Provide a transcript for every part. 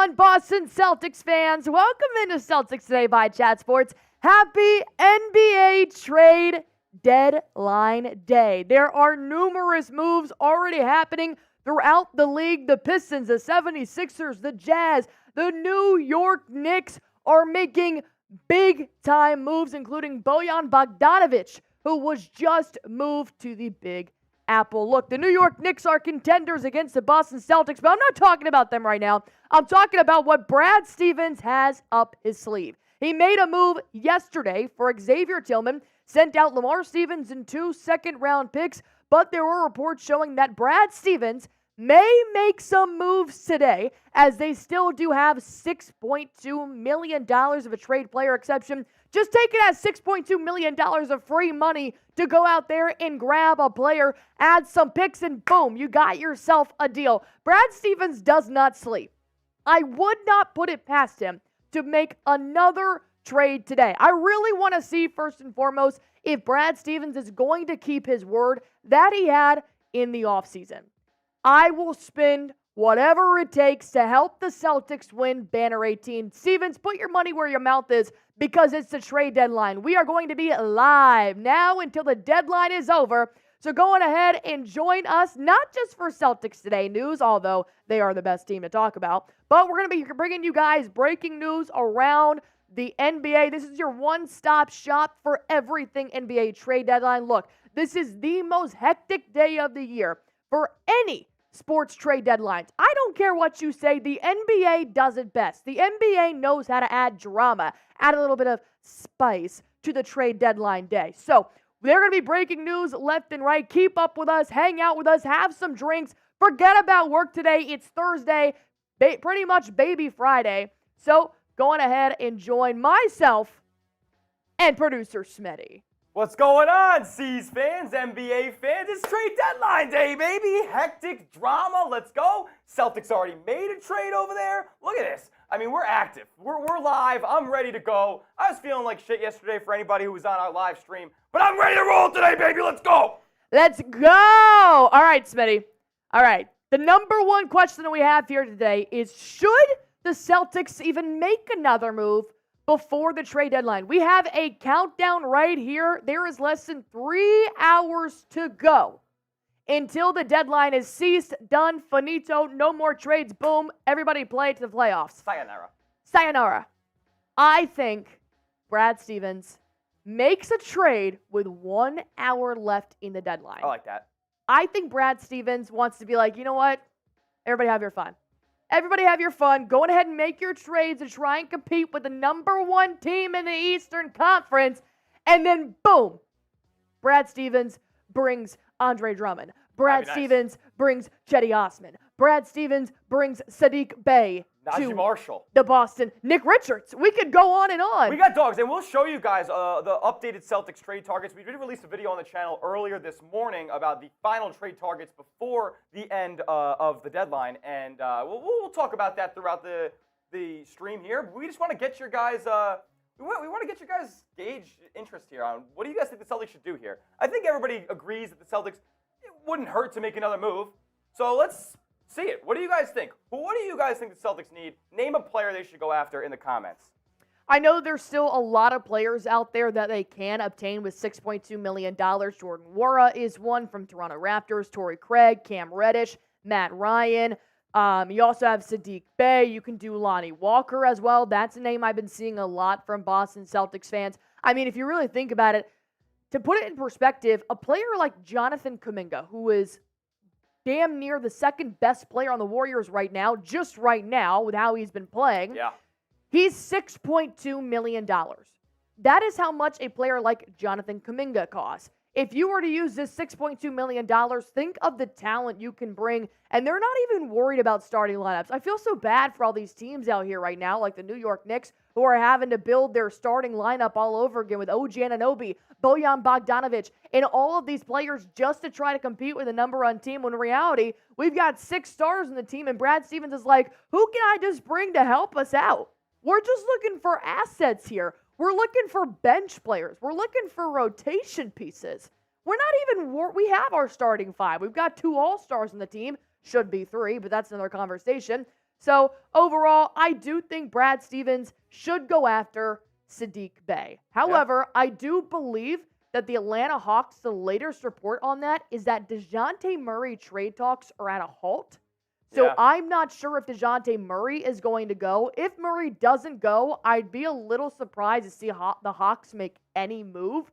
on, Boston Celtics fans? Welcome into Celtics Today by Chat Sports. Happy NBA trade deadline day. There are numerous moves already happening throughout the league. The Pistons, the 76ers, the Jazz, the New York Knicks are making big-time moves, including Bojan Bogdanovic, who was just moved to the Big Apple. Look, the New York Knicks are contenders against the Boston Celtics, but I'm not talking about them right now. I'm talking about what Brad Stevens has up his sleeve. He made a move yesterday for Xavier Tillman, sent out Lamar Stevens and 2 second-round picks, but there were reports showing that Brad Stevens may make some moves today, as they still do have $6.2 million of a trade player exception. Just take it as $6.2 million of free money to go out there and grab a player, add some picks, and boom, you got yourself a deal. Brad Stevens does not sleep. I would not put it past him to make another trade today. I really want to see, first and foremost, if Brad Stevens is going to keep his word that he had in the offseason. I will spend whatever it takes to help the Celtics win Banner 18. Stevens, put your money where your mouth is, because it's the trade deadline. We are going to be live now until the deadline is over. So go on ahead and join us, not just for Celtics Today news, although they are the best team to talk about, but we're going to be bringing you guys breaking news around the NBA. This is your one-stop shop for everything NBA trade deadline. Look, this is the most hectic day of the year for any sports trade deadlines. I don't care what you say. The NBA does it best. The NBA knows how to add drama, add a little bit of spice to the trade deadline day. So they're going to be breaking news left and right. Keep up with us. Hang out with us. Have some drinks. Forget about work today. It's Thursday, pretty much Baby Friday. So go on ahead and join myself and producer Smitty. What's going on, C's fans, NBA fans? It's trade deadline day, baby. Hectic drama. Let's go. Celtics already made a trade over there. Look at this. I mean, we're active. We're live. I'm ready to go. I was feeling like shit yesterday for anybody who was on our live stream, but I'm ready to roll today, baby. Let's go. Let's go. All right, Smitty. All right. The number one question that we have here today is, should the Celtics even make another move before the trade deadline? We have a countdown right here. There is less than 3 hours to go until the deadline is ceased, done, finito, no more trades, boom, everybody play to the playoffs. Sayonara. I think Brad Stevens makes a trade with 1 hour left in the deadline. I like that. I think Brad Stevens wants to be like, you know what? Everybody have your fun. Everybody have your fun. Go ahead and make your trades to try and compete with the number one team in the Eastern Conference. And then, boom, Brad Stevens brings Andre Drummond. Brad Stevens brings Cedi Osman. Brad Stevens brings Saddiq Bey to Marshall. The Boston. Nick Richards. We could go on and on. We got dogs, and we'll show you guys the updated Celtics trade targets. We did release a video on the channel earlier this morning about the final trade targets before the end of the deadline, and we'll talk about that throughout the stream here. We just want to get your guys we want to get your guys gauge interest here on what do you guys think the Celtics should do here. I think everybody agrees that the Celtics, it wouldn't hurt to make another move. So let's see it. What do you guys think? What do you guys think the Celtics need? Name a player they should go after in the comments. I know there's still a lot of players out there that they can obtain with $6.2 million. Jordan Nwora is one from Toronto Raptors. Torrey Craig, Cam Reddish, Matt Ryan. You also have Saddiq Bey. You can do Lonnie Walker as well. That's a name I've been seeing a lot from Boston Celtics fans. I mean, if you really think about it, to put it in perspective, a player like Jonathan Kuminga, who is damn near the second best player on the Warriors right now, just right now with how he's been playing. Yeah. He's $6.2 million. That is how much a player like Jonathan Kuminga costs. If you were to use this $6.2 million, think of the talent you can bring, and they're not even worried about starting lineups. I feel so bad for all these teams out here right now, like the New York Knicks, who are having to build their starting lineup all over again with OG Anunoby, Bojan Bogdanovic, and all of these players just to try to compete with a number one team, when in reality, we've got 6 stars in the team, and Brad Stevens is like, who can I just bring to help us out? We're just looking for assets here. We're looking for bench players. We're looking for rotation pieces. We're not even, we have our starting 5. We've got 2 all-stars in the team. Should be 3, but that's another conversation. So overall, I do think Brad Stevens should go after Saddiq Bey. However, I do believe that the Atlanta Hawks, the latest report on that is that DeJounte Murray trade talks are at a halt. So I'm not sure if DeJounte Murray is going to go. If Murray doesn't go, I'd be a little surprised to see the Hawks make any move,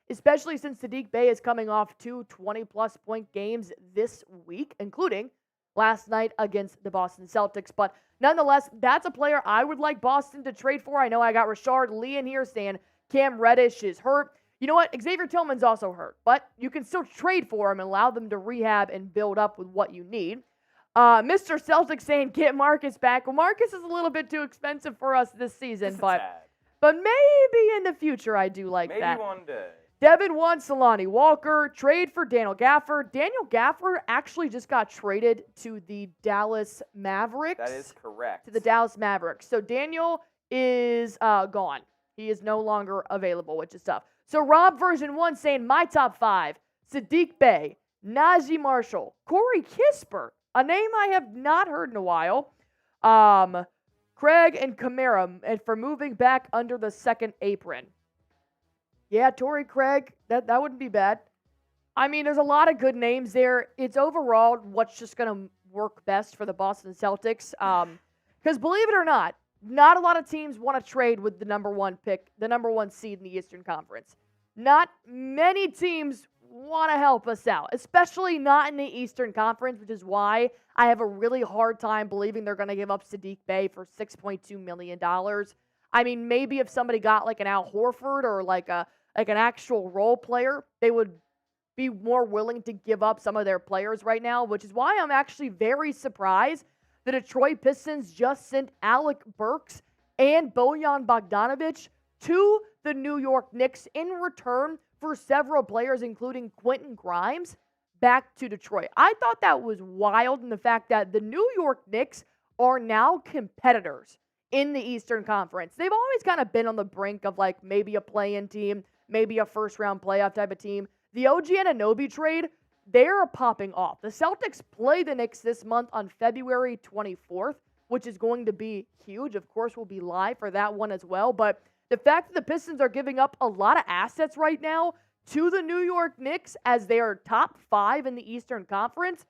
especially since Saddiq Bey is coming off 2 20-plus point games this week, including last night against the Boston Celtics. But nonetheless, that's a player I would like Boston to trade for. I know I got Rashard Lee in here saying Cam Reddish is hurt. You know what? Xavier Tillman's also hurt, but you can still trade for him and allow them to rehab and build up with what you need. Mr. Celtics saying get Marcus back. Well, Marcus is a little bit too expensive for us this season, but maybe in the future I do like that. Maybe one day. Devin wants Lonnie Walker. Trade for Daniel Gafford. Daniel Gafford actually just got traded to the Dallas Mavericks. That is correct. To the Dallas Mavericks. So Daniel is gone. He is no longer available, which is tough. So Rob version 1 saying my top 5. Saddiq Bey, Najee Marshall, Corey Kispert, a name I have not heard in a while. Craig and Kamara, and for moving back under the second apron. Yeah, Torrey Craig, that wouldn't be bad. I mean, there's a lot of good names there. It's overall what's just going to work best for the Boston Celtics. Because believe it or not a lot of teams want to trade with the number 1 pick, the number 1 seed in the Eastern Conference. Not many teams want to help us out, especially not in the Eastern Conference, which is why I have a really hard time believing they're going to give up Saddiq Bey for $6.2 million. I mean, maybe if somebody got like an Al Horford or like an actual role player, they would be more willing to give up some of their players right now, which is why I'm actually very surprised the Detroit Pistons just sent Alec Burks and Bojan Bogdanovic to the New York Knicks in return for several players, including Quentin Grimes, back to Detroit. I thought that was wild in the fact that the New York Knicks are now competitors in the Eastern Conference. They've always kind of been on the brink of like maybe a play-in team, maybe a first-round playoff type of team. The OG Anunoby trade, they're popping off. The Celtics play the Knicks this month on February 24th, which is going to be huge. Of course, we'll be live for that one as well. But the fact that the Pistons are giving up a lot of assets right now to the New York Knicks as they are top 5 in the Eastern Conference,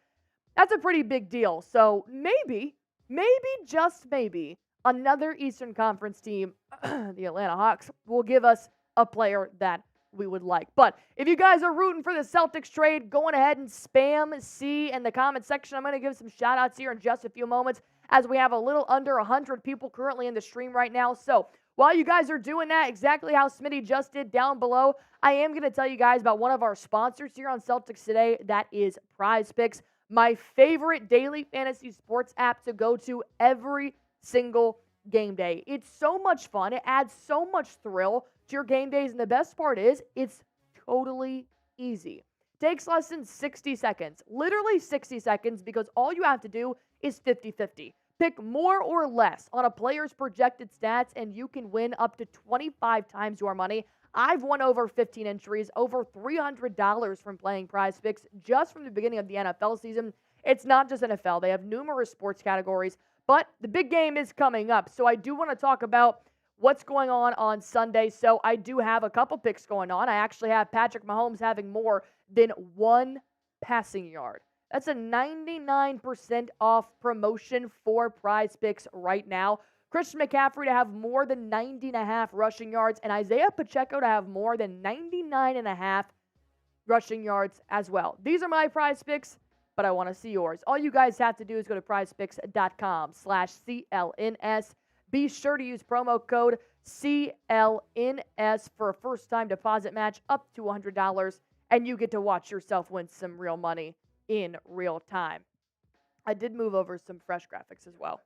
that's a pretty big deal. So maybe, just maybe, another Eastern Conference team, the Atlanta Hawks, will give us a player that we would like. But if you guys are rooting for the Celtics trade, go on ahead and spam C in the comment section. I'm going to give some shout outs here in just a few moments as we have a little under 100 people currently in the stream right now. So while you guys are doing that, exactly how Smitty just did down below, I am going to tell you guys about one of our sponsors here on Celtics Today. That is Prize Picks, my favorite daily fantasy sports app to go to every single game day. It's so much fun. It adds so much thrill to your game days. And the best part is it's totally easy. Takes less than 60 seconds, literally 60 seconds, because all you have to do is 50-50. Pick more or less on a player's projected stats, and you can win up to 25 times your money. I've won over 15 entries, over $300 from playing Prize Picks just from the beginning of the NFL season. It's not just NFL. They have numerous sports categories, but the big game is coming up. So I do want to talk about what's going on Sunday. So I do have a couple picks going on. I actually have Patrick Mahomes having more than 1 passing yard. That's a 99% off promotion for Prize Picks right now. Christian McCaffrey to have more than 90.5 rushing yards, and Isaiah Pacheco to have more than 99.5 rushing yards as well. These are my Prize Picks, but I want to see yours. All you guys have to do is go to prizepicks.com/CLNS. Be sure to use promo code CLNS for a first-time deposit match up to $100, and you get to watch yourself win some real money in real time. I did move over some fresh graphics as well.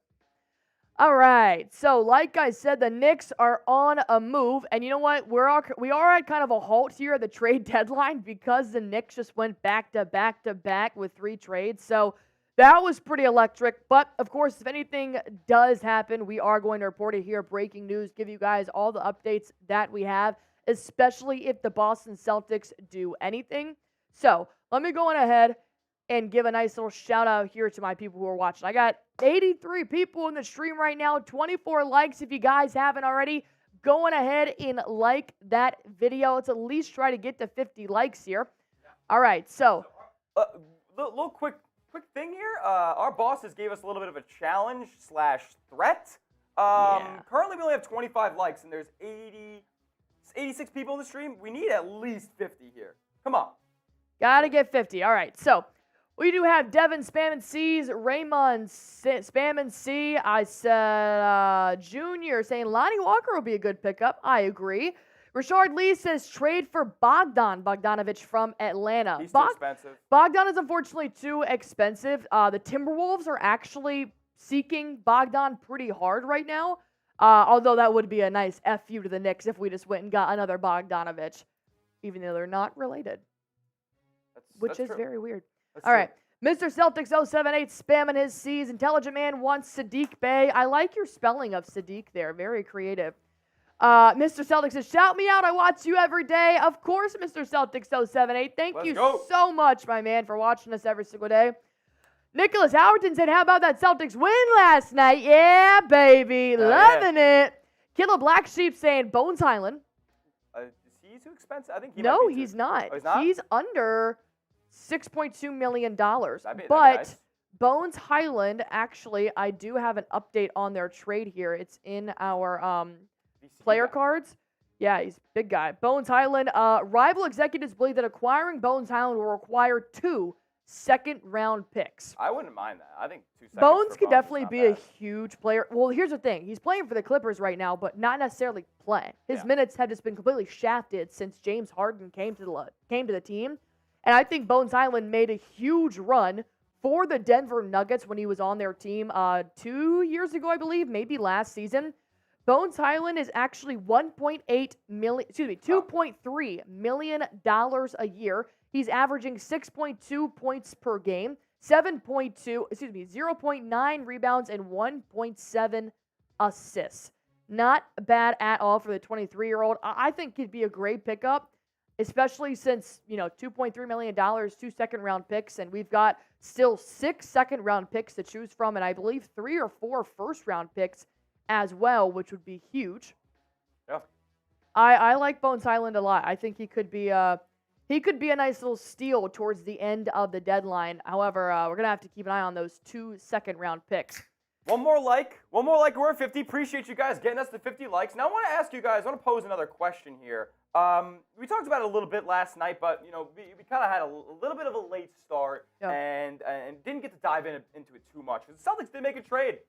All right, so like I said, the Knicks are on a move, and you know what? We are at kind of a halt here at the trade deadline because the Knicks just went back to back with 3 trades. So that was pretty electric. But of course, if anything does happen, we are going to report it here. Breaking news, give you guys all the updates that we have, especially if the Boston Celtics do anything. So let me go on ahead and give a nice little shout out here to my people who are watching. I got 83 people in the stream right now, 24 likes. If you guys haven't already, going ahead and like that video. Let's at least try to get to 50 likes here. All right, so. Little quick thing here. Our bosses gave us a little bit of a challenge / threat. Currently, we only have 25 likes, and there's 86 people in the stream. We need at least 50 here. Come on. Gotta get 50. All right, so we do have Devin Spamming C's, Raymond Spamming C. I said Junior saying Lonnie Walker will be a good pickup. I agree. Richard Lee says trade for Bogdanovich from Atlanta. He's too expensive. Bogdan is unfortunately too expensive. The Timberwolves are actually seeking Bogdan pretty hard right now. Although that would be a nice FU to the Knicks if we just went and got another Bogdanovich, even though they're not related. Which is true. Very weird. All right. Mr. Celtics 078 spamming his C's. Intelligent Man wants Saddiq Bey. I like your spelling of Saddiq there. Very creative. Mr. Celtics says, shout me out. I watch you every day. Of course, Mr. Celtics 078. Thank you so much, my man, for watching us every single day. Nicholas Howerton said, how about that Celtics win last night? Yeah, baby. Loving it. Killer Black Sheep saying, Bones Highland. Is he too expensive? I think he No, might be he's not. Oh, he's not? He's under $6.2 million. But Nice. Bones Highland, actually, I do have an update on their trade here. It's in our player cards. Yeah, he's a big guy. Bones Highland. Rival executives believe that acquiring Bones Highland will require 2 second-round picks. I wouldn't mind that. I think 2 seconds. Bones could definitely be a huge player. Well, here's the thing. He's playing for the Clippers right now, but not necessarily playing. His minutes have just been completely shafted since James Harden came to the team. And I think Bones Highland made a huge run for the Denver Nuggets when he was on their team 2 years ago, I believe, maybe last season. Bones Highland is actually $2.3 million a year. He's averaging 6.2 points per game, 0.9 rebounds, and 1.7 assists. Not bad at all for the 23-year-old. I think he'd be a great pickup, especially since, $2.3 million, 2 second-round picks, and we've got still 6 second-round picks to choose from, and I believe 3 or 4 first-round picks as well, which would be huge. Yeah. I like Bones Highland a lot. I think he could be a nice little steal towards the end of the deadline. However, we're going to have to keep an eye on those 2 second-round picks. One more like. We're at 50. Appreciate you guys getting us to 50 likes. Now, I want to ask you guys, I want to pose another question here. We talked about it a little bit last night, but, we kind of had a little bit of a late start and didn't get to dive into it too much. The Celtics did make a trade.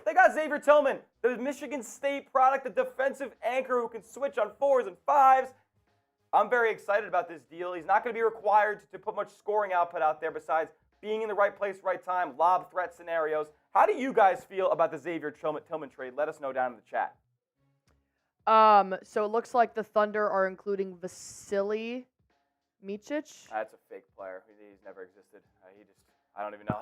They got Xavier Tillman, the Michigan State product, the defensive anchor who can switch on 4s and 5s. I'm very excited about this deal. He's not going to be required to put much scoring output out there besides being in the right place, right time, lob threat scenarios. How do you guys feel about the Xavier Tillman trade? Let us know down in the chat. So it looks like the Thunder are including Vasily Micic. That's a fake player. He's never existed. I don't even know.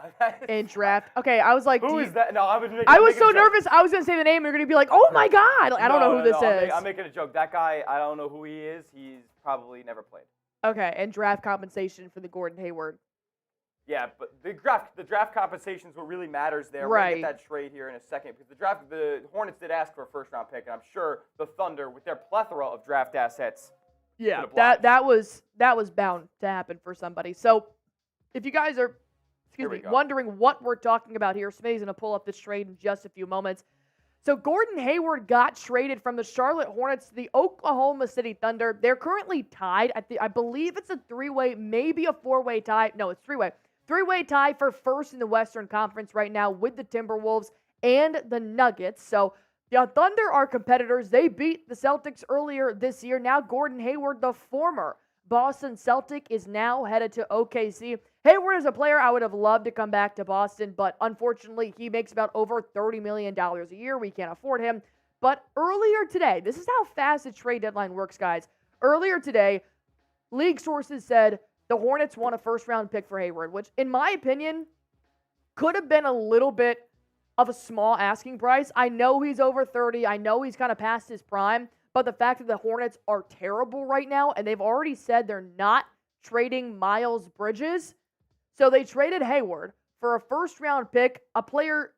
In draft. Okay, I was like, who is that? No, I was so nervous. I was going to say the name. You're going to be like, oh my God. I don't know who this is. I'm making a joke. That guy, I don't know who he is. He's probably never played. Okay, and draft compensation for the Gordon Hayward. Yeah, but the draft compensation is what really matters there. Right. We're going to get that trade here in a second because the Hornets did ask for a first-round pick, and I'm sure the Thunder, with their plethora of draft assets, that was bound to happen for somebody. So if you guys are wondering what we're talking about here, Smitty's going to pull up this trade in just a few moments. So Gordon Hayward got traded from the Charlotte Hornets to the Oklahoma City Thunder. They're currently tied at I believe it's a 3-way, maybe a 4-way tie. No, it's 3-way. 3-way tie for first in the Western Conference right now with the Timberwolves and the Nuggets. So the Thunder are competitors. They beat the Celtics earlier this year. Now Gordon Hayward, the former Boston Celtic, is now headed to OKC. Hayward is a player I would have loved to come back to Boston, but unfortunately he makes about over $30 million a year. We can't afford him. But earlier today, this is how fast the trade deadline works, guys. Earlier today, league sources said the Hornets want a first-round pick for Hayward, which, in my opinion, could have been a little bit of a small asking price. I know he's over 30. I know he's kind of past his prime. But the fact that the Hornets are terrible right now, and they've already said they're not trading Miles Bridges. So they traded Hayward for a first-round pick, a player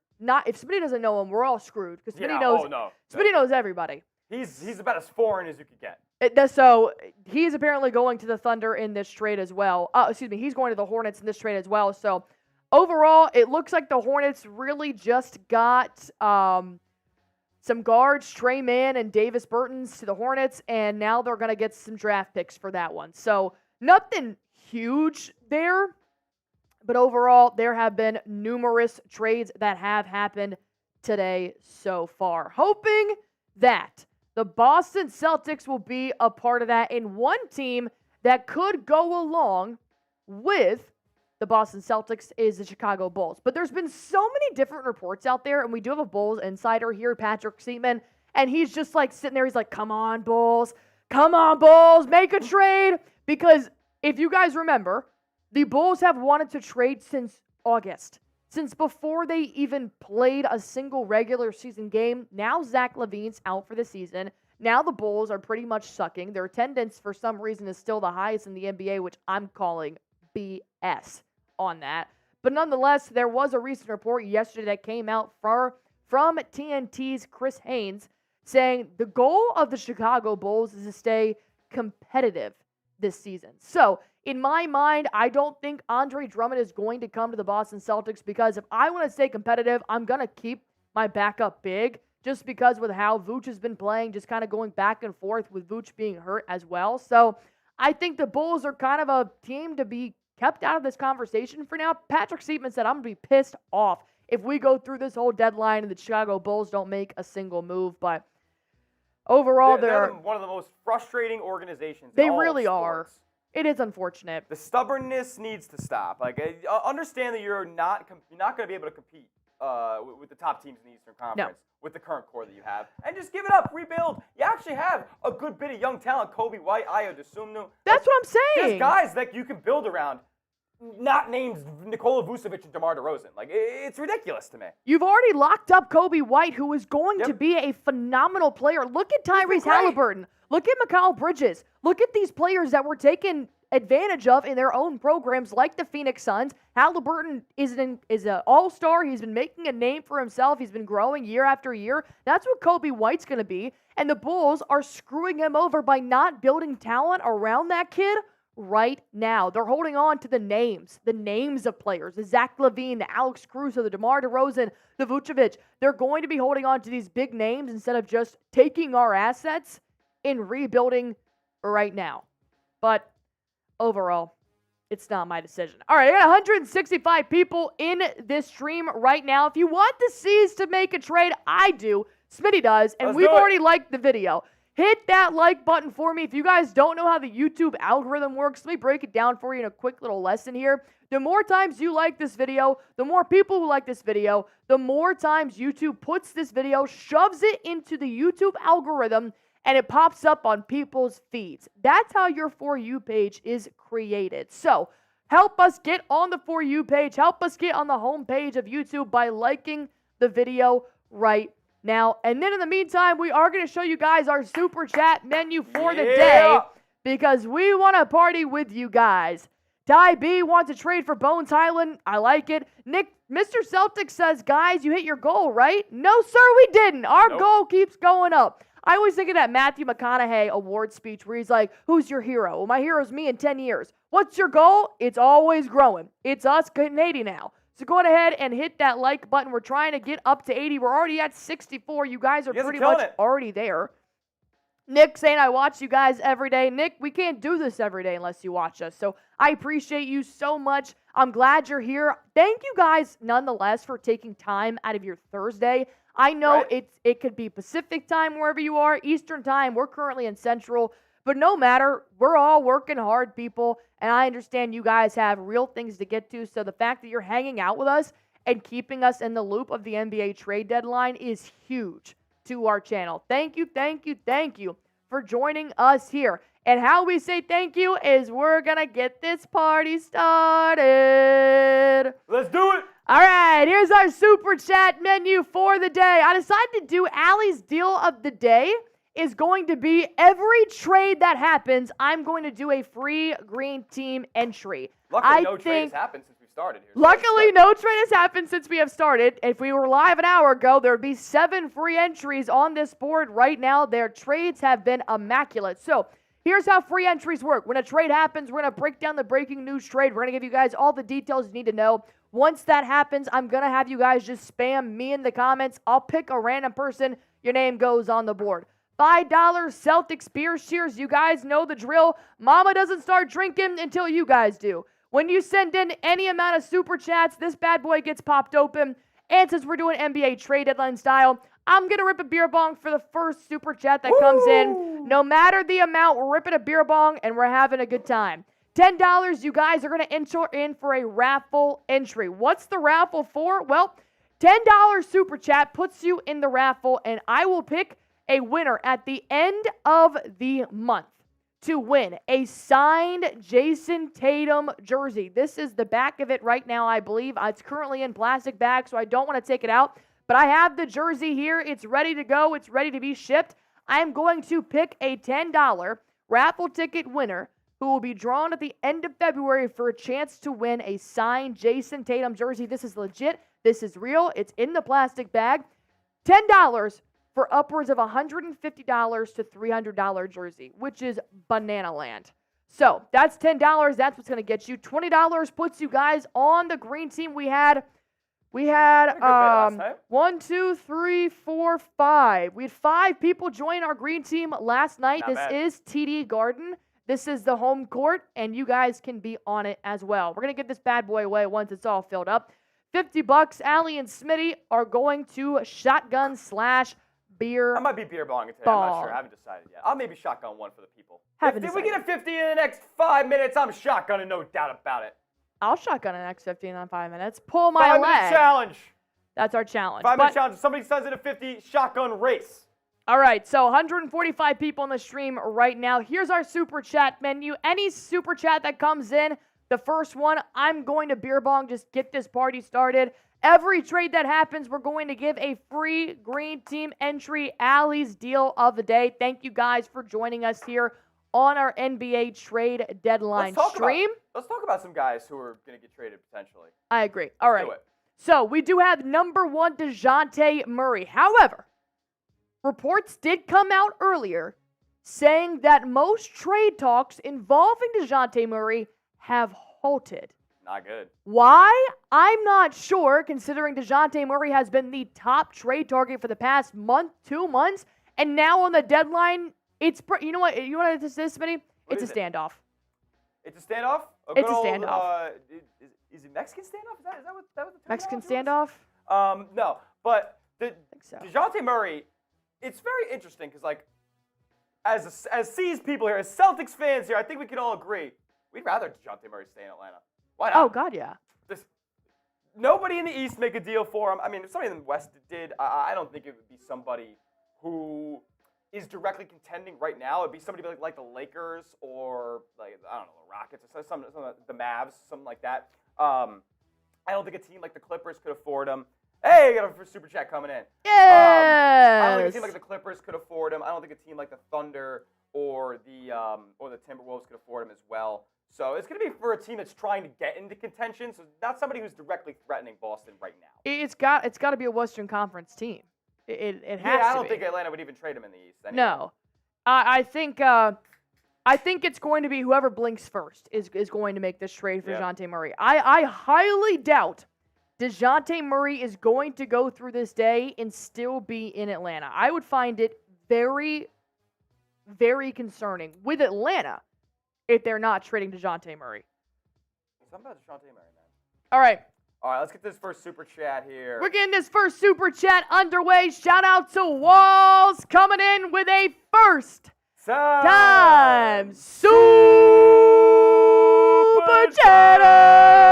if somebody doesn't know him, we're all screwed because Smitty knows everybody. He's about as foreign as you could get. So he's apparently going to the Thunder in this trade as well. He's going to the Hornets in this trade as well. So overall, it looks like the Hornets really just got some guards, Trey Mann and Davis Bertans to the Hornets, and now they're going to get some draft picks for that one. So nothing huge there, but overall, there have been numerous trades that have happened today so far. Hoping that the Boston Celtics will be a part of that, and one team that could go along with the Boston Celtics is the Chicago Bulls. But there's been so many different reports out there, and we do have a Bulls insider here, Patrick Seaman, and he's just like sitting there. He's like, come on, Bulls, make a trade. Because if you guys remember, the Bulls have wanted to trade since August, since before they even played a single regular season game. Now Zach LaVine's out for the season. Now the Bulls are pretty much sucking. Their attendance, for some reason, is still the highest in the NBA, which I'm calling BS on that. But nonetheless, there was a recent report yesterday that came out from TNT's Chris Haynes saying the goal of the Chicago Bulls is to stay competitive this season. So, in my mind, I don't think Andre Drummond is going to come to the Boston Celtics because if I want to stay competitive, I'm going to keep my backup big just because with how Vooch has been playing, just kind of going back and forth with Vooch being hurt as well. So I think the Bulls are kind of a team to be kept out of this conversation for now. Patrick Seaman said, I'm going to be pissed off if we go through this whole deadline and the Chicago Bulls don't make a single move. But overall, they're one of the most frustrating organizations. They really are. It is unfortunate. The stubbornness needs to stop. Like, understand that you're not going to be able to compete with the top teams in the Eastern Conference with the current core that you have, and just give it up, rebuild. You actually have a good bit of young talent: Kobe White, Ayo Dosunmu. That's what I'm saying. There's guys that you can build around. Not named Nikola Vucevic and DeMar DeRozan. Like, it's ridiculous to me. You've already locked up Kobe White, who is going to be a phenomenal player. Look at Tyrese Halliburton. Look at Mikal Bridges. Look at these players that were taken advantage of in their own programs, like the Phoenix Suns. Halliburton is an all-star. He's been making a name for himself. He's been growing year after year. That's what Kobe White's going to be. And the Bulls are screwing him over by not building talent around that kid right now. They're holding on to the names of players, the Zach LaVine, the Alex Caruso, the DeMar DeRozan, the Vucevic. They're going to be holding on to these big names instead of just taking our assets and rebuilding right now. But overall, it's not my decision. All right, I got 165 people in this stream right now. If you want the C's to make a trade, I do. Smitty does, and we've already liked the video. Hit that like button for me. If you guys don't know how the YouTube algorithm works, let me break it down for you in a quick little lesson here. The more times you like this video, the more people who like this video, the more times YouTube puts this video, shoves it into the YouTube algorithm, and it pops up on people's feeds. That's how your For You page is created. So help us get on the For You page. Help us get on the home page of YouTube by liking the video right now. And then in the meantime, we are going to show you guys our Super Chat menu for the day because we want to party with you guys. Ty B wants to trade for Bones Highland. I like it. Nick, Mr. Celtic says, guys, you hit your goal, right? No, sir, we didn't. Our goal keeps going up. I always think of that Matthew McConaughey award speech where he's like, who's your hero? Well, my hero's me in 10 years. What's your goal? It's always growing. It's us getting 80 now. So go on ahead and hit that like button. We're trying to get up to 80. We're already at 64. You guys are pretty much already there. Nick saying, I watch you guys every day. Nick, we can't do this every day unless you watch us. So I appreciate you so much. I'm glad you're here. Thank you guys, nonetheless, for taking time out of your Thursday. I know it could be Pacific time wherever you are, Eastern time. We're currently in Central. But no matter, we're all working hard, people. And I understand you guys have real things to get to. So the fact that you're hanging out with us and keeping us in the loop of the NBA trade deadline is huge to our channel. Thank you, thank you, thank you for joining us here. And how we say thank you is we're going to get this party started. Let's do it. All right, here's our Super Chat menu for the day. I decided to do Allie's deal of the day is going to be every trade that happens, I'm going to do a free green team entry. Luckily, no trade has happened since we started here. Luckily, no trade has happened since we have started. If we were live an hour ago, there would be 7 free entries on this board right now. Their trades have been immaculate. So here's how free entries work. When a trade happens, we're going to break down the breaking news trade. We're going to give you guys all the details you need to know. Once that happens, I'm going to have you guys just spam me in the comments. I'll pick a random person. Your name goes on the board. $5 Celtics beer cheers. You guys know the drill. Mama doesn't start drinking until you guys do. When you send in any amount of super chats, this bad boy gets popped open. And since we're doing NBA trade deadline style, I'm going to rip a beer bong for the first super chat that comes in. No matter the amount, we're ripping a beer bong and we're having a good time. $10, you guys are going to enter in for a raffle entry. What's the raffle for? Well, $10 super chat puts you in the raffle, and I will pick a winner at the end of the month to win a signed Jason Tatum jersey. This is the back of it right now, I believe. It's currently in plastic bag, so I don't want to take it out. But I have the jersey here. It's ready to go. It's ready to be shipped. I am going to pick a $10 raffle ticket winner who will be drawn at the end of February for a chance to win a signed Jason Tatum jersey. This is legit. This is real. It's in the plastic bag. $10 for upwards of $150 to $300 jersey, which is banana land. So that's $10. That's what's going to get you. $20 puts you guys on the green team. We had 1, 2, 3, 4, 5. We had 5 people join our green team last night. This is TD Garden. This is the home court, and you guys can be on it as well. We're going to get this bad boy away once it's all filled up. $50. Allie and Smitty are going to shotgun / beer. I might be beer bonging today. I'm not sure. I haven't decided yet. I'll maybe shotgun one for the people. If we get a 50 in the next 5 minutes, I'm shotgunning, no doubt about it. I'll shotgun an next 15 in 5 minutes. Pull my leg. 5-minute challenge. That's our challenge. 5-minute challenge. If somebody sends in a 50, shotgun race. All right, so 145 people on the stream right now. Here's our super chat menu. Any super chat that comes in, the first one, I'm going to beer bong, just get this party started. Every trade that happens, we're going to give a free green team entry, Allie's deal of the day. Thank you guys for joining us here on our NBA trade deadline stream. Let's talk about some guys who are going to get traded potentially. I agree. All right. So we do have number 1, DeJounte Murray. However, reports did come out earlier saying that most trade talks involving DeJounte Murray have halted. Not good. Why? I'm not sure, considering DeJounte Murray has been the top trade target for the past month, 2 months, and now on the deadline, you know what? You know what this is, Smitty? It's a standoff. It's a standoff? It's a standoff. Is it Mexican standoff? Is that what the Mexican standoff? No, but so. DeJounte Murray, it's very interesting because, like, as C's people here, as Celtics fans here, I think we can all agree, we'd rather DeJounte Murray stay in Atlanta. Why not? Oh, God, yeah. Nobody in the East make a deal for him. I mean, if somebody in the West did, I don't think it would be somebody who is directly contending right now. It'd be somebody like the Lakers or, like, I don't know, the Rockets or some the Mavs, something like that. I don't think a team like the Clippers could afford him. Hey, got a super chat coming in. Yes. I don't think a team like the Clippers could afford him. I don't think a team like the Thunder or the Timberwolves could afford him as well. So it's going to be for a team that's trying to get into contention. So not somebody who's directly threatening Boston right now. It's got to be a Western Conference team. It has to be. I don't think Atlanta would even trade him in the East. Anyway. No, I think it's going to be whoever blinks first is going to make this trade for DeJounte Murray. I highly doubt DeJounte Murray is going to go through this day and still be in Atlanta. I would find it very, very concerning with Atlanta if they're not trading DeJounte Murray. Something about DeJounte Murray, man. All right, let's get this first super chat here. We're getting this first super chat underway. Shout out to Walls coming in with a first time super chatter.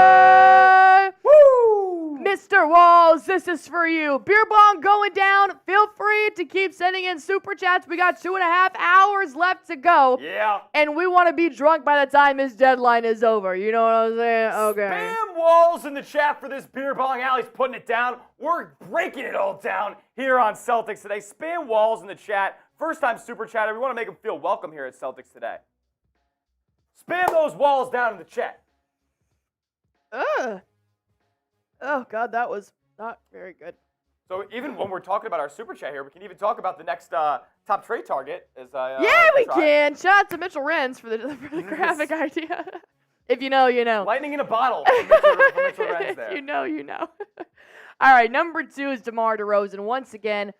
Woo! Mr. Walls, this is for you. Beer bong going down. Feel free to keep sending in super chats. We got 2.5 hours left to go. Yeah. And we want to be drunk by the time this deadline is over. You know what I'm saying? Okay. Spam Walls in the chat for this beer bong. Allie's putting it down. We're breaking it all down here on Celtics Today. Spam Walls in the chat. First time super chatter. We want to make them feel welcome here at Celtics Today. Spam those walls down in the chat. Oh, God, that was not very good. So even when we're talking about our super chat here, we can even talk about the next top trade target. Yeah, we can. Shout out to Mitchell Renz for the graphic idea. If you know, you know. Lightning in a bottle from Mitchell Renz there. If you know, you know. All right, number 2 is DeMar DeRozan. Once again,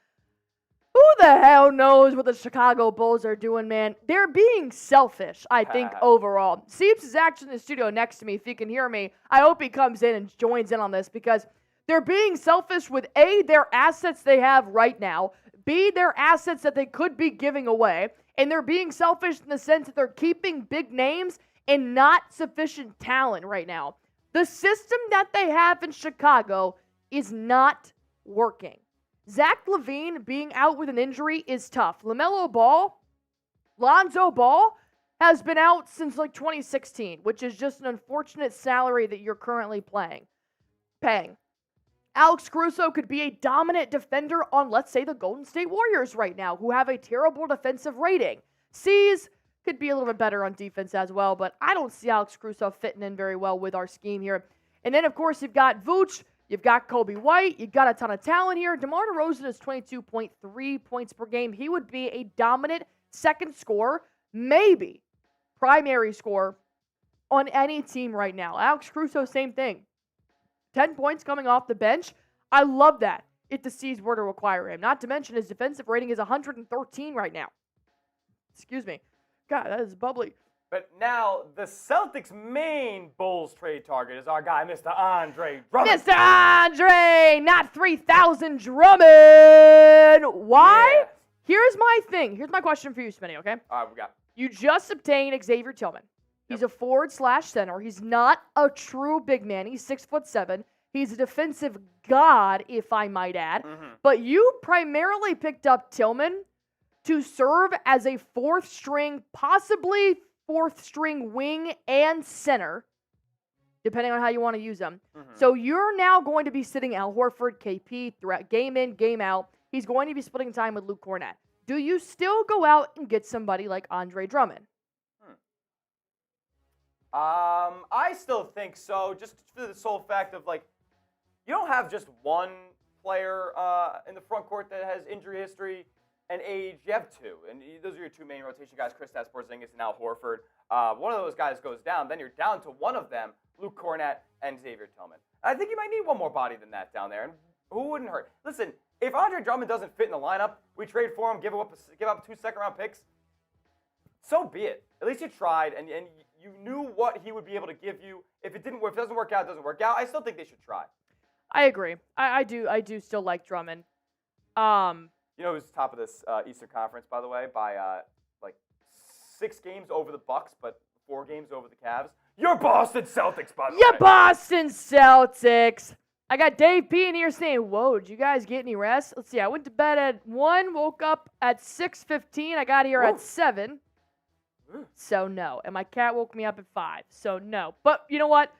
who the hell knows what the Chicago Bulls are doing, man? They're being selfish, I think, overall. Seeps is actually in the studio next to me. If you can hear me, I hope he comes in and joins in on this because they're being selfish with A, their assets they have right now, B, their assets that they could be giving away, and they're being selfish in the sense that they're keeping big names and not sufficient talent right now. The system that they have in Chicago is not working. Zach LaVine being out with an injury is tough. LaMelo Ball, Lonzo Ball, has been out since like 2016, which is just an unfortunate salary that you're currently paying. Alex Caruso could be a dominant defender on, let's say, the Golden State Warriors right now, who have a terrible defensive rating. C's could be a little bit better on defense as well, but I don't see Alex Caruso fitting in very well with our scheme here. And then, of course, you've got Vooch, you've got Kobe White, you've got a ton of talent here. DeMar DeRozan is 22.3 points per game. He would be a dominant second scorer, maybe primary scorer on any team right now. Alex Caruso, same thing. 10 points coming off the bench. I love that if the C's were to acquire him. Not to mention his defensive rating is 113 right now. Excuse me. God, that is bubbly. But now the Celtics' main Bulls trade target is our guy, Mr. Andre Drummond. Mr. Andre, not 3,000 Drummond. Why? Yeah. Here's my thing. Here's my question for you, Smitty, okay? All right, we got. You just obtained Xavier Tillman. He's a forward/center. He's not a true big man. He's 6'7". He's a defensive god, if I might add. Mm-hmm. But you primarily picked up Tillman to serve as a fourth string, possibly fourth string wing and center, depending on how you want to use them. Mm-hmm. So you're now going to be sitting Al Horford, KP, throughout game in, game out. He's going to be splitting time with Luke Cornett. Do you still go out and get somebody like Andre Drummond? I still think so, just for the sole fact of, like, you don't have just one player in the front court that has injury history and age. You have two, and those are your two main rotation guys, Kristaps Porzingis and Al Horford. One of those guys goes down, then you're down to one of them, Luke Cornett and Xavier Tillman. I think you might need one more body than that down there, and who wouldn't hurt? Listen, if Andre Drummond doesn't fit in the lineup, we trade for him, give up 2 second-round picks, so be it. At least you tried, and you knew what he would be able to give you. If it doesn't work out, it doesn't work out. I still think they should try. I agree. I do still like Drummond. You know who's top of this Eastern Conference, by the way, by like 6 games over the Bucks, but 4 games over the Cavs? Your Boston Celtics, by the way. Your Boston Celtics. I got Dave P in here saying, whoa, did you guys get any rest? Let's see. I went to bed at 1, woke up at 6:15. I got here at 7. So no. And my cat woke me up at 5. So no. But you know what?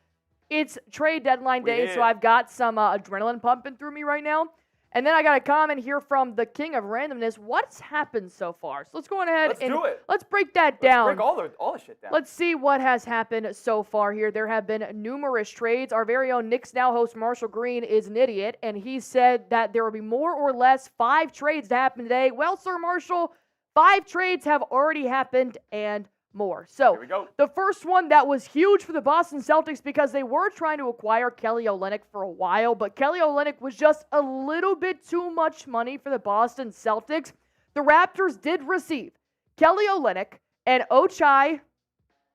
It's trade deadline day, so I've got some adrenaline pumping through me right now. And then I got a comment here from the king of randomness. What's happened so far? So let's go on ahead and let's break that down. Let's break all the shit down. Let's see what has happened so far here. There have been numerous trades. Our very own Knicks Now host Marshall Green is an idiot, and he said that there will be more or less 5 trades to happen today. Well, Sir Marshall, 5 trades have already happened and more. So here we go. The first one that was huge for the Boston Celtics because they were trying to acquire Kelly Olynyk for a while, but Kelly Olynyk was just a little bit too much money for the Boston Celtics. The Raptors did receive Kelly Olynyk and Ochai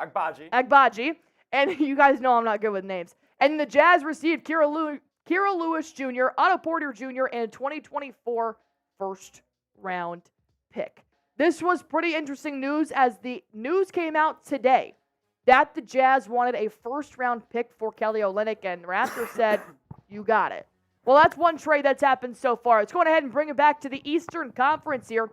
Agbaji, and you guys know I'm not good with names. And the Jazz received Kira Lewis Jr., Otto Porter Jr., and a 2024 first-round pick. This was pretty interesting news as the news came out today that the Jazz wanted a first-round pick for Kelly Olynyk, and the Raptors said, you got it. Well, that's one trade that's happened so far. Let's go ahead and bring it back to the Eastern Conference here.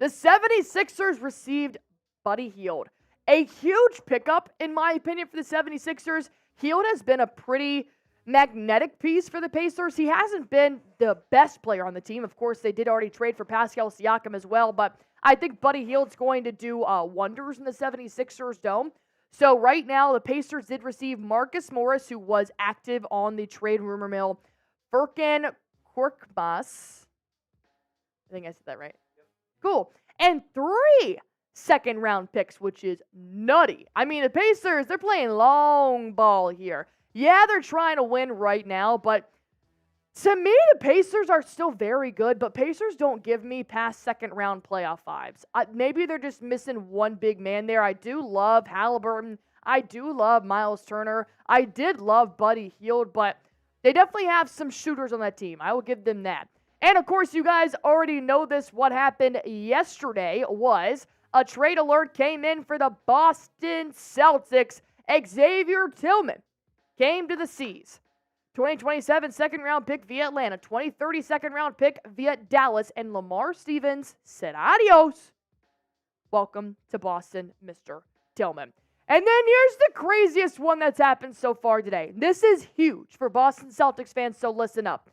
The 76ers received Buddy Hield. A huge pickup, in my opinion, for the 76ers. Hield has been a pretty magnetic piece for the Pacers. He hasn't been the best player on the team. Of course, they did already trade for Pascal Siakam as well, but I think Buddy Hield's going to do wonders in the 76ers dome. So right now, the Pacers did receive Marcus Morris, who was active on the trade rumor mill. Furkan Korkmaz. I think I said that right. Cool. And 3 second-round picks, which is nutty. I mean, the Pacers, they're playing long ball here. Yeah, they're trying to win right now, but to me, the Pacers are still very good, but Pacers don't give me past second-round playoff vibes. Maybe they're just missing one big man there. I do love Halliburton. I do love Miles Turner. I did love Buddy Hield, but they definitely have some shooters on that team. I will give them that. And, of course, you guys already know this. What happened yesterday was a trade alert came in for the Boston Celtics. Xavier Tillman came to the C's. 2027 second-round pick via Atlanta. 2030 second-round pick via Dallas. And Lamar Stevens said adios. Welcome to Boston, Mr. Tillman. And then here's the craziest one that's happened so far today. This is huge for Boston Celtics fans, so listen up.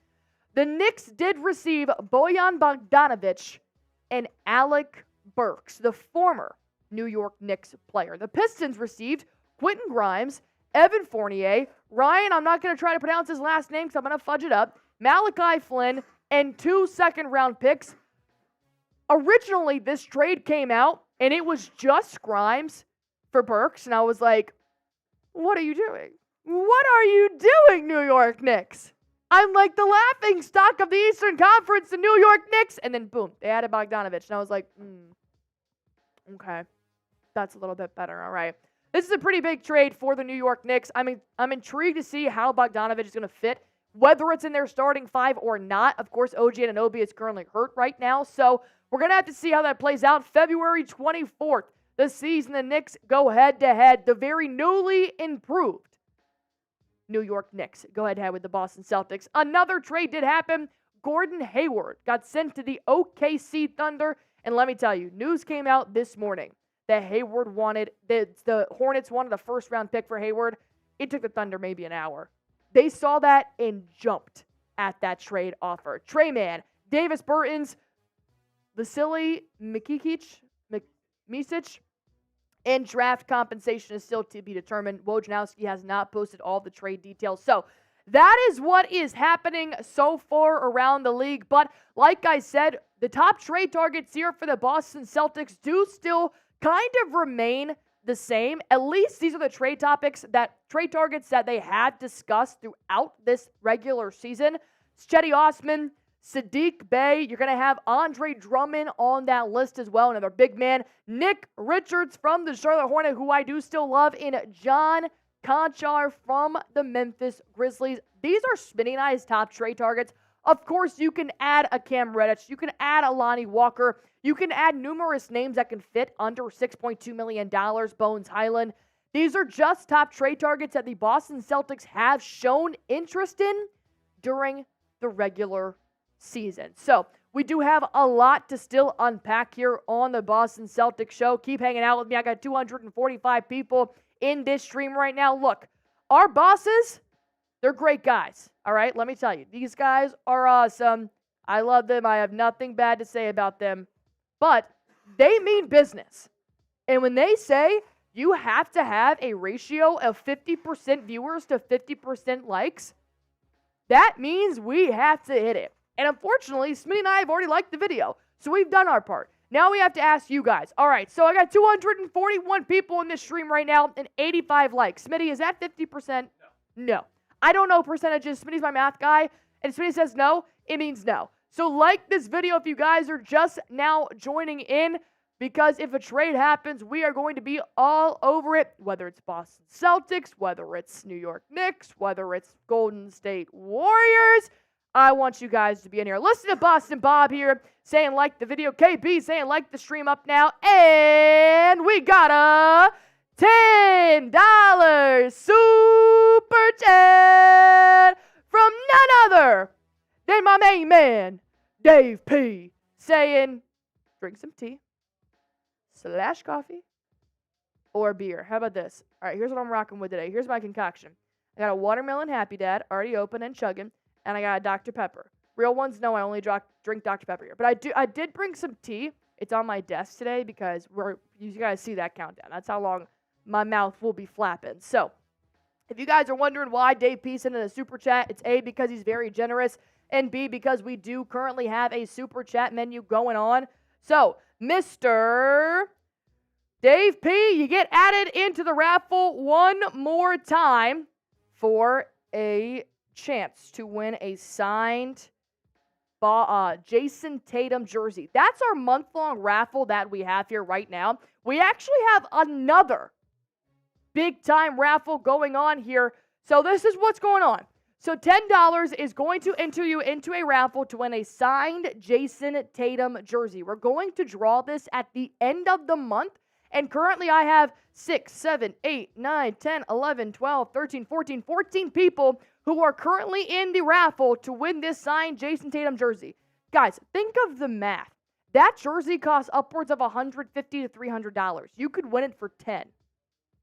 The Knicks did receive Bojan Bogdanovic and Alec Burks, the former New York Knicks player. The Pistons received Quentin Grimes, Evan Fournier, Ryan, I'm not going to try to pronounce his last name because I'm going to fudge it up, Malachi Flynn, and 2 second-round picks. Originally, this trade came out, and it was just Grimes for Burks, and I was like, what are you doing? What are you doing, New York Knicks? I'm like the laughing stock of the Eastern Conference, the New York Knicks. And then, boom, they added Bogdanovic. And I was like, okay, that's a little bit better. All right. This is a pretty big trade for the New York Knicks. I mean, I'm intrigued to see how Bogdanovic is going to fit, whether it's in their starting 5 or not. Of course, OG Anunoby is currently hurt right now. So we're going to have to see how that plays out. February 24th, the season the Knicks go head-to-head. The very newly improved New York Knicks go head-to-head with the Boston Celtics. Another trade did happen. Gordon Hayward got sent to the OKC Thunder. And let me tell you, news came out this morning that Hayward wanted, the Hornets wanted a first-round pick for Hayward. It took the Thunder maybe an hour. They saw that and jumped at that trade offer. Trey Mann, Davis Bertans, Vasily Micic, and draft compensation is still to be determined. Wojnarowski has not posted all the trade details. So that is what is happening so far around the league. But like I said, the top trade targets here for the Boston Celtics do still kind of remain the same. At least these are the trade targets that they had discussed throughout this regular season. Cedi Osman, Saddiq Bey, you're going to have Andre Drummond on that list as well, another big man. Nick Richards from the Charlotte Hornets, who I do still love, and John Konchar from the Memphis Grizzlies. These are Smitty and I's top trade targets. Of course, you can add a Cam Reddish. You can add a Lonnie Walker. You can add numerous names that can fit under $6.2 million. Bones Highland. These are just top trade targets that the Boston Celtics have shown interest in during the regular season. So we do have a lot to still unpack here on the Boston Celtics show. Keep hanging out with me. I got 245 people in this stream right now. Look, our bosses, they're great guys. All right, let me tell you, these guys are awesome. I love them. I have nothing bad to say about them, but they mean business. And when they say you have to have a ratio of 50% viewers to 50% likes, that means we have to hit it. And unfortunately, Smitty and I have already liked the video, so we've done our part. Now we have to ask you guys. All right, so I got 241 people in this stream right now and 85 likes. Smitty, is that 50%? No. I don't know percentages. Smitty's my math guy, and Smitty says no, it means no. So like this video if you guys are just now joining in, because if a trade happens, we are going to be all over it, whether it's Boston Celtics, whether it's New York Knicks, whether it's Golden State Warriors. I want you guys to be in here. Listen to Boston Bob here saying like the video. KB saying like the stream up now. And we got a $10 super chat from none other than my main man, Dave P. saying drink some tea / coffee or beer. How about this? All right, here's what I'm rocking with today. Here's my concoction. I got a watermelon Happy Dad already open and chugging. And I got a Dr. Pepper. Real ones know I only drink Dr. Pepper here. But I did bring some tea. It's on my desk today because you guys see that countdown. That's how long my mouth will be flapping. So, if you guys are wondering why Dave P sent in a super chat, it's A, because he's very generous, and B, because we do currently have a super chat menu going on. So, Mr. Dave P, you get added into the raffle one more time for a chance to win a signed Jason Tatum jersey. That's our month-long raffle that we have here right now. We actually have another big-time raffle going on here. So this is what's going on. So $10 is going to enter you into a raffle to win a signed Jason Tatum jersey. We're going to draw this at the end of the month. And currently I have 6, 7, 8, 9, 10, 11, 12, 13, 14 people who are currently in the raffle to win this signed Jason Tatum jersey. Guys, think of the math. That jersey costs upwards of $150 to $300. You could win it for 10.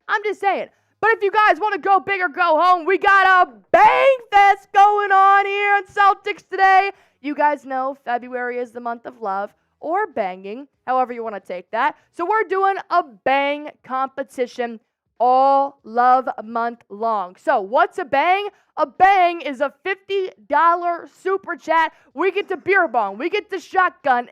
I'm just saying. But if you guys want to go big or go home, we got a bang fest going on here on Celtics Today. You guys know February is the month of love, or banging, however you want to take that. So we're doing a bang competition all love month long. So what's a bang? A bang is a $50 super chat. We get to beer bong, we get to shotgun,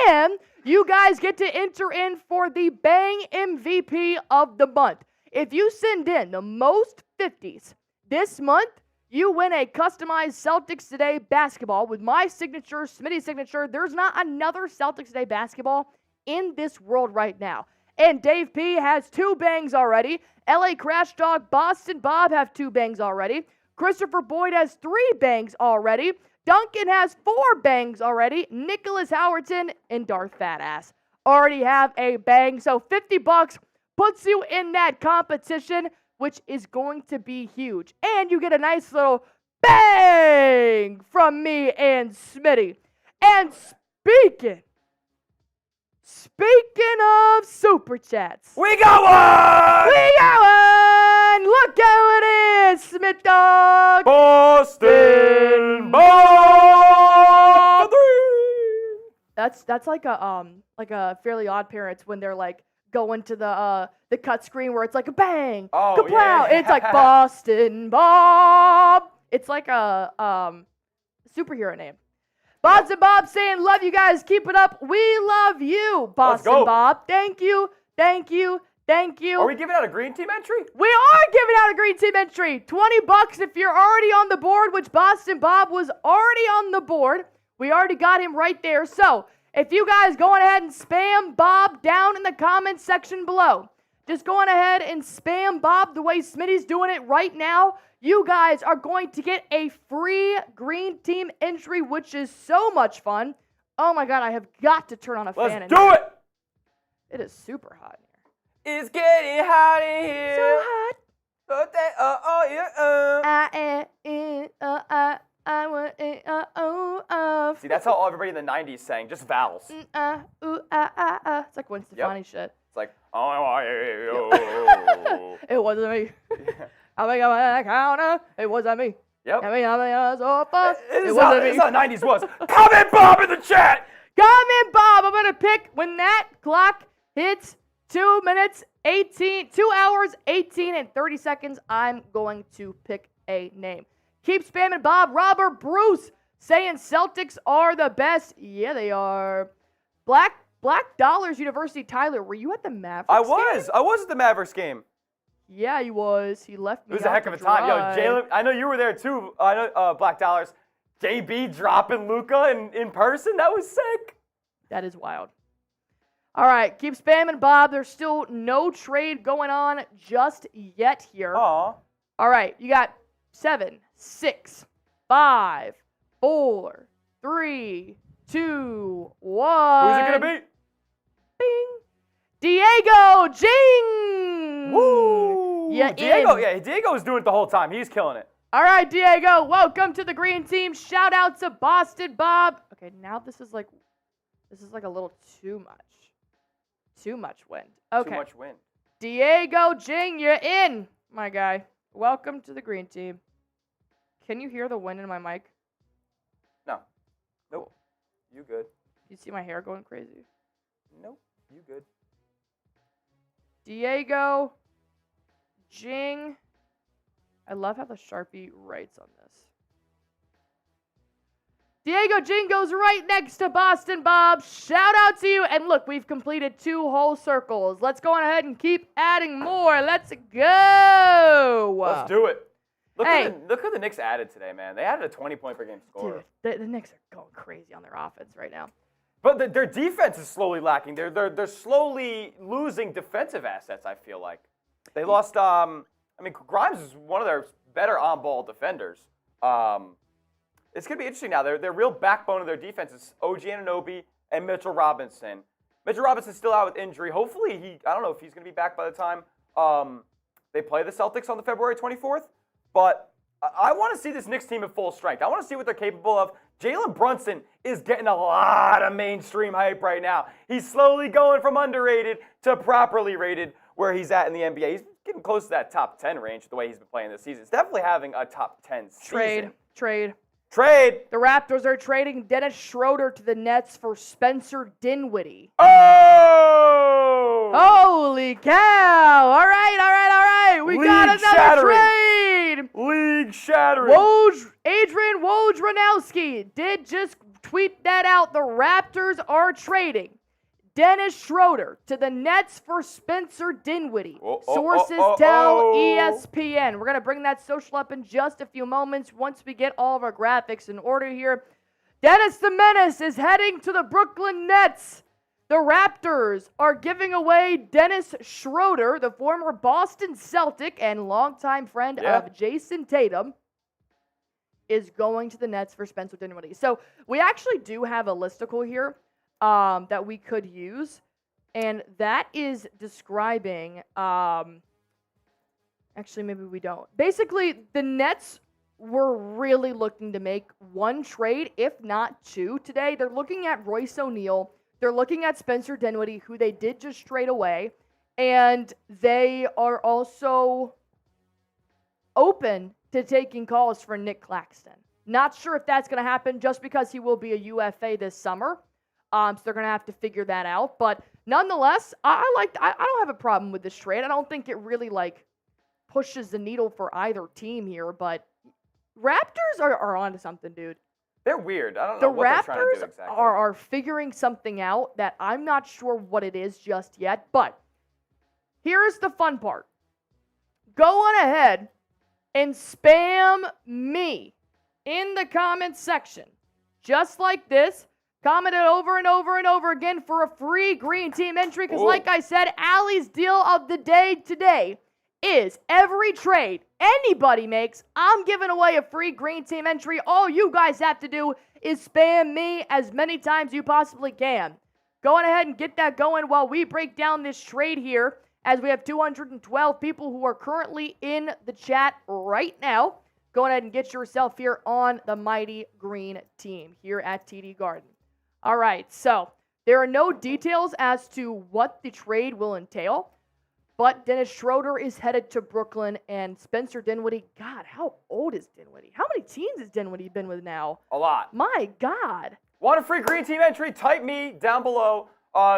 and you guys get to enter in for the bang MVP of the month. If you send in the most 50s this month, you win a customized Celtics Today basketball with my signature, Smitty's signature. There's not another Celtics Today basketball in this world right now. And Dave P has 2 bangs already. LA Crash Dog, Boston Bob have 2 bangs already. Christopher Boyd has 3 bangs already. Duncan has 4 bangs already. Nicholas Howerton and Darth Fatass already have a bang. So $50 puts you in that competition, which is going to be huge. And you get a nice little bang from me and Smitty. And speaking of super chats, We got one! Look how it is, Smith Dog! Boston Bob! 3! That's like a Fairly Odd Parents when they're like going to the cut screen where it's like a bang, Oh, kaplow. yeah. It's like Boston Bob. It's like a superhero name. Boston Bob saying, love you guys. Keep it up. We love you, Boston go. Bob. Thank you. Thank you. Thank you. Are we giving out a green team entry? We are giving out a green team entry. $20 if you're already on the board, which Boston Bob was already on the board. We already got him right there. So if you guys go on ahead and spam Bob down in the comments section below, just go on ahead and spam Bob the way Smitty's doing it right now. You guys are going to get a free green team entry, which is so much fun. Oh my God, I have got to turn on a fan. Let's do it! It is super hot in here. It's getting hot in here. So hot. I want it, See, that's how everybody in the 90s sang, just vowels. It's like Gwen Stefani shit. It's like, oh, It wasn't me. I think I'm on the counter. It wasn't me. Yep. I mean, I'm so fast. This It is how wasn't me. the 90s was. Comment Bob in the chat! Comment Bob. I'm going to pick when that clock hits 2 minutes, 2 hours, 18, and 30 seconds. I'm going to pick a name. Keep spamming Bob. Robert Bruce saying Celtics are the best. Yeah, they are. Black Dollars University. Tyler, were you at the Mavericks I game? was at the Mavericks game. Yeah, he was. He left me. It was a heck of a time. Yo, Jalen, I know you were there too. I know Black Dollars. JB dropping Luka in person. That was sick. That is wild. All right, keep spamming Bob. There's still no trade going on just yet here. Aw. All right, you got 7, 6, 5, 4, 3, 2, 1. Who's it gonna be? Bing. Diego Jing. Woo! Yeah, Diego was doing it the whole time. He's killing it. All right, Diego, welcome to the green team. Shout out to Boston Bob. Okay, now this is like a little too much. Too much wind. Okay. Too much wind. Diego Jing, you're in, my guy. Welcome to the green team. Can you hear the wind in my mic? No. Nope. You good. You see my hair going crazy? Nope. You good. Diego Jing. I love how the Sharpie writes on this. Diego Jing goes right next to Boston Bob. Shout out to you. And look, we've completed 2 whole circles. Let's go on ahead and keep adding more. Let's go. Let's do it. Hey. Look who the Knicks added today, man. They added a 20-point per game scorer. Dude, the Knicks are going crazy on their offense right now. But their defense is slowly lacking. They're slowly losing defensive assets, I feel like. They lost, Grimes is one of their better on-ball defenders. It's going to be interesting now. Their real backbone of their defense is OG Anunoby and Mitchell Robinson. Mitchell Robinson's still out with injury. Hopefully, I don't know if he's going to be back by the time they play the Celtics on the February 24th. But I want to see this Knicks team at full strength. I want to see what they're capable of. Jalen Brunson is getting a lot of mainstream hype right now. He's slowly going from underrated to properly rated where he's at in the NBA. He's getting close to that top 10 range the way he's been playing this season. He's definitely having a top 10 season. Trade. The Raptors are trading Dennis Schroeder to the Nets for Spencer Dinwiddie. Oh! Holy cow! All right. We got another trade. League shattering. Adrian Wojnarowski did just tweet that out. The Raptors are trading Dennis Schroeder to the Nets for Spencer Dinwiddie. Sources tell ESPN. We're going to bring that social up in just a few moments once we get all of our graphics in order here. Dennis the Menace is heading to the Brooklyn Nets. The Raptors are giving away Dennis Schroeder, the former Boston Celtic and longtime friend of Jason Tatum, is going to the Nets for Spencer Dinwiddie. So we actually do have a listicle here that we could use, and that is describing, actually maybe we don't. Basically, the Nets were really looking to make one trade, if not 2 today. They're looking at Royce O'Neal, they're looking at Spencer Dinwiddie, who they did just trade away, and they are also open to taking calls for Nick Claxton. Not sure if that's going to happen just because he will be a UFA this summer. So they're going to have to figure that out. But nonetheless, I don't have a problem with this trade. I don't think it really, pushes the needle for either team here. But Raptors are onto something, dude. They're weird. I don't know what they're trying to do exactly. The Raptors are figuring something out that I'm not sure what it is just yet. But here's the fun part. Go on ahead and spam me in the comments section. Just like this. Comment it over and over and over again for a free green team entry. Because like I said, Allie's deal of the day today is every trade anybody makes, I'm giving away a free green team entry. All you guys have to do is spam me as many times you possibly can. Go on ahead and get that going while we break down this trade here, as we have 212 people who are currently in the chat right now. Go ahead and get yourself here on the mighty green team here at TD Garden. All right, so there are no details as to what the trade will entail, but Dennis Schroeder is headed to Brooklyn, and Spencer Dinwiddie, God, how old is Dinwiddie? How many teams has Dinwiddie been with now? A lot. My God. Want a free green team entry? Type me down below.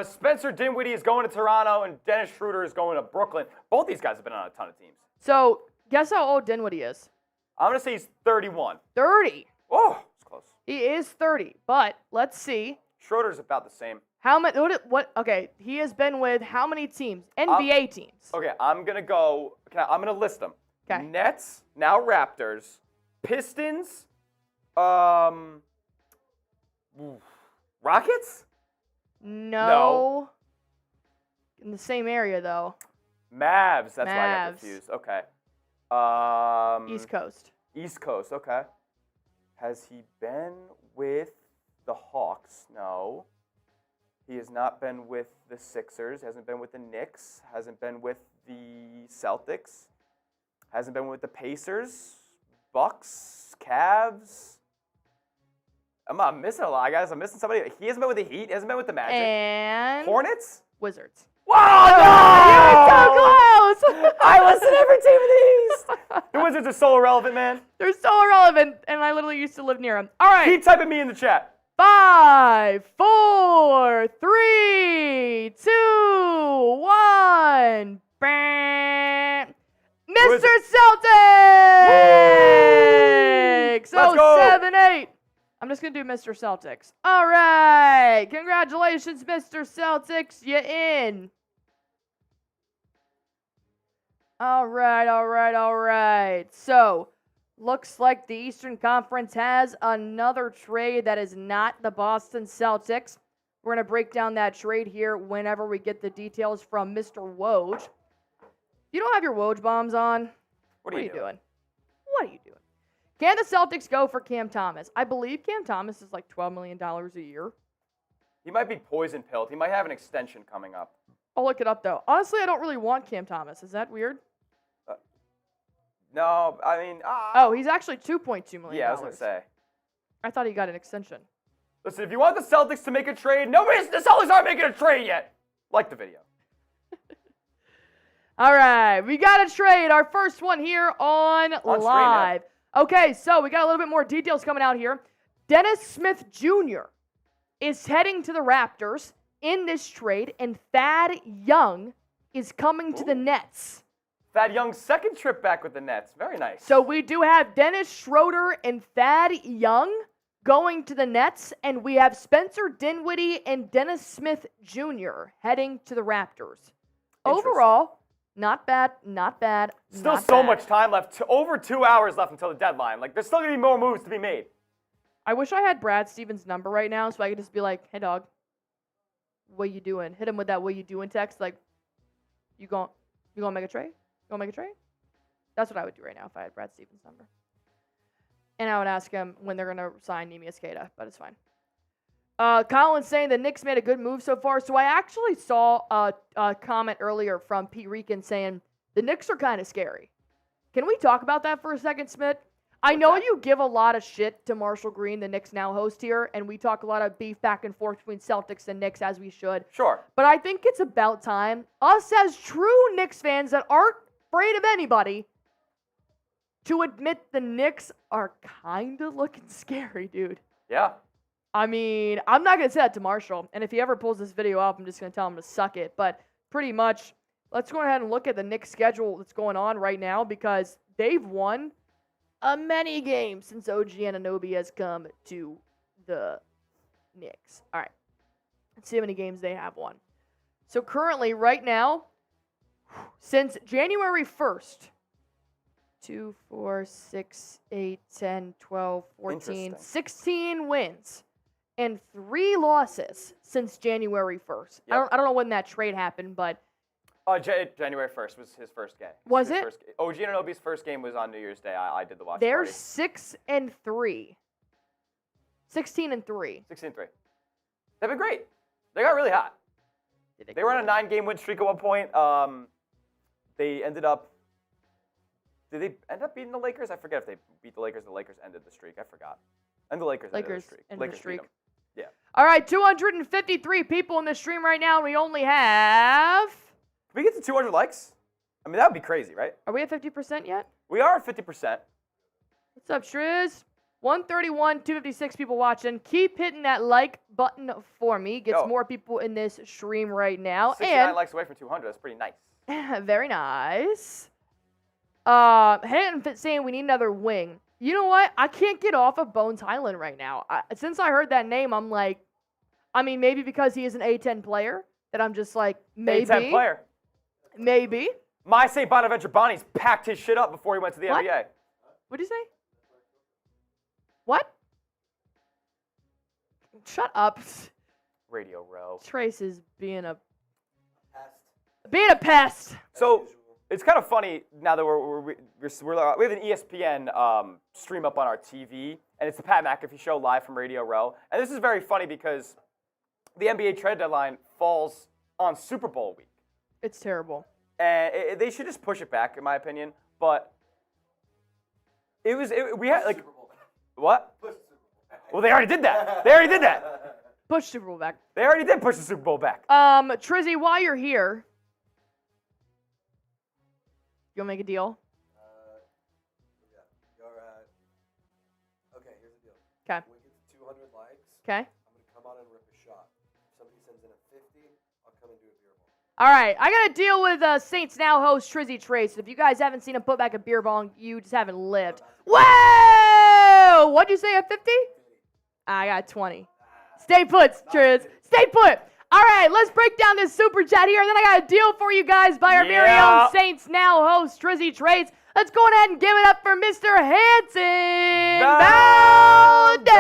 Spencer Dinwiddie is going to Toronto, and Dennis Schroeder is going to Brooklyn. Both these guys have been on a ton of teams. So guess how old Dinwiddie is? I'm going to say he's 31. 30. Oh, it's close. He is 30, but let's see. Schroeder's about the same. How many? What? Okay, he has been with how many teams? NBA teams. Okay, I'm gonna go. I'm gonna list them. Okay. Nets, now Raptors, Pistons, Rockets. No. In the same area though. Mavs. That's why I got confused. Okay. East Coast. East Coast. Okay. Has he been with the Hawks? No. He has not been with the Sixers, hasn't been with the Knicks, hasn't been with the Celtics, hasn't been with the Pacers, Bucks, Cavs. I'm missing a lot, guys. I'm missing somebody. He hasn't been with the Heat, hasn't been with the Magic. And Hornets? Wizards. Wow, no! You were so close! I listed every team in the East. The Wizards are so irrelevant, man. They're so irrelevant, and I literally used to live near them. All right. Keep typing me in the chat. 5, 4, 3, 2, 1. Celtics! Let's So go. 7-8. I'm just going to do Mr. Celtics. All right. Congratulations, Mr. Celtics. You're in. All right. So, looks like the Eastern Conference has another trade that is not the Boston Celtics. We're going to break down that trade here whenever we get the details from Mr. Woj. You don't have your Woj bombs on? What are you doing? What are you doing? Can the Celtics go for Cam Thomas? I believe Cam Thomas is like $12 million a year. He might be poison pilled. He might have an extension coming up. I'll look it up, though. Honestly, I don't really want Cam Thomas. Is that weird? No, I mean... Oh, he's actually $2.2 million. Yeah, I was going to say. I thought he got an extension. Listen, if you want the Celtics to make a trade, the Celtics aren't making a trade yet. Like the video. All right, we got a trade. Our first one here on live. Okay, so we got a little bit more details coming out here. Dennis Smith Jr. is heading to the Raptors in this trade, and Thad Young is coming to the Nets. Thad Young's second trip back with the Nets. Very nice. So we do have Dennis Schroeder and Thad Young going to the Nets, and we have Spencer Dinwiddie and Dennis Smith Jr. heading to the Raptors. Overall, not bad. Still so much time left. Over 2 hours left until the deadline. Like, there's still going to be more moves to be made. I wish I had Brad Stevens' number right now so I could just be like, hey, dog, what you doing? Hit him with that what you doing text. Like, you gonna make a trade? You gonna make a trade? That's what I would do right now if I had Brad Stevens' number. And I would ask him when they're going to sign Neemias Queta, but it's fine. Colin's saying the Knicks made a good move so far. So I actually saw a comment earlier from Pete Rican saying the Knicks are kind of scary. Can we talk about that for a second, Smith? I know you give a lot of shit to Marshall Green, the Knicks now host here, and we talk a lot of beef back and forth between Celtics and Knicks as we should. Sure. But I think it's about time, us as true Knicks fans that aren't afraid of anybody, to admit the Knicks are kind of looking scary, dude. Yeah. I mean, I'm not going to say that to Marshall. And if he ever pulls this video up, I'm just going to tell him to suck it. But pretty much, let's go ahead and look at the Knicks schedule that's going on right now because they've won many games since OG Anunoby has come to the Knicks. All right. Let's see how many games they have won. So currently, right now, since January 1st, 2, 4, 6, 8, 10, 12, 14, 16 wins and 3 losses since January 1st. Yep. I don't know when that trade happened, but January 1st was his first game. Was it? OG Anunoby's first game was on New Year's Day. I did the watch they're party. 6-3. 16-3. 16-3. They've been great. They got really hot. They were on a 9-game win streak at one point. They ended up. Did they end up beating the Lakers? I forget if they beat the Lakers. The Lakers ended the streak. I forgot. And the Lakers ended the streak. Ended the streak. Beat them. Yeah. All right, 253 people in the stream right now. We only have. Can we get to 200 likes? I mean, that would be crazy, right? Are we at 50% yet? We are at 50%. What's up, Shriz? 131, 256 people watching. Keep hitting that like button for me. Gets more people in this stream right now. 69 likes away from 200. That's pretty nice. Very nice. Hanton saying we need another wing. You know what? I can't get off of Bones Highland right now. Since I heard that name, I'm like, I mean, maybe because he is an A10 player that I'm just like, maybe. A10 player. Maybe. My St. Bonaventure Bonnie's packed his shit up before he went to the NBA. What'd you say? What? Shut up. Radio Row. Trace is being a pest. So it's kind of funny now that we have an ESPN stream up on our TV, and it's the Pat McAfee Show live from Radio Row. And this is very funny because the NBA trade deadline falls on Super Bowl week. It's terrible. And they should just push it back, in my opinion. But we had like what? Well, they already did that. Push Super Bowl back. They already did push the Super Bowl back. Trizzy, while you're here, you want to make a deal? Okay, here's the deal. Okay. When we get to 200 likes, Okay. I'm going to come on and rip a shot. If somebody sends in a 50, I'll come and do a beer ball. All right, I got to deal with Saints Now host Trizzy Trace. If you guys haven't seen him put back a beer bong, you just haven't lived. Whoa! What'd you say, a 50? I got 20. Stay put, Triz. Stay put. All right, let's break down this super chat here, and then I got a deal for you guys by our very own Saints Now host Trizzy Trace. Let's go ahead and give it up for Mr. Hanson Valdez.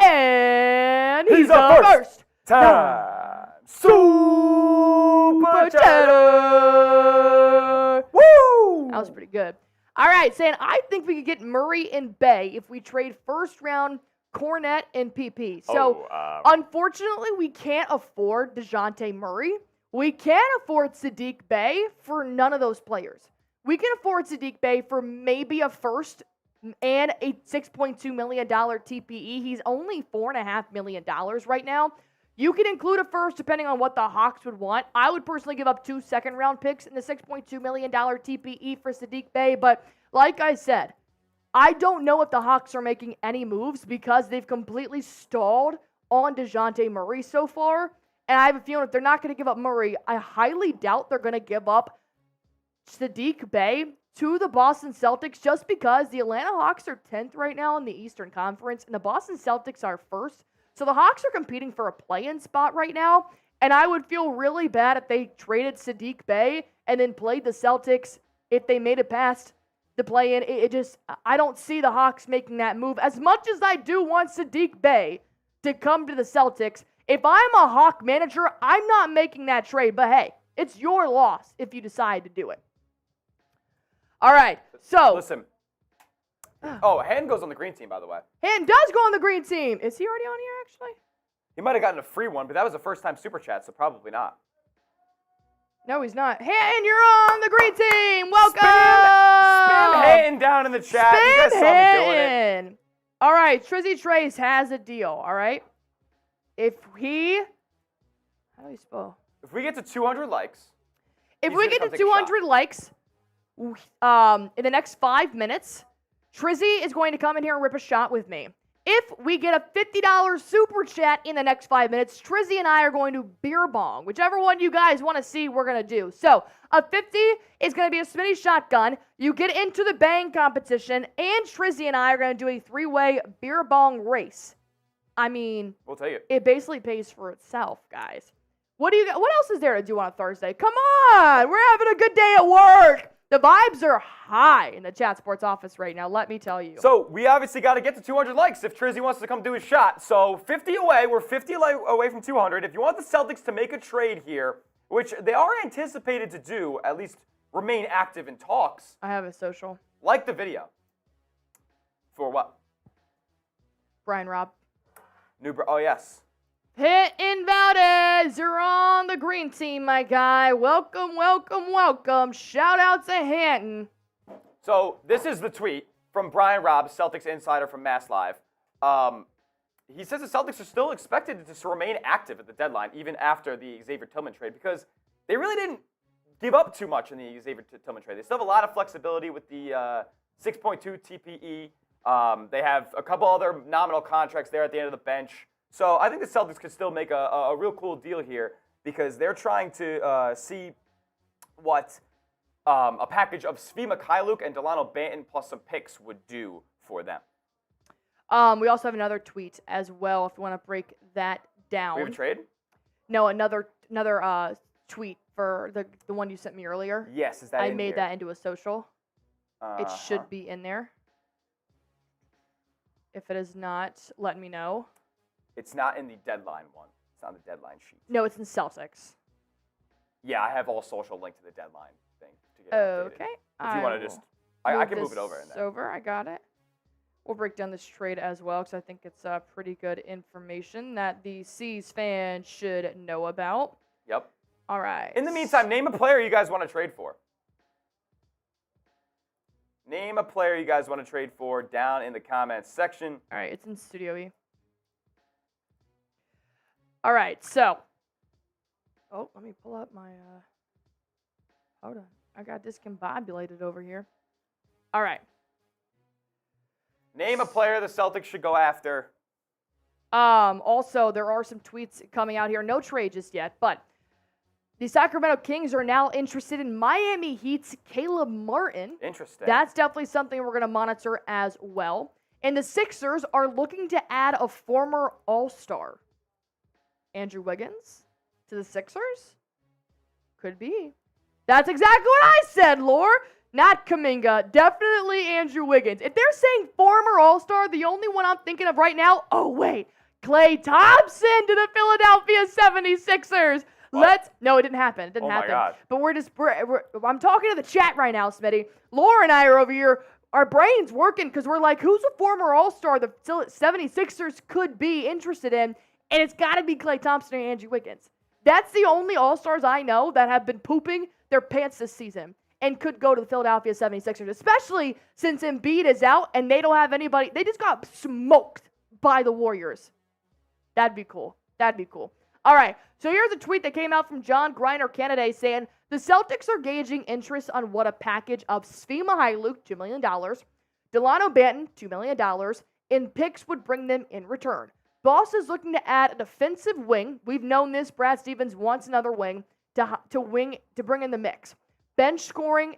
And he's the first time super chatter. Woo! That was pretty good. All right, saying I think we could get Murray and Bey if we trade first round Cornet and PP. So, unfortunately, we can't afford DeJounte Murray. We can't afford Saddiq Bey for none of those players. We can afford Saddiq Bey for maybe a first and a $6.2 million TPE. He's only $4.5 million right now. You can include a first depending on what the Hawks would want. I would personally give up 2 second-round picks in the $6.2 million TPE for Saddiq Bey. But like I said, I don't know if the Hawks are making any moves because they've completely stalled on DeJounte Murray so far. And I have a feeling if they're not going to give up Murray, I highly doubt they're going to give up Saddiq Bey to the Boston Celtics just because the Atlanta Hawks are 10th right now in the Eastern Conference and the Boston Celtics are first. So the Hawks are competing for a play-in spot right now. And I would feel really bad if they traded Saddiq Bey and then played the Celtics if they made it past the play-in. I don't see the Hawks making that move. As much as I do want Saddiq Bey to come to the Celtics, if I'm a Hawk manager, I'm not making that trade. But hey, it's your loss if you decide to do it. All right, so. Listen. Oh, Han goes on the green team, by the way. Han does go on the green team. Is he already on here, actually? He might have gotten a free one, but that was the first time super chat, so probably not. No, he's not. Han, you're on the green team. Welcome. Spam Han down in the chat. Spam you guys saw me doing it. All right, Trizzy Trace has a deal, all right? How do you spell? If we get to 200 likes. If we get to 200 likes in the next 5 minutes, Trizzy is going to come in here and rip a shot with me. If we get a $50 super chat in the next 5 minutes, Trizzy and I are going to beer bong. Whichever one you guys want to see, we're going to do. So, a 50 is going to be a Smitty shotgun. You get into the bang competition, and Trizzy and I are going to do a 3-way beer bong race. I mean, we'll tell you. It basically pays for itself, guys. What else is there to do on a Thursday? Come on! We're having a good day at work! The vibes are high in the Chat Sports office right now, let me tell you. So, we obviously got to get to 200 likes if Trizzy wants to come do his shot. So, 50 away. We're 50 away from 200. If you want the Celtics to make a trade here, which they are anticipated to do, at least remain active in talks. I have a social. Like the video. For what? Brian Robb. Oh, yes. Hitting Valdez, you're on the green team, my guy. Welcome, welcome, welcome. Shout out to Hanton. So this is the tweet from Brian Robb, Celtics insider from Mass Live. He says the Celtics are still expected to remain active at the deadline, even after the Xavier Tillman trade, because they really didn't give up too much in the Xavier Tillman trade. They still have a lot of flexibility with the 6.2 TPE. They have a couple other nominal contracts there at the end of the bench. So I think the Celtics could still make a real cool deal here because they're trying to see what a package of Svi Mikhailuk and Delano Banton plus some picks would do for them. We also have another tweet as well if you want to break that down. We have a trade? No, another tweet for the one you sent me earlier. Yes, is that I made that into a social. It should Uh-huh. be in there. If it is not, let me know. It's not in the deadline one. It's on the deadline sheet. No, it's in Celtics. Yeah, I have all social linked to the deadline thing to get updated. Okay. If you want to just, I can move it over in there. Over, I got it. We'll break down this trade as well because I think it's pretty good information that the C's fans should know about. Yep. All right. In the meantime, name a player you guys want to trade for. Name a player you guys want to trade for down in the comments section. All right, it's in Studio E. All right, so. Oh, let me pull up my. Hold on. I got discombobulated over here. All right. Name a player the Celtics should go after. Also, there are some tweets coming out here. No trade just yet, but the Sacramento Kings are now interested in Miami Heat's Caleb Martin. Interesting. That's definitely something we're going to monitor as well. And the Sixers are looking to add a former All-Star. Andrew Wiggins to the Sixers? Could be. That's exactly what I said, Lore. Not Kuminga. Definitely Andrew Wiggins. If they're saying former All-Star, the only one I'm thinking of right now, oh, wait. Klay Thompson to the Philadelphia 76ers. What? No, it didn't happen. It didn't happen. My God. But I'm talking to the chat right now, Smitty. Laura and I are over here. Our brain's working because we're like, who's a former All-Star the 76ers could be interested in? And it's got to be Klay Thompson and Andrew Wiggins. That's the only All-Stars I know that have been pooping their pants this season and could go to the Philadelphia 76ers, especially since Embiid is out and they don't have anybody. They just got smoked by the Warriors. That'd be cool. All right, so here's a tweet that came out from John Griner Kennedy saying, the Celtics are gauging interest on what a package of Svi Mykhailiuk, $2 million, Delano Banton, $2 million, and picks would bring them in return. Boston is looking to add a defensive wing. We've known this. Brad Stevens wants another wing to bring in the mix. Bench scoring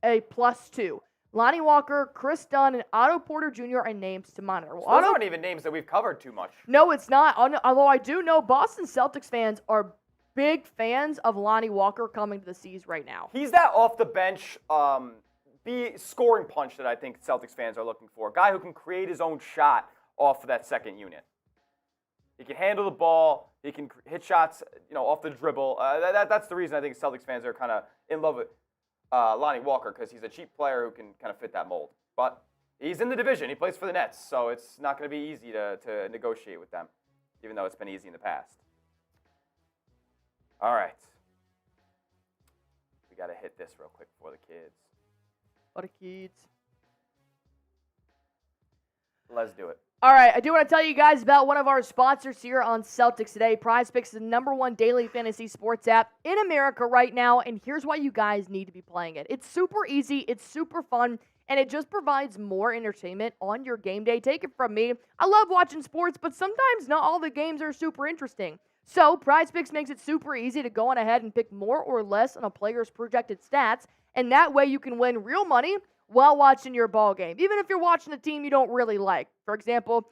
a +2. Lonnie Walker, Chris Dunn, and Otto Porter Jr. are names to monitor. Well, those aren't even names that we've covered too much. No, it's not. Although I do know Boston Celtics fans are big fans of Lonnie Walker coming to the C's right now. He's that off the bench, scoring punch that I think Celtics fans are looking for. A guy who can create his own shot off of that second unit. He can handle the ball. He can hit shots, off the dribble. That's the reason I think Celtics fans are kind of in love with Lonnie Walker, because he's a cheap player who can kind of fit that mold. But he's in the division. He plays for the Nets, so it's not going to be easy to negotiate with them, even though it's been easy in the past. All right. We got to hit this real quick for the kids. Let's do it. All right, I do want to tell you guys about one of our sponsors here on Celtics Today. PrizePicks is the #1 daily fantasy sports app in America right now, and here's why you guys need to be playing it. It's super easy, it's super fun, and it just provides more entertainment on your game day. Take it from me. I love watching sports, but sometimes not all the games are super interesting. So PrizePicks makes it super easy to go on ahead and pick more or less on a player's projected stats, and that way you can win real money while watching your ball game, even if you're watching a team you don't really like. For example,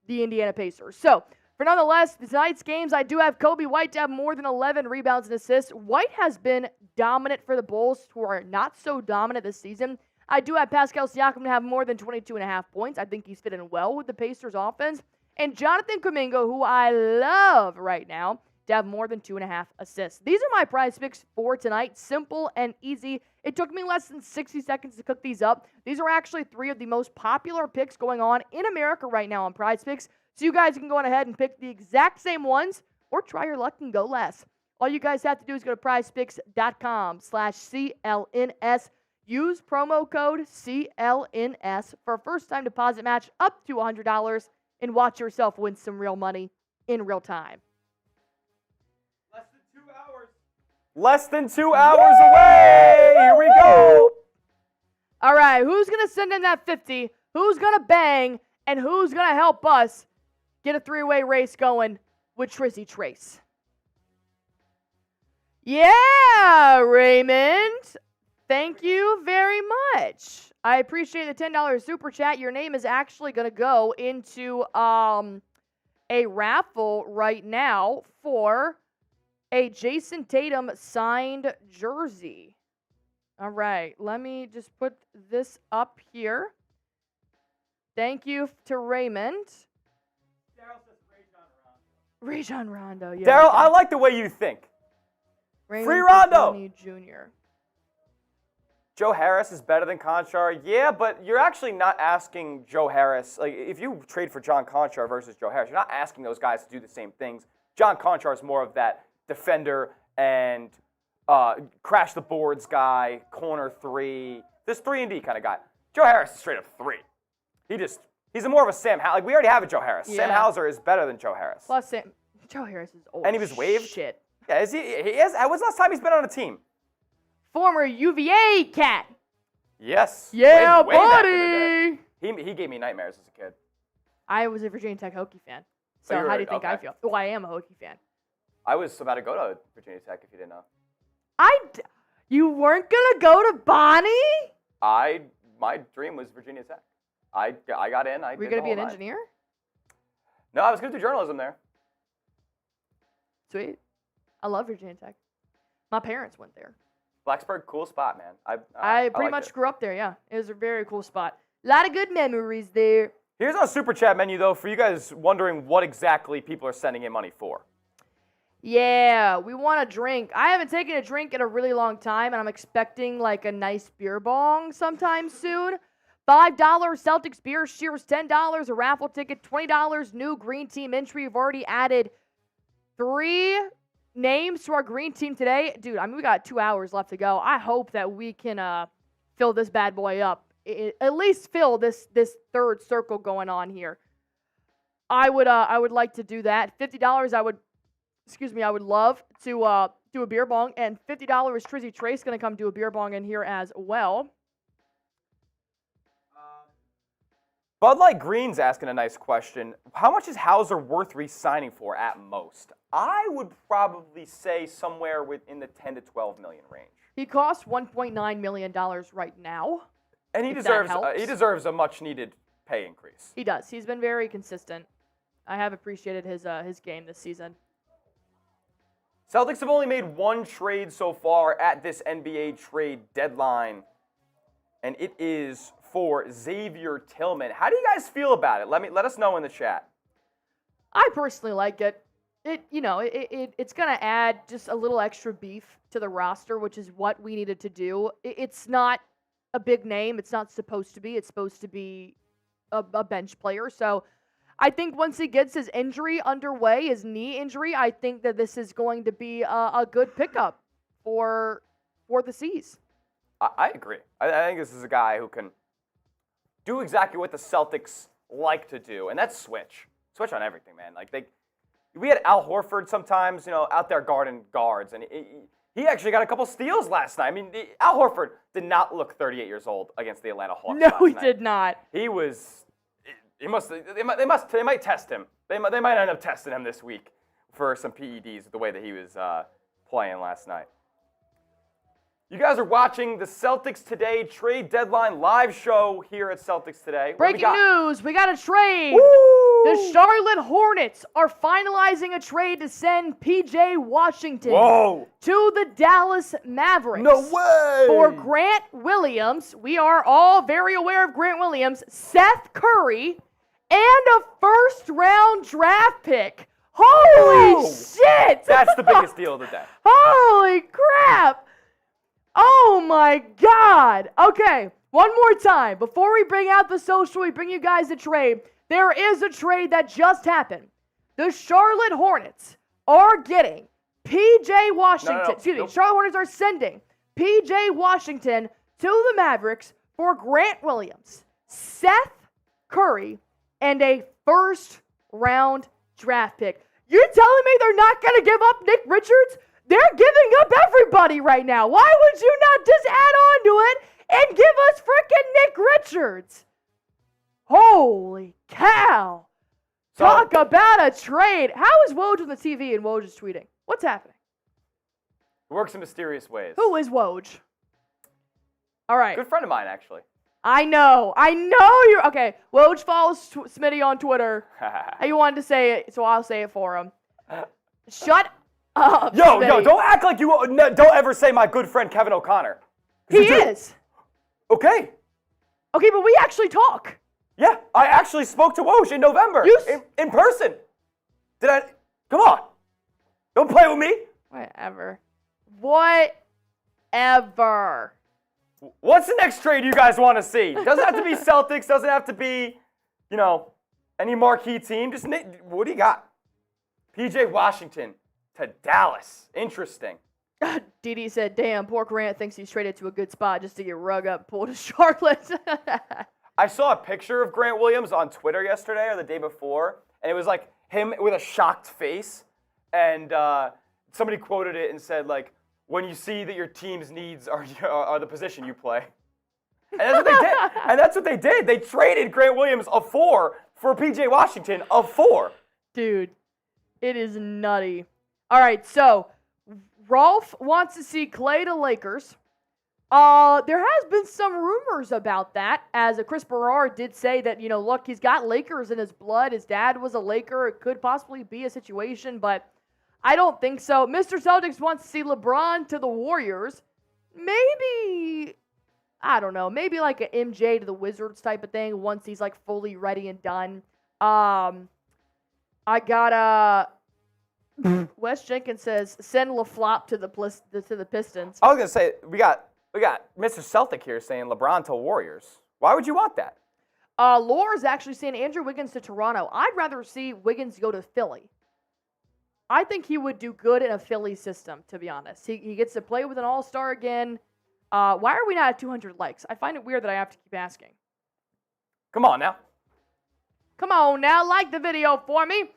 the Indiana Pacers. So, for nonetheless, tonight's games, I do have Kobe White to have more than 11 rebounds and assists. White has been dominant for the Bulls, who are not so dominant this season. I do have Pascal Siakam to have more than 22.5 points. I think he's fitting well with the Pacers offense. And Jonathan Kuminga, who I love right now, to have more than 2.5 assists. These are my prize picks for tonight. Simple and easy. It took me less than 60 seconds to cook these up. These are actually 3 of the most popular picks going on in America right now on prize picks. So you guys can go on ahead and pick the exact same ones or try your luck and go less. All you guys have to do is go to prizepicks.com/CLNS. Use promo code CLNS for a first-time deposit match up to $100 and watch yourself win some real money in real time. Less than 2 hours away. Here we go. All right, who's going to send in that 50? Who's going to bang? And who's going to help us get a 3-way race going with Trizzy Trace? Yeah, Raymond. Thank you very much. I appreciate the $10 super chat. Your name is actually going to go into a raffle right now for a Jason Tatum signed jersey. All right, let me just put this up here. Thank you to Raymond. Daryl says Rajon Rondo, yeah. Daryl, I like the way you think. Raymond Free Rondo. Jr. Joe Harris is better than Konchar. Yeah, but you're actually not asking Joe Harris. Like, if you trade for John Konchar versus Joe Harris, you're not asking those guys to do the same things. John Konchar is more of that defender and crash the boards guy, corner 3, this 3-and-D kind of guy. Joe Harris is straight up 3. He's more of a Sam Hauser. Like, we already have a Joe Harris. Yeah. Sam Hauser is better than Joe Harris. Plus, Joe Harris is old. And he was waived? Shit. Yeah, is he is. When's the last time he's been on a team? Former UVA cat. Yes. Yeah, way back in buddy. the day. He gave me nightmares as a kid. I was a Virginia Tech Hokie fan. So Oh, how do you think I okay. feel? Oh, I am a Hokie fan. I was about to go to Virginia Tech if you didn't know. You weren't gonna go to Bonnie? My dream was Virginia Tech. I got in. Were you gonna be an engineer? No, I was gonna do journalism there. Sweet. I love Virginia Tech. My parents went there. Blacksburg, cool spot, man. I pretty liked much it. grew up there, yeah. It was a very cool spot. A lot of good memories there. Here's our super chat menu, though, for you guys wondering what exactly people are sending in money for. Yeah, we want a drink. I haven't taken a drink in a really long time, and I'm expecting like a nice beer bong sometime soon. $5 Celtics beer cheers, $10 a raffle ticket, $20 new green team entry. We've already added 3 names to our green team today. Dude, I mean, we got 2 hours left to go. I hope that we can fill this bad boy up. At least fill this third circle going on here. I would like to do that. $50 I would love to do a beer bong, and $50 Trizzy Trace going to come do a beer bong in here as well. Bud Light Green's asking a nice question. How much is Hauser worth re-signing for at most? I would probably say somewhere within the 10 to 12 million range. He costs $1.9 million right now. And he deserves a much-needed pay increase. He does. He's been very consistent. I have appreciated his game this season. Celtics have only made 1 trade so far at this NBA trade deadline, and it is for Xavier Tillman. How do you guys feel about it? Let us know in the chat. I personally like it. It's gonna add just a little extra beef to the roster, which is what we needed to do. It's not a big name. It's not supposed to be. It's supposed to be a bench player. So I think once he gets his injury underway, his knee injury, I think that this is going to be a good pickup for the C's. I agree. I think this is a guy who can do exactly what the Celtics like to do, and that's switch on everything, man. Like we had Al Horford sometimes, out there guarding guards, and he actually got a couple steals last night. I mean, Al Horford did not look 38 years old against the Atlanta Hawks. No, he did not. He was. They might test him. They might end up testing him this week for some PEDs the way that he was playing last night. You guys are watching the Celtics Today trade deadline live show here at Celtics Today. Breaking news, we got a trade. Woo! The Charlotte Hornets are finalizing a trade to send P.J. Washington Whoa! to the Dallas Mavericks. No way! For Grant Williams, we are all very aware of Grant Williams, Seth Curry, and a first-round draft pick. Holy Whoa! shit! That's the biggest deal of the day. Holy crap! Oh my God! Okay, one more time. Before we bring out the social, we bring you guys a trade. There is a trade that just happened. The Charlotte Hornets are getting P.J. Washington. Charlotte Hornets are sending P.J. Washington to the Mavericks for Grant Williams, Seth Curry, and a first-round draft pick. You're telling me they're not going to give up Nick Richards? They're giving up everybody right now. Why would you not just add on to it and give us frickin' Nick Richards? Holy cow. Talk about a trade. How is Woj on the TV and Woj is tweeting? What's happening? It works in mysterious ways. Who is Woj? All right. Good friend of mine, actually. I know you're... Okay, Woj follows Smitty on Twitter. He wanted to say it, so I'll say it for him. Shut up, Yo, Smitty. don't act like you... Don't ever say my good friend Kevin O'Connor. He is. Okay. Okay, but we actually talk. Yeah, I actually spoke to Woj in November in person. Did I? Come on. Don't play with me. Whatever. What's the next trade you guys want to see? Doesn't have to be Celtics. Doesn't have to be, any marquee team. Just what do you got? P.J. Washington to Dallas. Interesting. Didi said, damn, poor Grant thinks he's traded to a good spot just to get rug up pulled to Charlotte. I saw a picture of Grant Williams on Twitter yesterday or the day before, and it was like him with a shocked face, and somebody quoted it and said, like, when you see that your team's needs are the position you play. And that's what they did. They traded Grant Williams a 4 for PJ Washington of 4. Dude, it is nutty. All right, so Rolf wants to see Klay to Lakers. There has been some rumors about that, as Chris Berard did say that, look, he's got Lakers in his blood. His dad was a Laker. It could possibly be a situation, but I don't think so. Mr. Celtics wants to see LeBron to the Warriors. Maybe, I don't know, maybe like an MJ to the Wizards type of thing once he's like fully ready and done. I got Wes Jenkins says send LaFlop to the Pistons. I was gonna say we got Mr. Celtic here saying LeBron to Warriors. Why would you want that? Laura's actually saying Andrew Wiggins to Toronto. I'd rather see Wiggins go to Philly. I think he would do good in a Philly system, to be honest. He gets to play with an all-star again. Why are we not at 200 likes? I find it weird that I have to keep asking. Come on now. Come on now, like the video for me.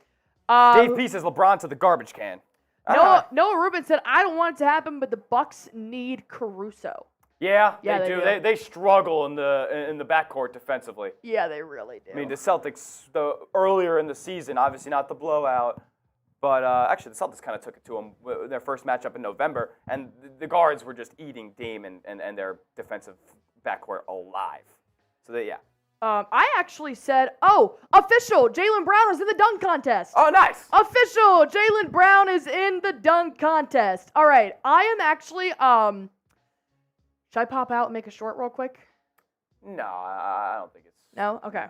Dave P says LeBron to the garbage can. Noah Rubin said, I don't want it to happen, but the Bucks need Caruso. Yeah, they do. They struggle in the backcourt defensively. Yeah, they really do. I mean, the Celtics, earlier in the season, obviously not the blowout, but actually the Celtics kind of took it to them in their first matchup in November, and the guards were just eating Dame and their defensive backcourt alive. So, yeah. I actually said, official, Jaylen Brown is in the dunk contest. Oh, nice. Official, Jaylen Brown is in the dunk contest. All right, I am actually, should I pop out and make a short real quick? No, I don't think it's. No? Okay.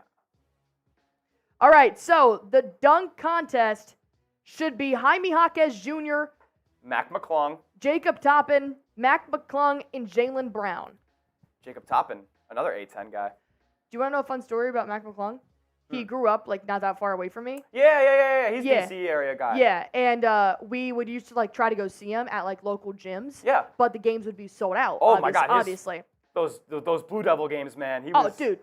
All right, so the dunk contest should be Jaime Jaquez Jr., Mac McClung, Jacob Toppin, Mac McClung, and Jaylen Brown. Jacob Toppin, another A10 guy. Do you want to know a fun story about Mac McClung? He grew up, not that far away from me. Yeah. He's DC area guy. Yeah, and we would used to, try to go see him at, local gyms. Yeah. But the games would be sold out. Oh, my God. Obviously. Those Blue Devil games, man. Dude.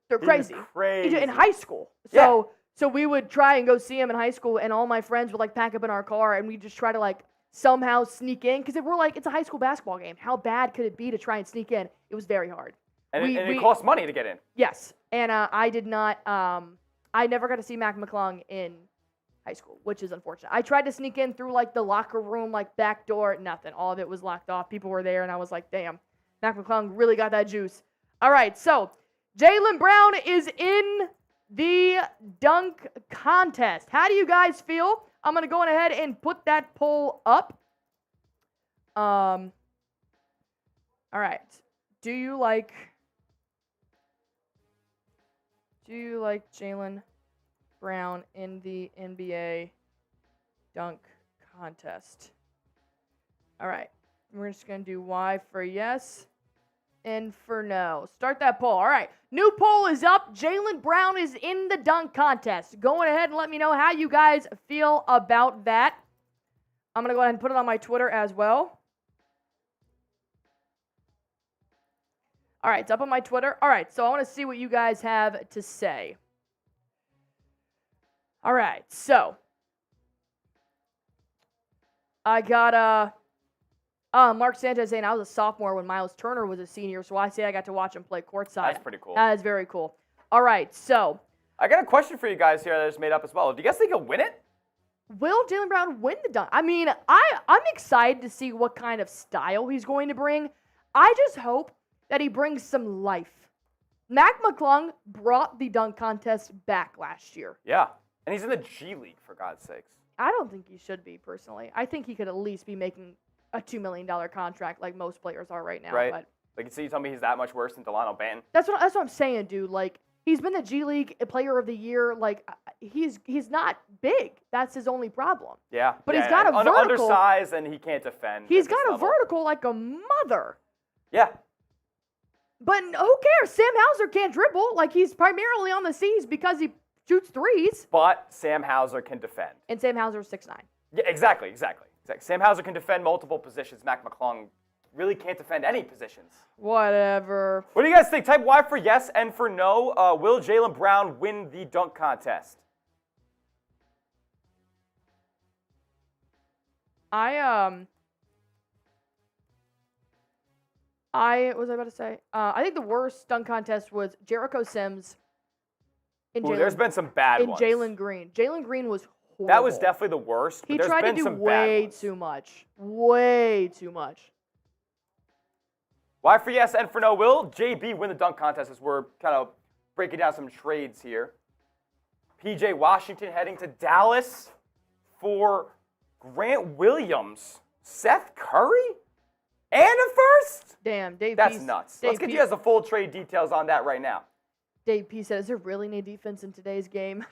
They're crazy. Crazy. In high school. So we would try and go see him in high school, and all my friends would, pack up in our car, and we'd just try to, somehow sneak in. Because we're it's a high school basketball game. How bad could it be to try and sneak in? It was very hard. And it costs money to get in. Yes. And I did not, I never got to see Mac McClung in high school, which is unfortunate. I tried to sneak in through, the locker room, back door, nothing. All of it was locked off. People were there, and I was like, damn, Mac McClung really got that juice. All right, so Jaylen Brown is in the dunk contest. How do you guys feel? I'm going to go ahead and put that poll up. All right. Do you like Jaylen Brown in the NBA dunk contest? All right. We're just going to do Y for yes and for no. Start that poll. All right. New poll is up. Jaylen Brown is in the dunk contest. Go ahead and let me know how you guys feel about that. I'm going to go ahead and put it on my Twitter as well. All right, it's up on my Twitter. All right, so I want to see what you guys have to say. All right, so I got Mark Sanchez saying I was a sophomore when Miles Turner was a senior, so I say I got to watch him play courtside. That's pretty cool. That is very cool. All right, so I got a question for you guys here that I just made up as well. Do you guys think he'll win it? Will Jaylen Brown win the dunk? I mean, I'm excited to see what kind of style he's going to bring. I just hope that he brings some life. Mac McClung brought the dunk contest back last year. Yeah, and he's in the G League, for God's sakes. I don't think he should be, personally. I think he could at least be making a $2 million contract like most players are right now. Right. But So you tell me he's that much worse than Delano Banton? That's what I'm saying, dude. He's been the G League Player of the Year. He's not big. That's his only problem. Yeah. But he's got a vertical. Undersized, and he can't defend. He's got a vertical like a mother. Yeah. But who cares? Sam Hauser can't dribble. He's primarily on the C's because he shoots threes. But Sam Hauser can defend. And Sam Hauser's 6'9". Yeah, exactly. Sam Hauser can defend multiple positions. Mac McClung really can't defend any positions. Whatever. What do you guys think? Type Y for yes and for no. Will Jaylen Brown win the dunk contest? What was I about to say? I think the worst dunk contest was Jericho Sims in there's been some bad ones. Jalen Green. Jalen Green was horrible. That was definitely the worst. He but tried to do way too much. Way too much. Why for yes and for no? Will JB win the dunk contest as we're kind of breaking down some trades here? PJ Washington heading to Dallas for Grant Williams, Seth Curry, and a first? Damn, Dave. That's nuts. Let's get you guys the full trade details on that right now. Dave P said, is there really any defense in today's game?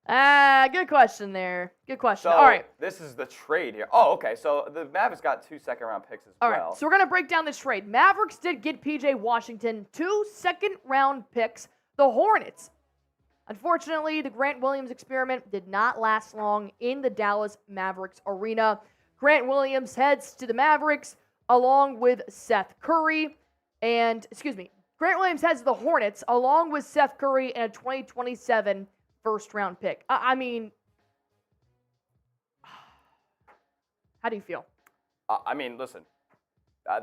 Good question there. Good question. So, all right. This is the trade here. Oh, okay. So the Mavericks got 2 second-round picks as well. All right. So we're going to break down this trade. Mavericks did get PJ Washington 2 second-round picks. The Hornets. Unfortunately, the Grant Williams experiment did not last long in the Dallas Mavericks arena. Grant Williams heads to the Mavericks along with Seth Curry. Grant Williams heads to the Hornets along with Seth Curry and a 2027 first-round pick. I mean, how do you feel? Listen,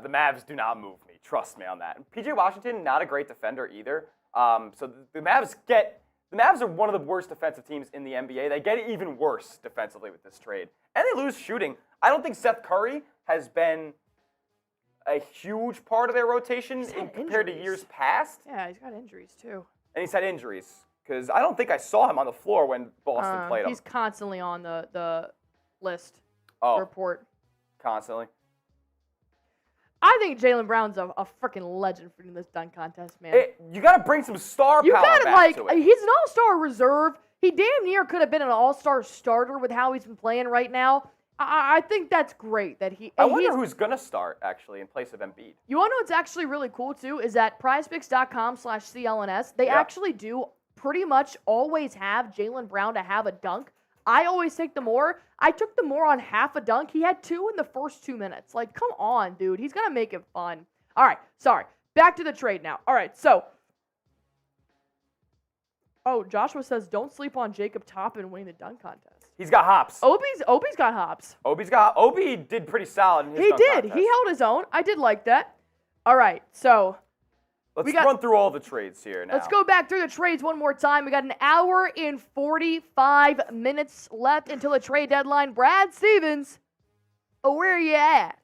the Mavs do not move me. Trust me on that. PJ Washington, not a great defender either. So the Mavs are one of the worst defensive teams in the NBA. They get it even worse defensively with this trade. And they lose shooting. I don't think Seth Curry has been a huge part of their rotation compared to years past. Yeah, he's got injuries too. And he's had injuries. Because I don't think I saw him on the floor when Boston played him. He's constantly on the list report. Constantly. I think Jaylen Brown's a freaking legend for this dunk contest, man. You got to bring some star power back to it. He's an all-star reserve. He damn near could have been an all-star starter with how he's been playing right now. I think that's great that he. I wonder who's going to start, actually, in place of Embiid. You want to know what's actually really cool, too, is that prizepicks.com/CLNS, they actually do pretty much always have Jaylen Brown to have a dunk. I always take the more. I took the more on half a dunk. He had 2 in the first 2 minutes. Like, come on, dude. He's going to make it fun. All right, sorry. Back to the trade now. All right, so. Oh, Joshua says, don't sleep on Jacob Toppin winning the dunk contest. He's got hops. Obi's got hops. Obi did pretty solid in his dunk contest. He held his own. I did like that. All right, so. Let's run through all the trades here now. Let's go back through the trades one more time. We got an hour and 45 minutes left until the trade deadline. Brad Stevens, where are you at?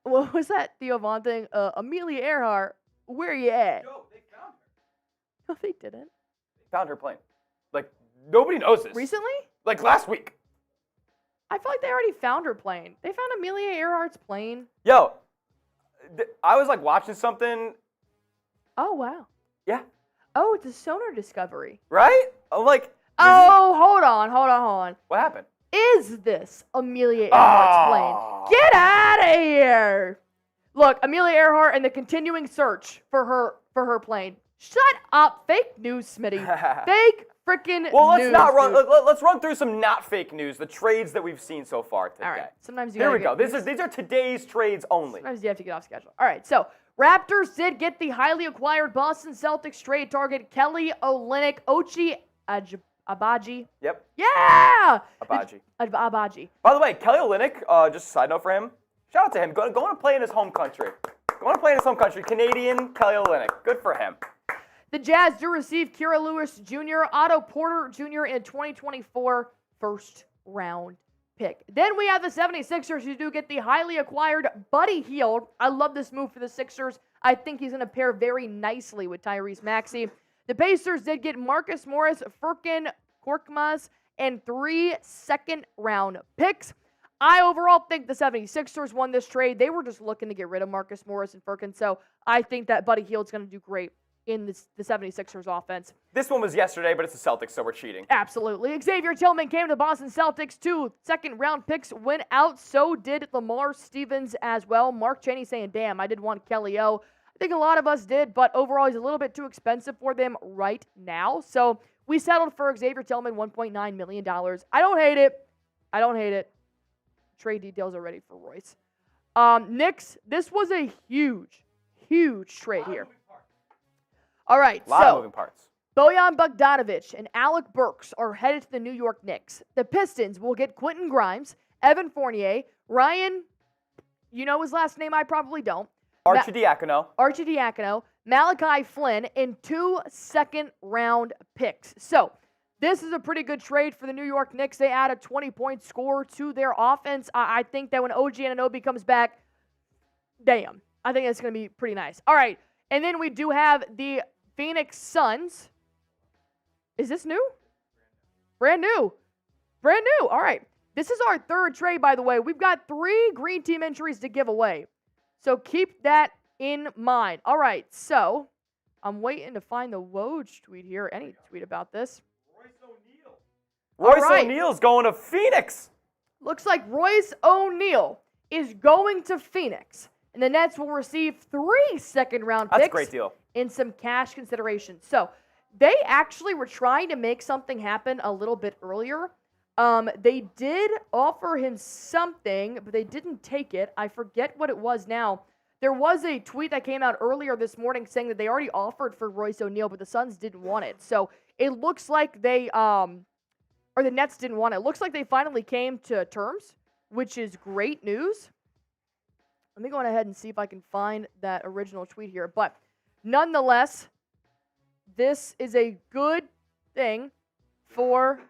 What was that Theo Vaughn thing? Amelia Earhart, where are you at? Yo, they found her. No, they didn't. They found her plane. Like, nobody knows this. Recently? Like, last week. I feel like they already found her plane. They found Amelia Earhart's plane. Yo, I was, watching something. Oh, wow. Yeah. Oh, it's a sonar discovery. Right? I'm like... Oh, hold on. What happened? Is this Amelia Earhart's plane? Get out of here! Look, Amelia Earhart and the continuing search for her plane. Shut up. Fake news, Smitty. Fake freaking news. Well, let's run through some not fake news, the trades that we've seen so far today. All right. Sometimes you Here we go. These are today's trades only. Sometimes you have to get off schedule. All right, so Raptors did get the highly acquired Boston Celtics trade target Kelly Olynyk, Ochai Agbaji. Yep. Yeah! Agbaji. Agbaji. By the way, Kelly Olynyk, just a side note for him, shout out to him. Going to play in his home country. Canadian Kelly Olynyk. Good for him. The Jazz do receive Kira Lewis Jr., Otto Porter Jr. in 2024 first-round pick. Then we have the 76ers who do get the highly acquired Buddy Hield. I love this move for the Sixers. I think he's going to pair very nicely with Tyrese Maxey. The Pacers did get Marcus Morris, Furkan Korkmaz, and 3 second-round picks. I overall think the 76ers won this trade. They were just looking to get rid of Marcus Morris and Furkan, so I think that Buddy Hield's going to do great in the 76ers offense. This one was yesterday, but it's the Celtics, so we're cheating. Absolutely. Xavier Tillman came to the Boston Celtics. 2 second-round picks went out. So did Lamar Stevens as well. Mark Cheney saying, damn, I did want Kelly O. I think a lot of us did, but overall he's a little bit too expensive for them right now. So we settled for Xavier Tillman, $1.9 million. I don't hate it. Trade details are ready for Royce. Knicks, this was a huge trade here. All right, a lot of moving parts. Bojan Bogdanovic and Alec Burks are headed to the New York Knicks. The Pistons will get Quentin Grimes, Evan Fournier, Ryan, you know his last name, I probably don't. Arcidiacono. Malachi Flynn, and 2 second-round picks. So this is a pretty good trade for the New York Knicks. They add a 20-point score to their offense. I think that when OG Anunoby comes back, damn, I think that's going to be pretty nice. All right, and then we do have the Phoenix Suns. Is this new? Brand new. Brand new. All right. This is our third trade, by the way. We've got 3 green team entries to give away. So keep that in mind. All right, so I'm waiting to find the Woj tweet here. Any tweet about this? Royce O'Neal's going to Phoenix. Looks like Royce O'Neal is going to Phoenix. And the Nets will receive 3 second-round picks. That's a great deal. And some cash consideration. So they actually were trying to make something happen a little bit earlier. They did offer him something, but they didn't take it. I forget what it was now. There was a tweet that came out earlier this morning saying that they already offered for Royce O'Neal, but the Suns didn't want it. So it looks like they, or the Nets didn't want it. It looks like they finally came to terms, which is great news. Let me go on ahead and see if I can find that original tweet here. But nonetheless, this is a good thing for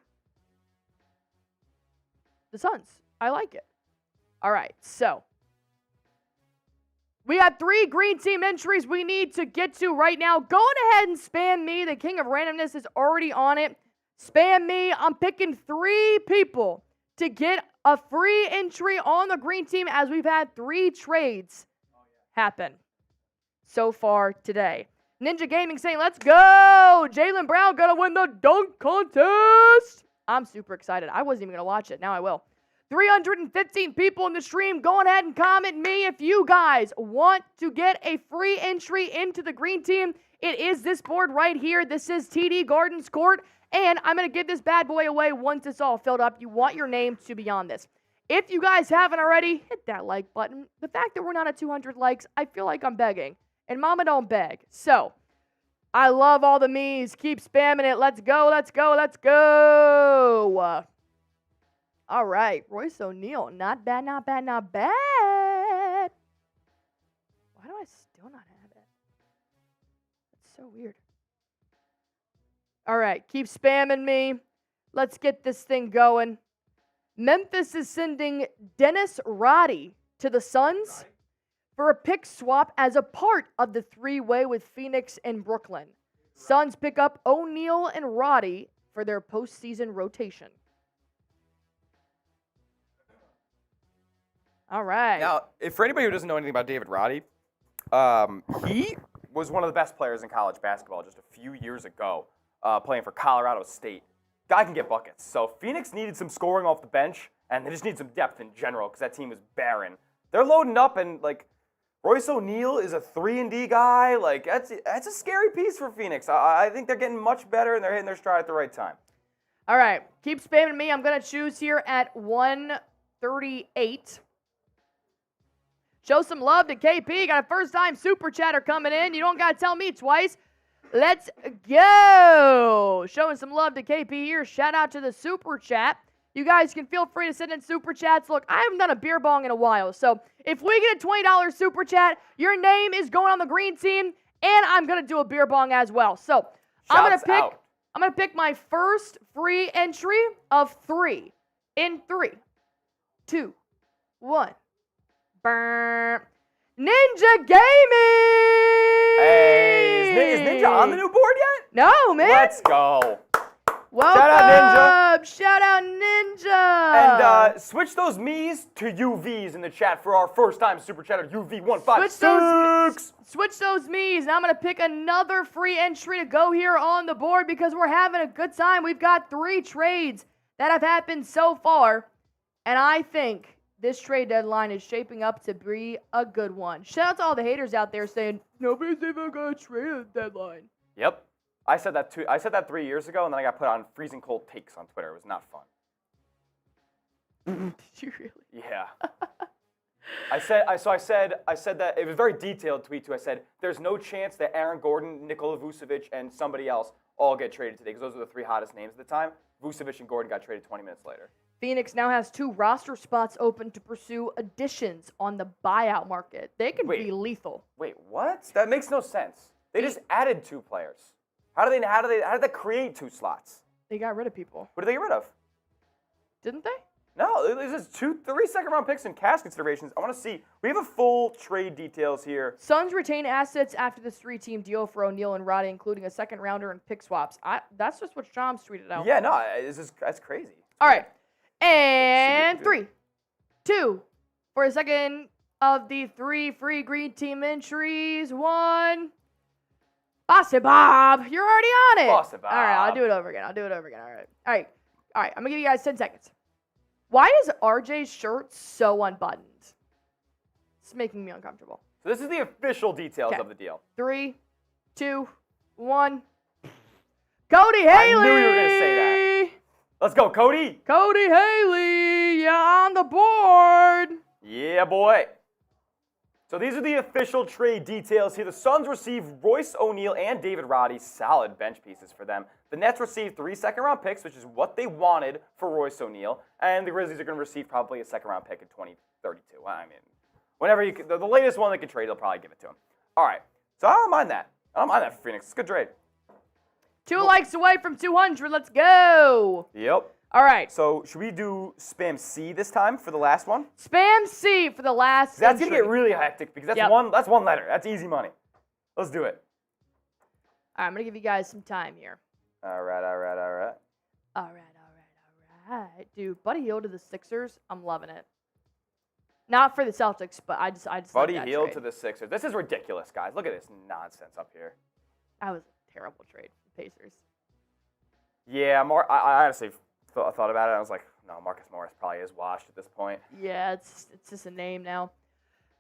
the Suns. I like it. All right, so we got 3 green team entries we need to get to right now. Go ahead and spam me. The king of randomness is already on it. Spam me. I'm picking 3 people to get a free entry on the green team as we've had 3 trades happen so far today. Ninja Gaming saying, let's go. Jaylen Brown going to win the dunk contest. I'm super excited. I wasn't even going to watch it. Now I will. 315 people in the stream. Go ahead and comment me if you guys want to get a free entry into the green team. It is this board right here. This is TD Gardens Court. And I'm going to give this bad boy away once it's all filled up. You want your name to be on this. If you guys haven't already, hit that like button. The fact that we're not at 200 likes, I feel like I'm begging. And mama don't beg. So, I love all the me's. Keep spamming it. Let's go, let's go, let's go. All right. Royce O'Neal. Not bad, not bad, not bad. Why do I still not have it? That's so weird. All right. Keep spamming me. Let's get this thing going. Memphis is sending Dennis Roddy to the Suns for a pick swap as a part of the 3-way with Phoenix and Brooklyn. Suns pick up O'Neal and Roddy for their postseason rotation. All right. Now, for anybody who doesn't know anything about David Roddy, he was one of the best players in college basketball just a few years ago, playing for Colorado State. Guy can get buckets. So Phoenix needed some scoring off the bench, and they just need some depth in general because that team was barren. They're loading up, and Royce O'Neal is a 3-and-D guy. That's a scary piece for Phoenix. I think they're getting much better, and they're hitting their stride at the right time. All right. Keep spamming me. I'm going to choose here at 138. Show some love to KP. Got a first-time super chatter coming in. You don't got to tell me twice. Let's go. Showing some love to KP here. Shout out to the super chat. You guys can feel free to send in super chats. Look, I haven't done a beer bong in a while. So if we get a $20 super chat, your name is going on the green team, and I'm going to do a beer bong as well. So I'm going to pick my first free entry of 3 in 3, 2, 1. Burr. Ninja Gaming! Hey, is Ninja on the new board yet? No, man. Let's go. Welcome. Shout out Ninja. Shout out Ninja. And switch those me's to UVs in the chat for our first-time super chatter, UV156. Switch those me's, and I'm going to pick another free entry to go here on the board because we're having a good time. We've got 3 trades that have happened so far, and I think this trade deadline is shaping up to be a good one. Shout out to all the haters out there saying, nobody's even going to trade a deadline. Yep. I said that 3 years ago, and then I got put on freezing cold takes on Twitter. It was not fun. Did you really? Yeah. I said that it was a very detailed tweet too. I said there's no chance that Aaron Gordon, Nikola Vucevic, and somebody else all get traded today because those were the 3 hottest names at the time. Vucevic and Gordon got traded 20 minutes later. Phoenix now has 2 roster spots open to pursue additions on the buyout market. They can be lethal. Wait, what? That makes no sense. They just added 2 players. How did they create 2 slots? They got rid of people. What did they get rid of? Didn't they? No, there's just 3 second-round picks and cash considerations. I want to see. We have a full trade details here. Suns retain assets after this 3-team deal for O'Neal and Roddy, including a second-rounder and pick swaps. That's just what Shams tweeted out. Yeah, no, that's crazy. All right. And 3, 2, for a second of the 3 free green team entries. 1. Boston Bob, you're already on it. Boston Bob. All right, I'll do it over again. All right. I'm going to give you guys 10 seconds. Why is RJ's shirt so unbuttoned? It's making me uncomfortable. So this is the official details of the deal. 3, 2, 1. Cody Haley. I knew you were going to say that. Let's go, Cody. Cody Haley, you're on the board. Yeah, boy. So these are the official trade details here. The Suns receive Royce O'Neal and David Roddy, solid bench pieces for them. The Nets receive 3 second-round picks, which is what they wanted for Royce O'Neal. And the Grizzlies are going to receive probably a second-round pick in 2032. I mean, whenever the latest one they can trade, they'll probably give it to him. All right. So I don't mind that. I don't mind that for Phoenix. It's a good trade. 2 likes away from 200. Let's go. Yep. All right. So should we do Spam C this time for the last one? Spam C for the last That's going entry. to get really hectic because that's Yep. one letter. That's easy money. Let's do it. All right, I'm going to give you guys some time here. All right. All right. Dude, Buddy Hield to the Sixers. I'm loving it. Not for the Celtics, but I just Buddy like that Hield trade. to the Sixers. This is ridiculous, guys. Look at this nonsense up here. That was a terrible trade for the Pacers. Yeah, I honestly thought about it. I was like, no, Marcus Morris probably is washed at this point. Yeah, it's just a name now.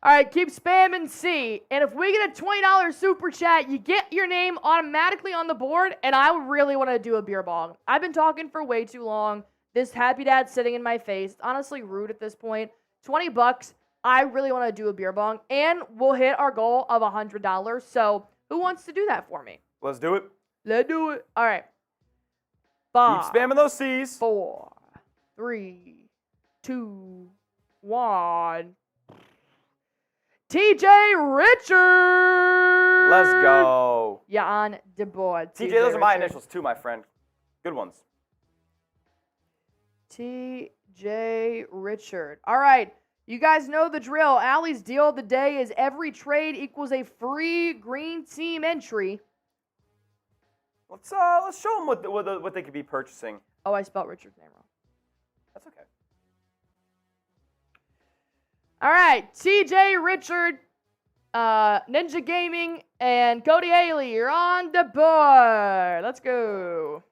All right, keep spamming C. And if we get a $20 super chat, you get your name automatically on the board, and I really want to do a beer bong. I've been talking for way too long. This happy dad's sitting in my face. It's honestly rude at this point. $20. I really want to do a beer bong, and we'll hit our goal of $100. So who wants to do that for me? Let's do it. Let's do it. All right. 5, Keep spamming those C's. 4, 3, 2, 1. TJ Richard. Let's go. You're on the board. TJ, those are my Richard. initials too, my friend. Good ones. TJ Richard. All right. You guys know the drill. Allie's deal of the day is every trade equals a free green team entry. Let's show them what they could be purchasing. Oh, I spelled Richard's name wrong. That's okay. All right, TJ Richard, Ninja Gaming, and Cody Haley, you're on the board. Let's go.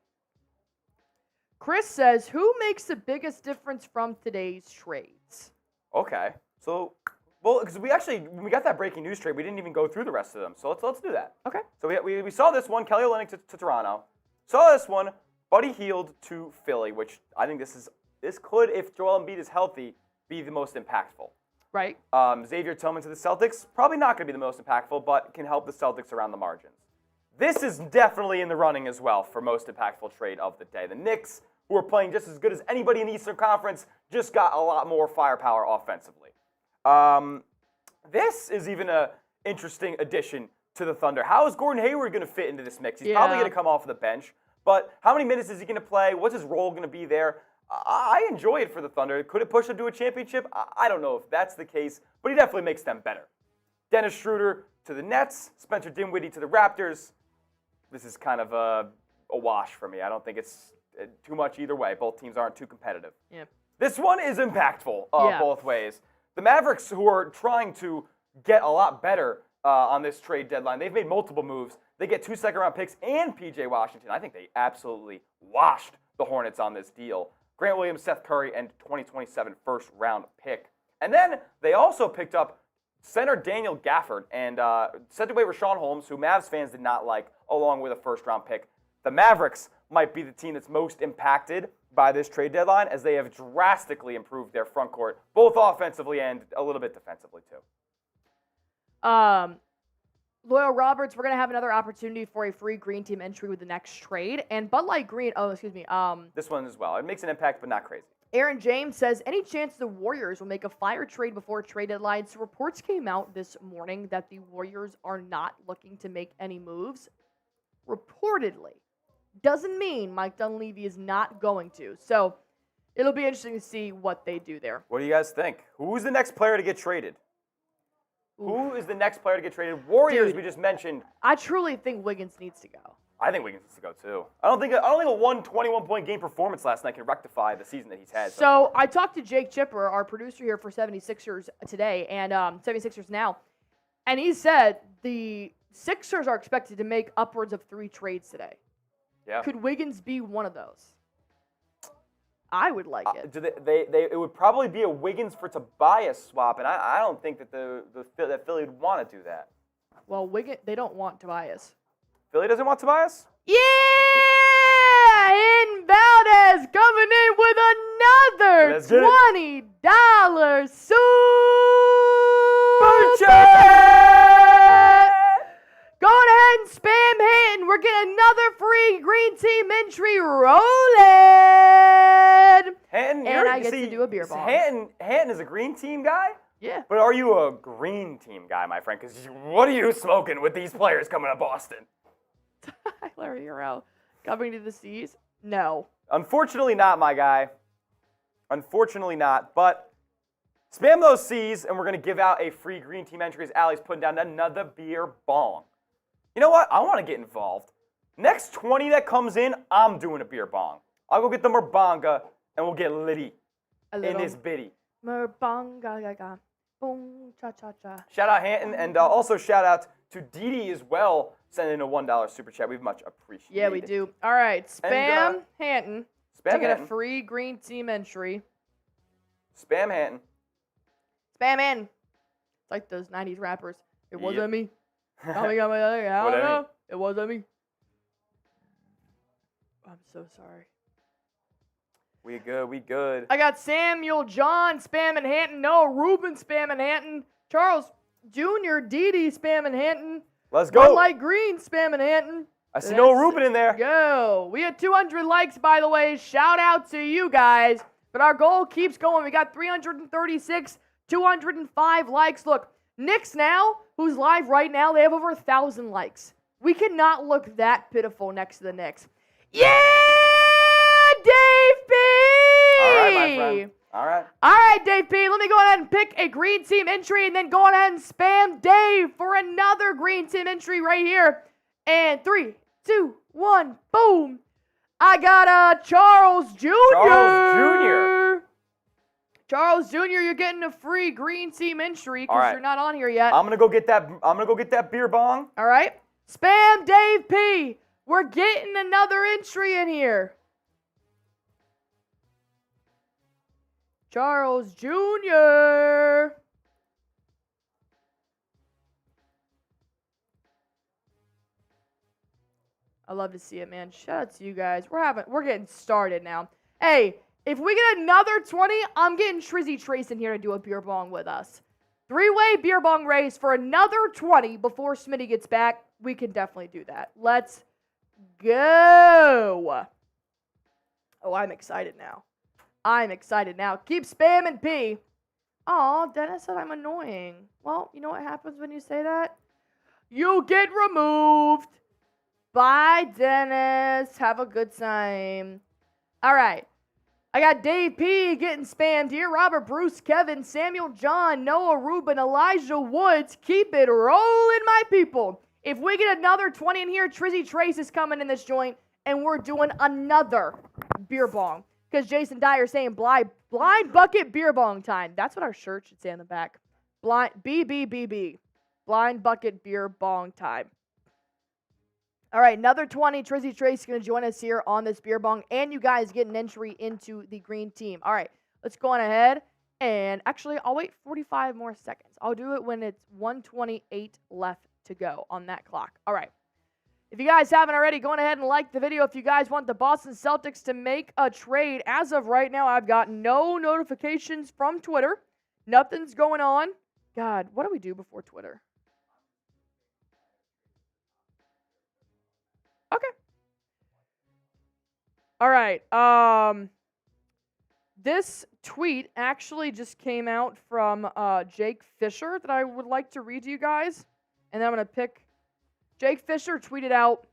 Chris says, who makes the biggest difference from today's trades? Okay. So, well, because when we got that breaking news trade, we didn't even go through the rest of them. So let's do that. Okay. So we saw this one, Kelly Olynyk to Toronto. Saw this one, Buddy Hield to Philly, which I think this could, if Joel Embiid is healthy, be the most impactful. Right. Xavier Tillman to the Celtics, probably not going to be the most impactful, but can help the Celtics around the margins. This is definitely in the running as well for most impactful trade of the day. The Knicks, who are playing just as good as anybody in the Eastern Conference, just got a lot more firepower offensively. This is even an interesting addition to the Thunder. How is Gordon Hayward going to fit into this mix? He's probably going to come off the bench, but how many minutes is he going to play? What's his role going to be there? I enjoy it for the Thunder. Could it push them to a championship? I don't know if that's the case, but he definitely makes them better. Dennis Schroeder to the Nets, Spencer Dinwiddie to the Raptors. This is kind of a wash for me. I don't think it's too much either way. Both teams aren't too competitive. Yeah. This one is impactful both ways. The Mavericks, who are trying to get a lot better on this trade deadline, they've made multiple moves. They get 2 second-round picks and P.J. Washington. I think they absolutely washed the Hornets on this deal. Grant Williams, Seth Curry, and 2027 first-round pick. And then they also picked up center Daniel Gafford and sent away Rashawn Holmes, who Mavs fans did not like, along with a first-round pick. The Mavericks might be the team that's most impacted by this trade deadline, as they have drastically improved their front court, both offensively and a little bit defensively too. Loyal Roberts, we're going to have another opportunity for a free green team entry with the next trade. And Bud Light Green, This one as well. It makes an impact, but not crazy. Aaron James says, any chance the Warriors will make a fire trade before trade deadline? So reports came out this morning that the Warriors are not looking to make any moves. Reportedly. Doesn't mean Mike Dunleavy is not going to. So it'll be interesting to see what they do there. What do you guys think? Who's the next player to get traded? Who is the next player to get traded? Warriors, we just mentioned. I truly think Wiggins needs to go. I think Wiggins needs to go too. I don't think a 21-point game performance last night can rectify the season that he's had. So I talked to Jake Chipper, our producer here for 76ers today, and 76ers Now, and he said the Sixers are expected to make upwards of 3 trades today. Yeah. Could Wiggins be one of those? I would like it. It would probably be a Wiggins for Tobias swap, and I don't think that that Philly would want to do that. Well, they don't want Tobias. Philly doesn't want Tobias? Yeah! In Valdez coming in with another $20 super chat. Go ahead and spam Hinton. We're getting another free green team entry rolling. Hinton, and I get to do a beer bong. Hinton is a green team guy? Yeah. But are you a green team guy, my friend? Because what are you smoking with these players coming to Boston? Tyler Hero coming to the C's? No. Unfortunately not, my guy. Unfortunately not. But spam those C's, and we're going to give out a free green team entry as Allie's putting down another beer bong. You know what? I want to get involved. Next 20 that comes in, I'm doing a beer bong. I'll go get the Merbanga, and we'll get litty in this bitty. Merbanga, boom, cha-cha-cha. Shout out Hinton, and also shout out to Didi as well, sending in a $1 super chat. We've much appreciated. Yeah, we do. All right, spam Hinton to get a free green team entry. Spam Hinton. Spam in. It's like those 90s rappers. It wasn't me. Coming on my other. I don't know. It wasn't me. I'm so sorry. We good. We good. I got Samuel John spamming Hinton. Noah Rubin spamming Hinton. Charles Jr. Didi spamming Hinton. Let's go. Light Green spamming Hinton. I see Noah Rubin in there. Go. We had 200 likes, by the way. Shout out to you guys. But our goal keeps going. We got 336, 205 likes. Look, Knicks now, who's live right now, they have over 1,000 likes. We cannot look that pitiful next to the Knicks. Yeah, Dave P! All right, my friend. All right. All right, Dave P. Let me go ahead and pick a green team entry and then go ahead and spam Dave for another green team entry right here. And 3, 2, 1, boom. I got Charles Jr. Charles Jr., you're getting a free green team entry because you're not on here yet. I'm gonna go get that beer bong. All right. Spam Dave P. We're getting another entry in here. Charles Jr. I love to see it, man. Shout out to you guys. We're getting started now. Hey, if we get another 20, I'm getting Trizzy Trace in here to do a beer bong with us. 3-way beer bong race for another 20 before Smitty gets back. We can definitely do that. Let's go. Oh, I'm excited now. Keep spamming P. Aw, Dennis said I'm annoying. Well, you know what happens when you say that? You get removed. Bye, Dennis. Have a good time. All right. I got Dave P. getting spammed here. Robert Bruce, Kevin, Samuel John, Noah Rubin, Elijah Woods. Keep it rolling, my people. If we get another 20 in here, Trizzy Trace is coming in this joint, and we're doing another beer bong. Because Jason Dyer saying blind bucket beer bong time. That's what our shirt should say on the back. BBBB. Blind bucket beer bong time. All right, another 20. Trizzy Trace is going to join us here on this beer bong. And you guys get an entry into the green team. All right, let's go on ahead. And actually, I'll wait 45 more seconds. I'll do it when it's 1:28 left to go on that clock. All right. If you guys haven't already, go on ahead and like the video if you guys want the Boston Celtics to make a trade. As of right now, I've got no notifications from Twitter. Nothing's going on. God, what do we do before Twitter? Okay. All right. This tweet actually just came out from Jake Fisher that I would like to read to you guys. And then I'm going to pick. Jake Fisher tweeted out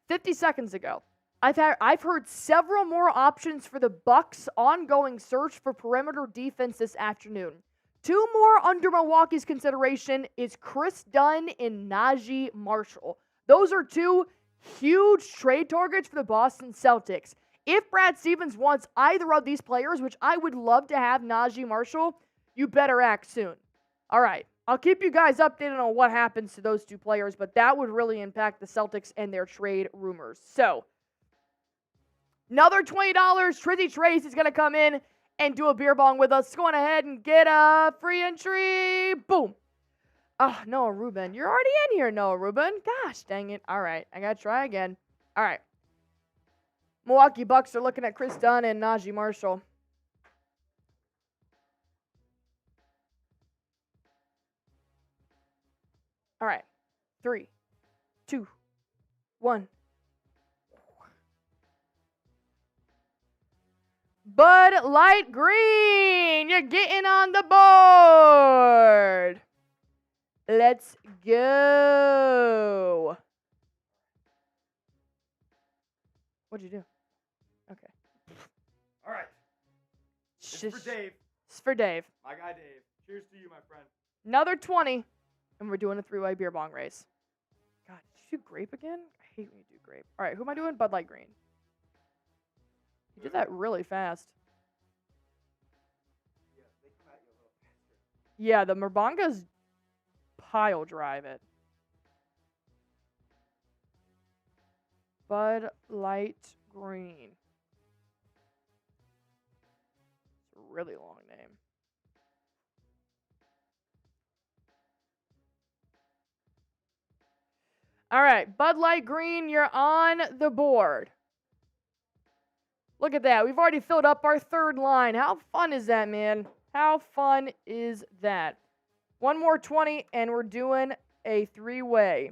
50 seconds ago. I've heard several more options for the Bucks' ongoing search for perimeter defense this afternoon. 2 more under Milwaukee's consideration is Chris Dunn and Najee Marshall. Those are 2 huge trade targets for the Boston Celtics. If Brad Stevens wants either of these players, which I would love to have Najee Marshall, you better act soon. All right. I'll keep you guys updated on what happens to those 2 players, but that would really impact the Celtics and their trade rumors. So, another $20. Trizzy Trace is going to come in and do a beer bong with us. Go on ahead and get a free entry. Boom. Noah Rubin. You're already in here, Noah Rubin. Gosh, dang it. All right. I got to try again. All right. Milwaukee Bucks are looking at Chris Dunn and Najee Marshall. All right. 3, 2, 1. Bud Light Green, you're getting on the board. Let's go. What'd you do? Okay. All right. It's for Dave. It's for Dave. My guy Dave. Cheers to you, my friend. Another 20, and we're doing a 3-way beer bong race. God, did you do grape again? I hate when you do grape. All right, who am I doing? Bud Light Green. You did that really fast. Yeah, they come at you a little faster. Yeah, the Murbangas pile drive it. Bud Light Green. It's a really long name. All right, Bud Light Green, you're on the board. Look at that. We've already filled up our 3rd line. How fun is that, man? How fun is that? 1 more 20, and we're doing a 3-way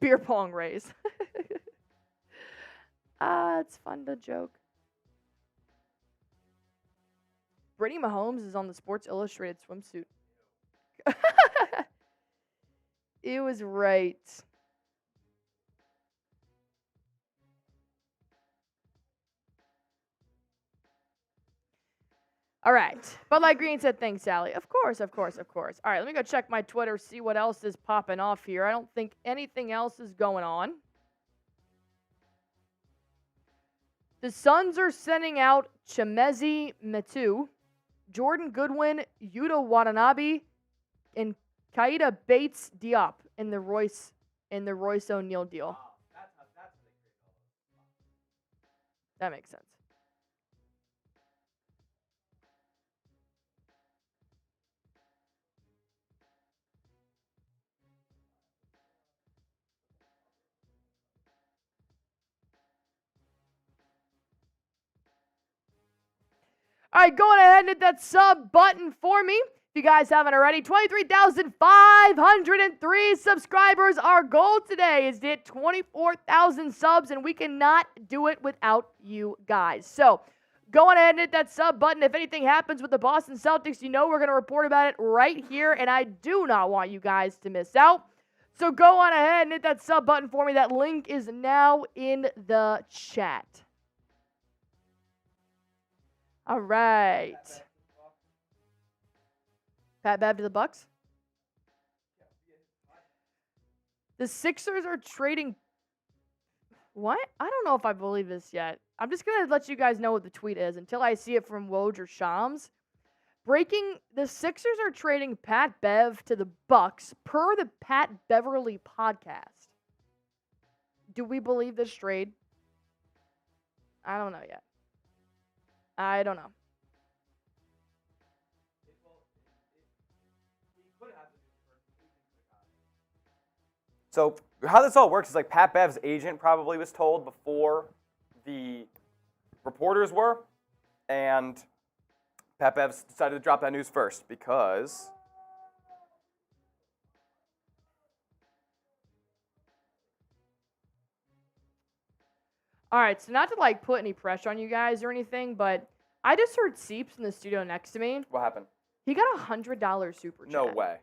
beer pong race. It's fun to joke. Brittany Mahomes is on the Sports Illustrated swimsuit. It was right. All right. Bud Light Green said, thanks, Allie. Of course, of course, of course. All right, let me go check my Twitter, see what else is popping off here. I don't think anything else is going on. The Suns are sending out Chimezi Metu, Jordan Goodwin, Yuta Watanabe, and Kaida Bates Diop in the Royce O'Neal deal. Wow, that's what they create all of. That makes sense. All right, go on ahead and hit that sub button for me. If you guys haven't already, 23,503 subscribers. Our goal today is to hit 24,000 subs, and we cannot do it without you guys. So go on ahead and hit that sub button. If anything happens with the Boston Celtics, you know we're going to report about it right here, and I do not want you guys to miss out. So go on ahead and hit that sub button for me. That link is now in the chat. All right. Pat Bev to the Bucks. The Sixers are trading. What? I don't know if I believe this yet. I'm just going to let you guys know what the tweet is until I see it from Woj or Shams. Breaking, the Sixers are trading Pat Bev to the Bucks per the Pat Beverly podcast. Do we believe this trade? I don't know yet. I don't know. So how this all works is like Pat Bev's agent probably was told before the reporters were, and Pat Bev decided to drop that news first because all right, so not to like put any pressure on you guys or anything, but I just heard Seeps in the studio next to me. What happened? He got $100 super chat. No way.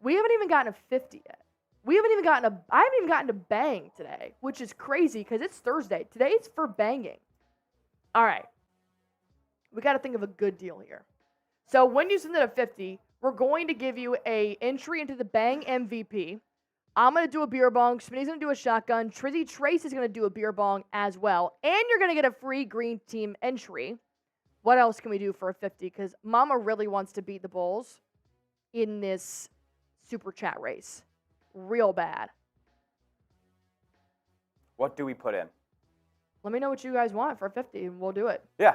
We haven't even gotten a 50 yet. I haven't even gotten a bang today, which is crazy because it's Thursday. Today's for banging. All right. We got to think of a good deal here. So when you send it a 50, we're going to give you a entry into the Bang MVP. I'm going to do a beer bong. Smitty's going to do a shotgun. Trizzy Trace is going to do a beer bong as well. And you're going to get a free green team entry. What else can we do for a 50? Because Mama really wants to beat the Bulls in this super chat race. Real bad. What do we put in? Let me know what you guys want for a 50 and we'll do it. Yeah.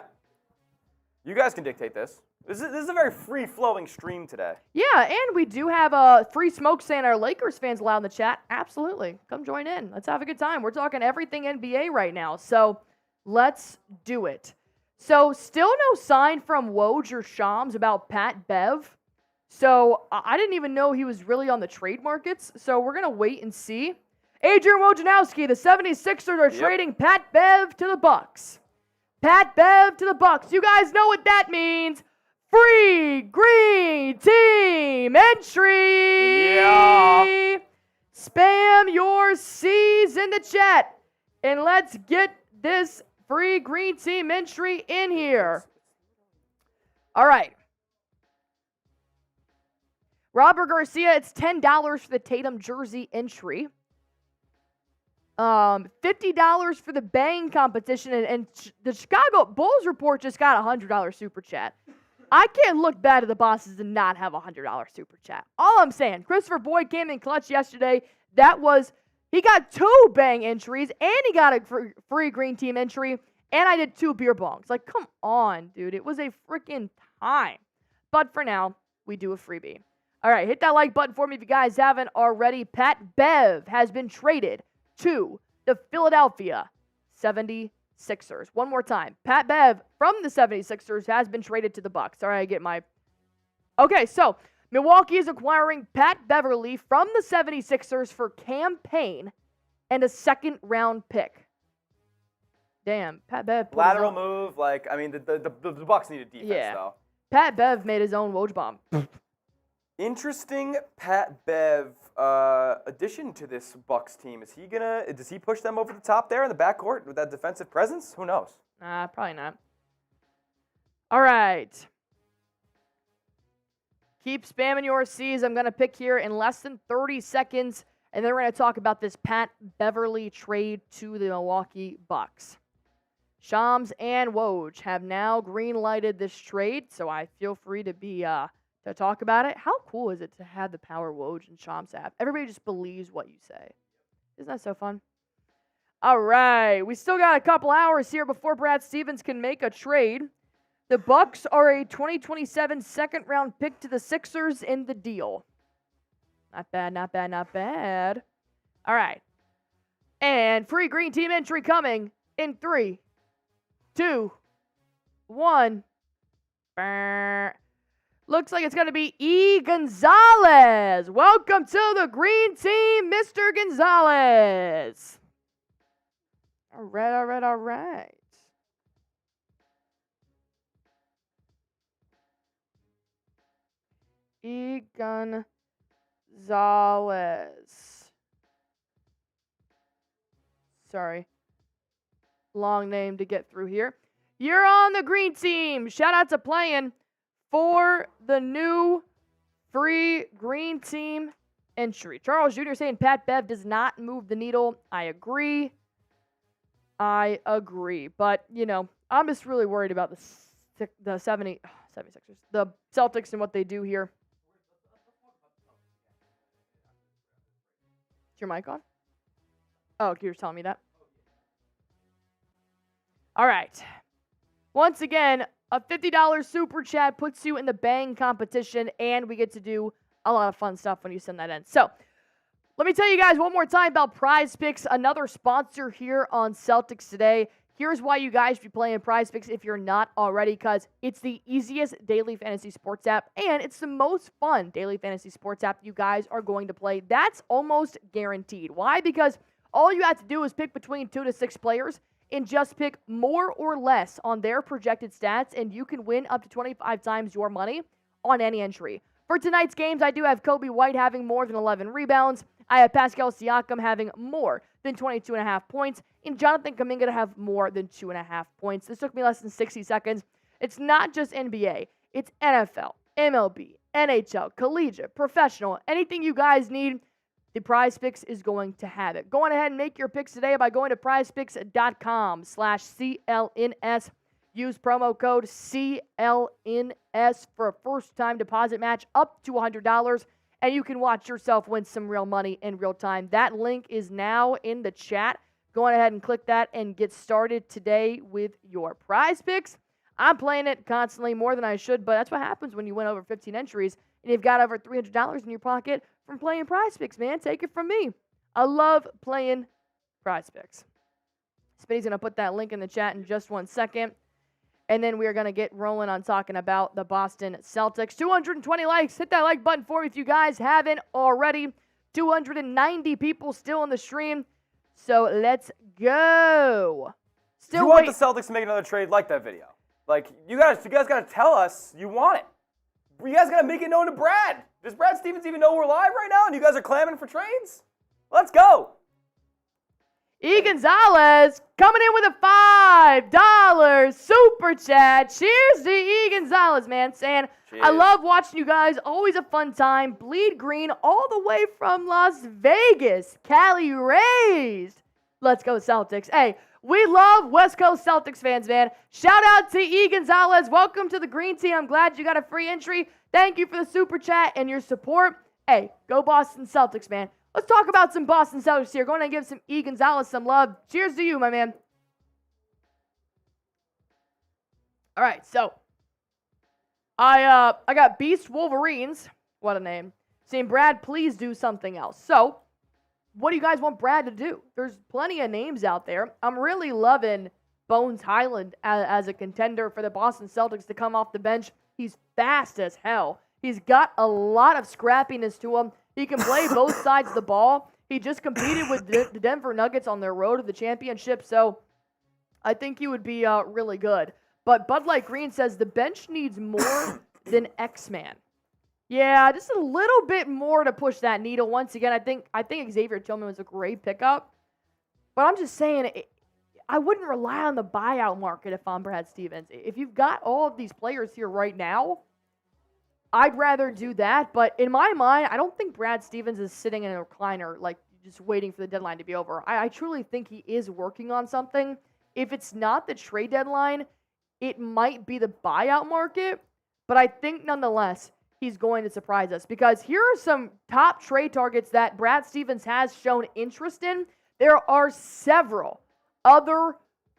You guys can dictate this. This is a very free-flowing stream today. Yeah, and we do have a free smoke saying our Lakers fans allowed in the chat. Absolutely. Come join in. Let's have a good time. We're talking everything NBA right now. So let's do it. So still no sign from Woj or Shams about Pat Bev. So I didn't even know he was really on the trade markets. So we're going to wait and see. Adrian Wojnarowski, the 76ers are trading Pat Bev to the Bucks. Pat Bev to the Bucks. You guys know what that means. Free green team entry. Yeah. Spam your C's in the chat. And let's get this free green team entry in here. All right. Robert Garcia, it's $10 for the Tatum jersey entry. $50 for the Bang competition. And the Chicago Bulls report just got a $100 super chat. I can't look bad at the bosses and not have a $100 super chat. All I'm saying, Christopher Boyd came in clutch yesterday. He got 2 Bang entries, and he got a free green team entry, and I did 2 beer bongs. Like, come on, dude. It was a freaking time. But for now, we do a freebie. All right, hit that like button for me if you guys haven't already. Pat Bev has been traded to the Philadelphia 76ers. One more time. Pat Bev from the 76ers has been traded to the Bucks. All right, I get my... Okay, so Milwaukee is acquiring Pat Beverly from the 76ers for campaign and a second-round pick. Damn, Pat Bev... Lateral move, the Bucks need a defense, though. Pat Bev made his own Woj bomb. Interesting Pat Bev addition to this Bucks team. Does he push them over the top there in the backcourt with that defensive presence? Who knows? Probably not. All right. Keep spamming your C's. I'm going to pick here in less than 30 seconds, and then we're going to talk about this Pat Beverly trade to the Milwaukee Bucks. Shams and Woj have now green-lighted this trade, so I feel free to be... to talk about it. How cool is it to have the power Woj and Shams have? Everybody just believes what you say. Isn't that so fun? All right. We still got a couple hours here before Brad Stevens can make a trade. The Bucks are a 2027 second-round pick to the Sixers in the deal. Not bad, not bad, not bad. All right. And free green team entry coming in 3, 2, 1. Brr. Looks like it's going to be E. Gonzalez. Welcome to the green team, Mr. Gonzalez. All right, all right, all right. E. Gonzalez. Sorry. Long name to get through here. You're on the green team. Shout out to playing for the new free green team entry. Charles Jr. saying Pat Bev does not move the needle. I agree. But, I'm just really worried about the 76ers. The Celtics and what they do here. Is your mic on? Oh, you were telling me that. All right. Once again, a $50 super chat puts you in the Bang competition, and we get to do a lot of fun stuff when you send that in. So, let me tell you guys one more time about Prize Picks, another sponsor here on Celtics Today. Here's why you guys should be playing Prize Picks if you're not already, because it's the easiest daily fantasy sports app, and it's the most fun daily fantasy sports app you guys are going to play. That's almost guaranteed. Why? Because all you have to do is pick between 2 to 6 players, and just pick more or less on their projected stats, and you can win up to 25 times your money on any entry. For tonight's games, I do have Kobe White having more than 11 rebounds. I have Pascal Siakam having more than 22.5 points, and Jonathan Kuminga to have more than 2.5 points. This took me less than 60 seconds. It's not just NBA. It's NFL, MLB, NHL, collegiate, professional, anything you guys need, the Prize Picks is going to have it. Go on ahead and make your picks today by going to prizepicks.com/CLNS. Use promo code CLNS for a first-time deposit match up to $100, and you can watch yourself win some real money in real time. That link is now in the chat. Go on ahead and click that and get started today with your Prize Picks. I'm playing it constantly more than I should, but that's what happens when you win over 15 entries and you've got over $300 in your pocket from playing Prize Picks, man. Take it from me. I love playing Prize Picks. Spinny's going to put that link in the chat in just 1 second. And then we are going to get rolling on talking about the Boston Celtics. 220 likes. Hit that like button for me if you guys haven't already. 290 people still in the stream. So let's go. Still, if you want the Celtics to make another trade, like that video. Like, you guys got to tell us you want it. You guys got to make it known to Brad. Does Brad Stevens even know we're live right now and you guys are clamoring for trades? Let's go. E. Gonzalez coming in with a $5 super chat. Cheers to E. Gonzalez, man. Saying, cheers. I love watching you guys. Always a fun time. Bleed green all the way from Las Vegas. Cali raised. Let's go Celtics. Hey, we love West Coast Celtics fans, man. Shout out to E. Gonzalez. Welcome to the green team. I'm glad you got a free entry. Thank you for the super chat and your support. Hey, go Boston Celtics, man. Let's talk about some Boston Celtics here. Going to give some E. Gonzalez some love. Cheers to you, my man. All right, so I got Beast Wolverines. What a name. Saying, Brad, please do something else. So, what do you guys want Brad to do? There's plenty of names out there. I'm really loving Bones Highland as a contender for the Boston Celtics to come off the bench. He's fast as hell. He's got a lot of scrappiness to him. He can play both sides of the ball. He just competed with the Denver Nuggets on their road to the championship, so I think he would be really good. But Bud Light Green says the bench needs more than X-Man. Yeah, just a little bit more to push that needle. Once again, I think Xavier Tillman was a great pickup. But I'm just saying, I wouldn't rely on the buyout market if I'm Brad Stevens. If you've got all of these players here right now, I'd rather do that. But in my mind, I don't think Brad Stevens is sitting in a recliner, like just waiting for the deadline to be over. I truly think he is working on something. If it's not the trade deadline, it might be the buyout market. But I think nonetheless, he's going to surprise us, because here are some top trade targets that Brad Stevens has shown interest in. There are several other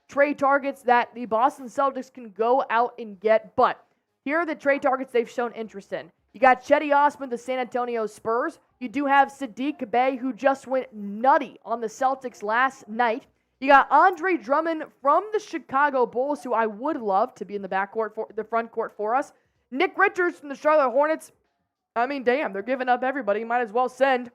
trade targets that the Boston Celtics can go out and get, but here are the trade targets they've shown interest in. You got Cedi Osman, the San Antonio Spurs. You do have Saddiq Bey, who just went nutty on the Celtics last night. You got Andre Drummond from the Chicago Bulls, who I would love to be in the backcourt for the front court for us. Nick Richards from the Charlotte Hornets. I mean, damn, they're giving up everybody. Might as well send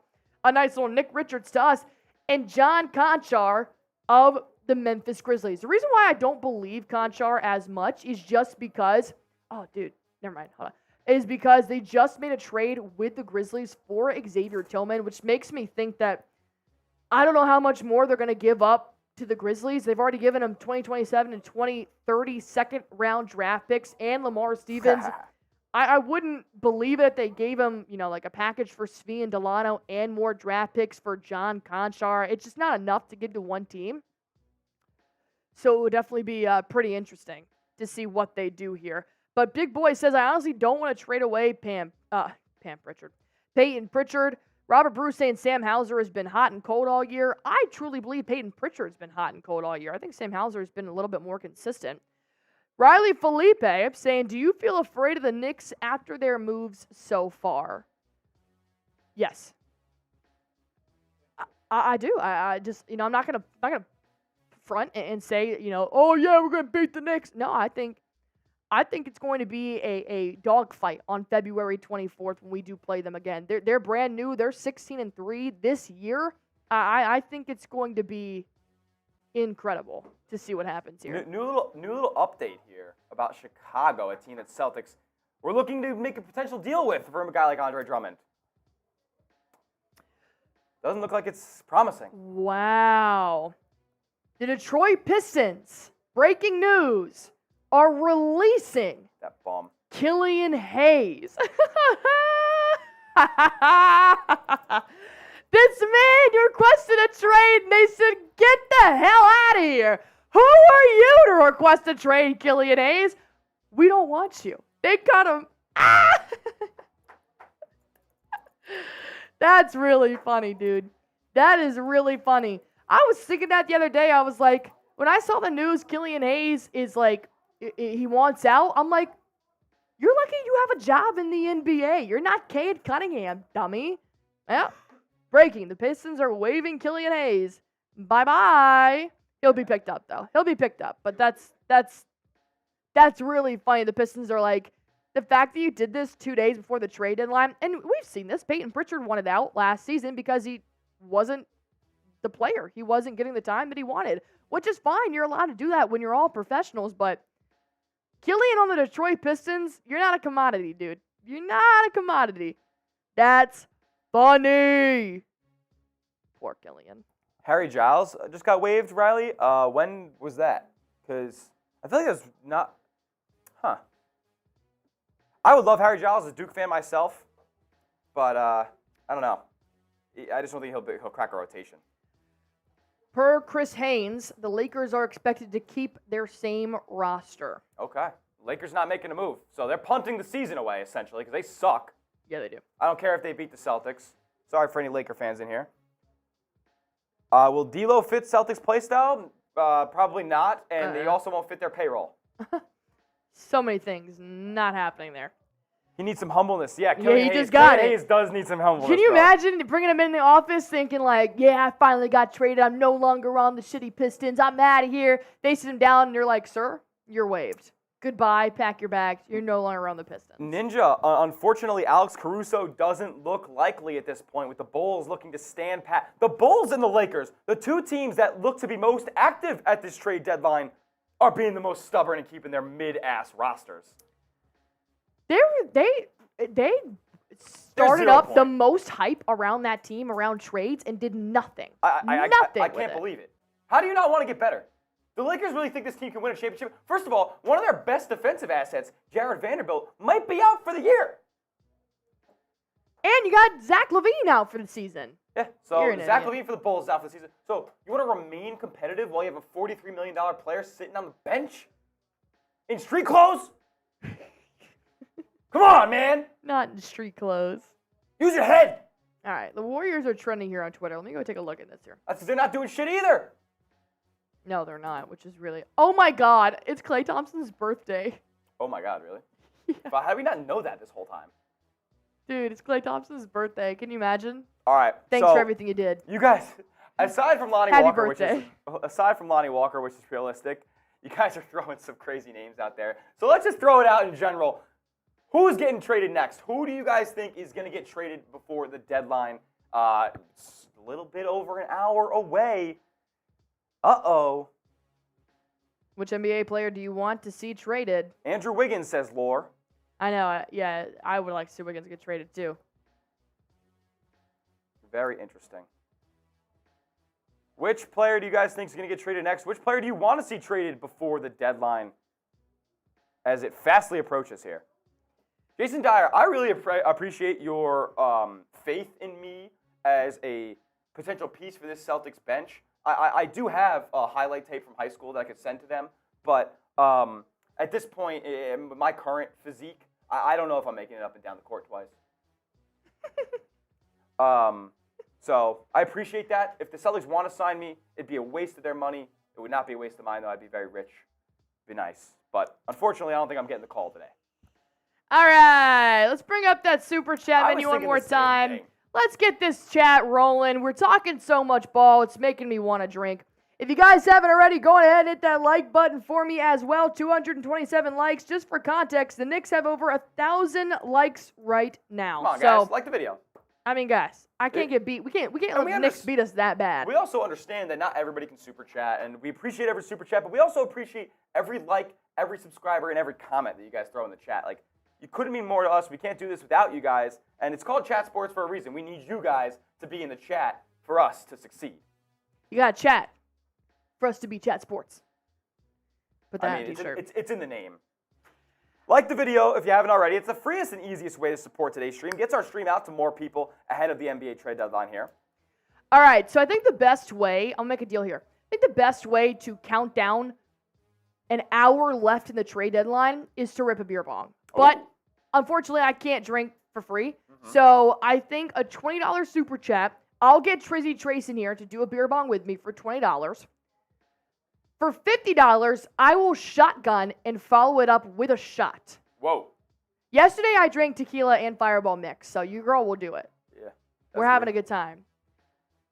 a nice little Nick Richards to us. And John Konchar of the Memphis Grizzlies. The reason why I don't believe Konchar as much is just because, oh, dude, never mind, hold on. Is because they just made a trade with the Grizzlies for Xavier Tillman, which makes me think that I don't know how much more they're going to give up to the Grizzlies. They've already given them 2027 and 2030 second-round draft picks and Lamar Stevens. I wouldn't believe it if they gave him, like a package for Svi and Delano and more draft picks for John Konchar. It's just not enough to give to one team. So it would definitely be pretty interesting to see what they do here. But Big Boy says, I honestly don't want to trade away Peyton Pritchard. Robert Bruce saying Sam Hauser has been hot and cold all year. I truly believe Peyton Pritchard's been hot and cold all year. I think Sam Hauser has been a little bit more consistent. Riley Felipe saying, do you feel afraid of the Knicks after their moves so far? Yes. I do. I just, I'm not gonna front and say, oh yeah, we're gonna beat the Knicks. No, I think it's going to be a dogfight on February 24th when we do play them again. They're brand new. They're 16-3 this year. I think it's going to be incredible to see what happens here. New little update here about Chicago, a team that Celtics were looking to make a potential deal with for a guy like Andre Drummond. Doesn't look like it's promising. Wow. The Detroit Pistons, breaking news, are releasing That bum. Killian Hayes. This man requested a trade, and they said, get the hell out of here. Who are you to request a trade, Killian Hayes? We don't want you. They cut him. Ah! That's really funny, dude. That is really funny. I was thinking that the other day. I was like, when I saw the news, Killian Hayes is like, he wants out. I'm like, you're lucky you have a job in the NBA. You're not Cade Cunningham, dummy. Well, breaking. The Pistons are waiving Killian Hayes. Bye-bye. He'll be picked up, though. He'll be picked up. But that's really funny. The Pistons are like, the fact that you did this 2 days before the trade deadline, and we've seen this. Peyton Pritchard wanted out last season because he wasn't the player. He wasn't getting the time that he wanted, which is fine. You're allowed to do that when you're all professionals, but Killian on the Detroit Pistons, you're not a commodity, dude. You're not a commodity. That's funny. Poor Killian. Harry Giles just got waived, Riley. When was that? Because I feel like that's not. Huh. I would love Harry Giles as a Duke fan myself, but I don't know. I just don't think he'll crack a rotation. Per Chris Haynes, the Lakers are expected to keep their same roster. Okay. Lakers not making a move. So they're punting the season away, essentially, because they suck. Yeah, they do. I don't care if they beat the Celtics. Sorry for any Laker fans in here. Will D'Lo fit Celtics playstyle? Probably not, and they also won't fit their payroll. So many things not happening there. He needs some humbleness. Yeah, he just got it. Hayes does need some humbleness. Can you imagine bringing him in the office thinking like, yeah, I finally got traded. I'm no longer on the shitty Pistons. I'm out of here. They sit him down, and they're like, sir, you're waived. Goodbye. Pack your bags. You're no longer on the Pistons. Ninja, unfortunately, Alex Caruso doesn't look likely at this point with the Bulls looking to stand pat. The Bulls and the Lakers, the two teams that look to be most active at this trade deadline, are being the most stubborn and keeping their mid-ass rosters. They started up the most hype around that team, around trades, and did nothing. I can't believe it. How do you not want to get better? The Lakers really think this team can win a championship? First of all, one of their best defensive assets, Jared Vanderbilt, might be out for the year. And you got Zach LaVine out for the season. Yeah, so Zach LaVine for the Bulls out for the season. So you want to remain competitive while you have a $43 million player sitting on the bench? In street clothes? Come on, man. Not in street clothes. Use your head. All right, the Warriors are trending here on Twitter. Let me go take a look at this here. They're not doing shit either. No, they're not, which is really... Oh, my God. It's Klay Thompson's birthday. Oh, my God, really? Yeah. How did we not know that this whole time? Dude, it's Klay Thompson's birthday. Can you imagine? All right. Thanks for everything you did. You guys, aside from Lonnie Happy Walker, birthday. which is realistic, you guys are throwing some crazy names out there. So let's just throw it out in general. Who's getting traded next? Who do you guys think is going to get traded before the deadline? It's a little bit over an hour away. Uh-oh. Which NBA player do you want to see traded? Andrew Wiggins, says Lore. I know. Yeah, I would like to see Wiggins get traded too. Very interesting. Which player do you guys think is going to get traded next? Which player do you want to see traded before the deadline as it fastly approaches here? Jason Dyer, I really appreciate your faith in me as a potential piece for this Celtics bench. I do have a highlight tape from high school that I could send to them, but at this point, in my current physique, I don't know if I'm making it up and down the court twice. So I appreciate that. If the Celtics want to sign me, it'd be a waste of their money. It would not be a waste of mine, though. I'd be very rich. It'd be nice. But unfortunately, I don't think I'm getting the call today. All right, let's bring up that super chat menu one more time. Thing. Let's get this chat rolling. We're talking so much ball, it's making me want to drink. If you guys haven't already, go ahead and hit that like button for me as well. 227 likes. Just for context, the Knicks have over 1,000 likes right now. Come on, guys. Like the video. I mean, guys, I can't get beat. We can't let the Knicks beat us that bad. We also understand that not everybody can super chat, and we appreciate every super chat, but we also appreciate every like, every subscriber, and every comment that you guys throw in the chat. Like, you couldn't mean more to us. We can't do this without you guys, and it's called Chat Sports for a reason. We need you guys to be in the chat for us to succeed. You gotta chat for us to be Chat Sports. Put that I mean, t-shirt. it's in the name. Like the video if you haven't already. It's the freest and easiest way to support today's stream. Gets our stream out to more people ahead of the NBA trade deadline here. All right, so I think the best way, I'll make a deal here. I think the best way to count down an hour left in the trade deadline is to rip a beer bong. But unfortunately, I can't drink for free. Mm-hmm. So I think a $20 super chat, I'll get Trizzy Trace in here to do a beer bong with me for $20. For $50, I will shotgun and follow it up with a shot. Whoa. Yesterday, I drank tequila and Fireball mix, so your girl will do it. Yeah. We're having a good time.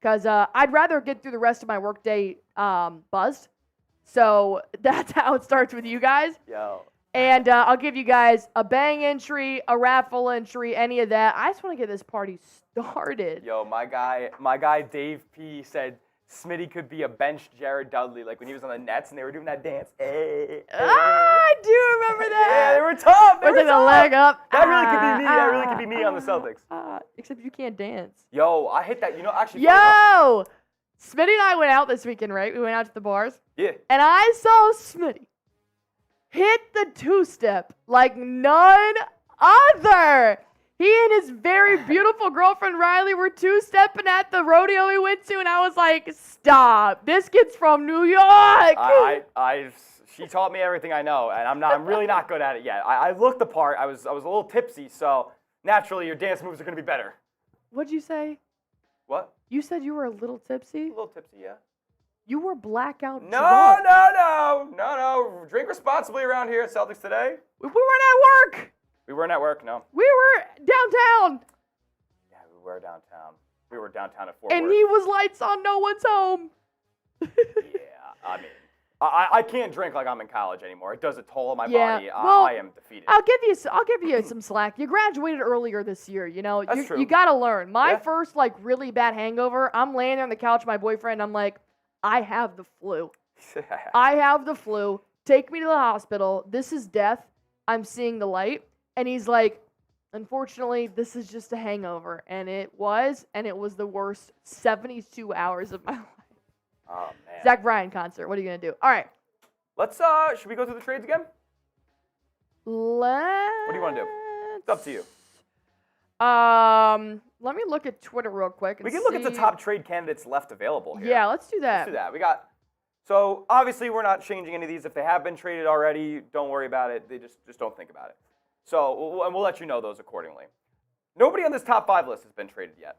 Because I'd rather get through the rest of my workday buzzed. So that's how it starts with you guys. Yo. And I'll give you guys a bang entry, a raffle entry, any of that. I just want to get this party started. Yo, my guy Dave P said Smitty could be a bench Jared Dudley, like when he was on the Nets and they were doing that dance. I do remember that. Yeah, they were tough. They were taking a leg up. That really could be me. That really could be me on the Celtics. Except you can't dance. Yo, I hit that. You know, actually. Yo! Smitty and I went out this weekend, right? We went out to the bars. Yeah. And I saw Smitty hit the two-step like none other. He and his very beautiful girlfriend, Riley, were two-stepping at the rodeo we went to, and I was like, stop. This kid's from New York. She taught me everything I know, and I'm really not good at it yet. I looked the part. I was a little tipsy, so naturally your dance moves are going to be better. What'd you say? What? You said you were a little tipsy? A little tipsy, yeah. You were blackout drunk. No. Drink responsibly around here at Celtics Today. We weren't at work. We weren't at work, no. We were downtown. Yeah, we were downtown. We were downtown at Fort And Worth. he was lights on, no one's home. Yeah, I mean, I can't drink like I'm in college anymore. It does a toll on my body. Well, I am defeated. I'll give you some slack. You graduated earlier this year, you know. That's true. You got to learn. My first like really bad hangover, I'm laying there on the couch with my boyfriend. I'm like, I have the flu. I have the flu. Take me to the hospital. This is death. I'm seeing the light. And he's like, unfortunately, this is just a hangover. And it was the worst 72 hours of my life. Oh, man. Zach Bryan concert. What are you going to do? All right. Let's, should we go through the trades again? What do you want to do? It's up to you. Let me look at Twitter real quick. We can look at the top trade candidates left available here. Yeah, let's do that. Let's do that. So obviously we're not changing any of these. If they have been traded already, don't worry about it. They just don't think about it. So we'll let you know those accordingly. Nobody on this top 5 list has been traded yet.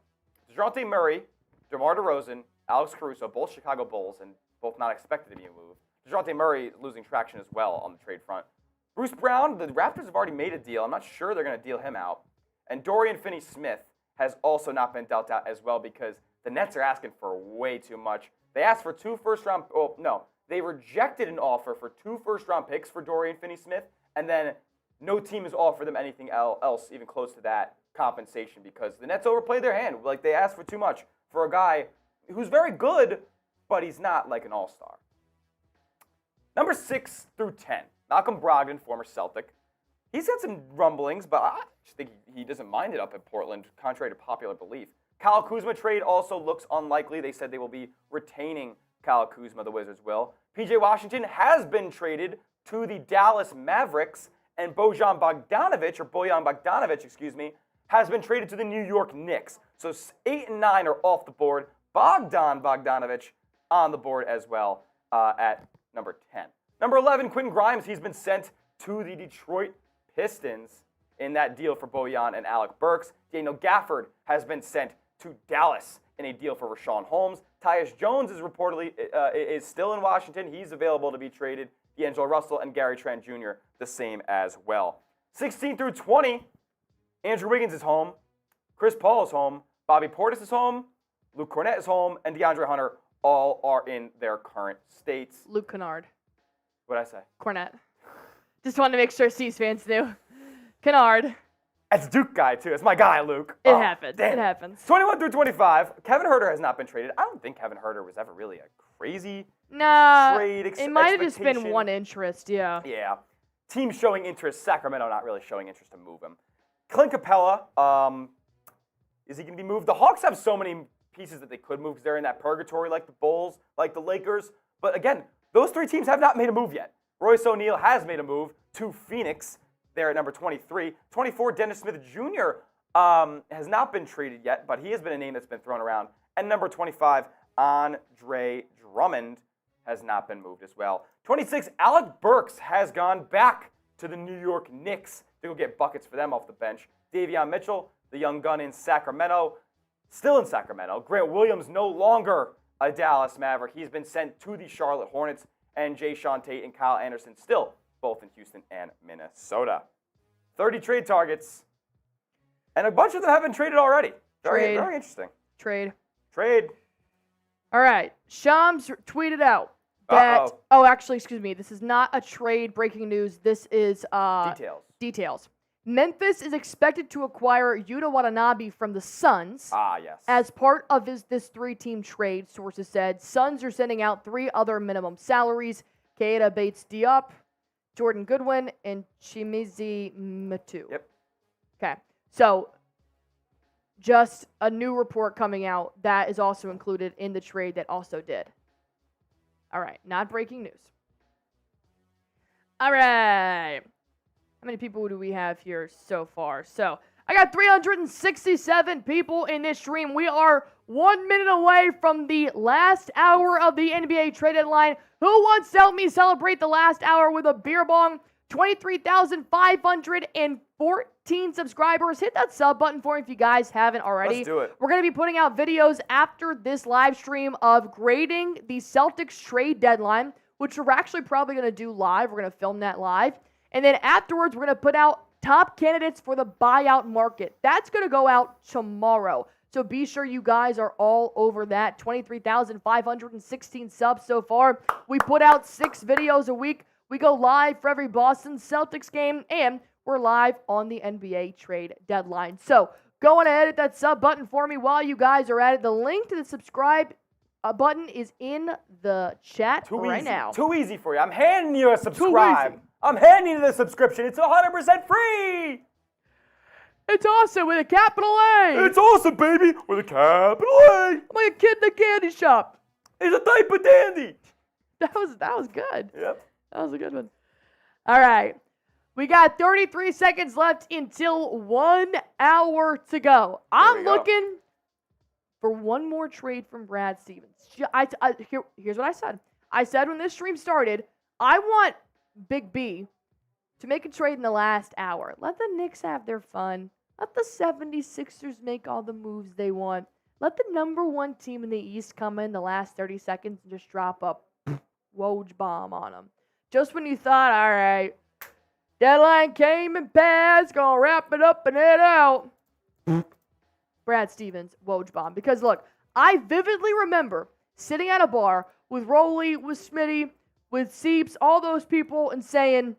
DeJounte Murray, DeMar DeRozan, Alex Caruso, both Chicago Bulls, and both not expected to be moved. DeJounte Murray losing traction as well on the trade front. Bruce Brown, the Raptors have already made a deal. I'm not sure they're going to deal him out. And Dorian Finney-Smith has also not been dealt out as well because the Nets are asking for way too much. They asked for 2 first-round – oh, no. They rejected an offer for 2 first-round picks for Dorian Finney-Smith, and then no team has offered them anything else even close to that compensation because the Nets overplayed their hand. Like, they asked for too much for a guy who's very good, but he's not like an all-star. Number 6 through 10, Malcolm Brogdon, former Celtic. He's had some rumblings, but I think he doesn't mind it up in Portland, contrary to popular belief. Kyle Kuzma trade also looks unlikely. They said they will be retaining Kyle Kuzma, the Wizards will. PJ Washington has been traded to the Dallas Mavericks, and Bojan Bogdanovic, has been traded to the New York Knicks. So 8 and 9 are off the board. Bogdanovic on the board as well at number 10. Number 11, Quentin Grimes. He's been sent to the Detroit Pistons in that deal for Bojan and Alec Burks. Daniel Gafford has been sent to Dallas in a deal for Rashawn Holmes. Tyus Jones is reportedly is still in Washington. He's available to be traded. D'Angelo Russell and Gary Trent Jr. the same as well. 16 through 20, Andrew Wiggins is home. Chris Paul is home. Bobby Portis is home. Luke Cornett is home. And DeAndre Hunter all are in their current states. Luke Kennard. What'd I say? Cornett. Just wanted to make sure C's fans knew. Kennard. That's Duke guy, too. It's my guy, Luke. It happens. Damn. It happens. 21 through 25. Kevin Huerter has not been traded. I don't think Kevin Huerter was ever really a crazy trade It might have just been expectation. one interest, yeah. Yeah. Team showing interest. Sacramento not really showing interest to move him. Clint Capella, is he going to be moved? The Hawks have so many pieces that they could move because they're in that purgatory like the Bulls, like the Lakers. But again, those three teams have not made a move yet. Royce O'Neal has made a move to Phoenix. They're at number 23. 24, Dennis Smith Jr. Has not been traded yet, but he has been a name that's been thrown around. And number 25, Andre Drummond has not been moved as well. 26, Alec Burks has gone back to the New York Knicks to go get buckets for them off the bench. Davion Mitchell, the young gun in Sacramento, still in Sacramento. Grant Williams no longer a Dallas Maverick. He's been sent to the Charlotte Hornets. And Jae'Sean Tate and Kyle Anderson still both in Houston and Minnesota. 30 trade targets. And a bunch of them have been traded already. Very interesting. Trade. All right. Shams tweeted out that. Oh, actually, excuse me. This is not a trade. Breaking news. This is details. Memphis is expected to acquire Yuta Watanabe from the Suns. Yes. As part of this 3-team trade, sources said. Suns are sending out 3 other minimum salaries. Keita Bates-Diop, Jordan Goodwin, and Chimezie Metu. Yep. Okay. So, just a new report coming out that is also included in the trade that also did. All right. Not breaking news. All right. How many people do we have here so far? So, I got 367 people in this stream. We are 1 minute away from the last hour of the NBA trade deadline. Who wants to help me celebrate the last hour with a beer bong? 23,514 subscribers. Hit that sub button for me if you guys haven't already. Let's do it. We're going to be putting out videos after this live stream of grading the Celtics trade deadline, which we're actually probably going to do live. We're going to film that live. And then afterwards, we're going to put out top candidates for the buyout market. That's going to go out tomorrow. So be sure you guys are all over that. 23,516 subs so far. We put out 6 videos a week. We go live for every Boston Celtics game, and we're live on the NBA trade deadline. So go on ahead, hit that sub button for me while you guys are at it. The link to the subscribe button is in the chat now. Too easy for you. I'm handing you a subscribe. I'm handing you the subscription. It's 100% free. It's awesome with a capital A. It's awesome, baby, with a capital A. I'm like a kid in the candy shop. He's a type of dandy. That was good. Yep. That was a good one. All right. We got 33 seconds left until 1 hour to go. I'm looking for one more trade from Brad Stevens. Here's what I said. I said when this stream started, I want Big B to make a trade in the last hour. Let the Knicks have their fun. Let the 76ers make all the moves they want. Let the number 1 team in the East come in the last 30 seconds and just drop a Woj bomb on them. Just when you thought, all right, deadline came and passed, gonna wrap it up and head out. Brad Stevens, Woj bomb. Because look, I vividly remember sitting at a bar with Rolly, with Smitty, with Seeps, all those people, and saying,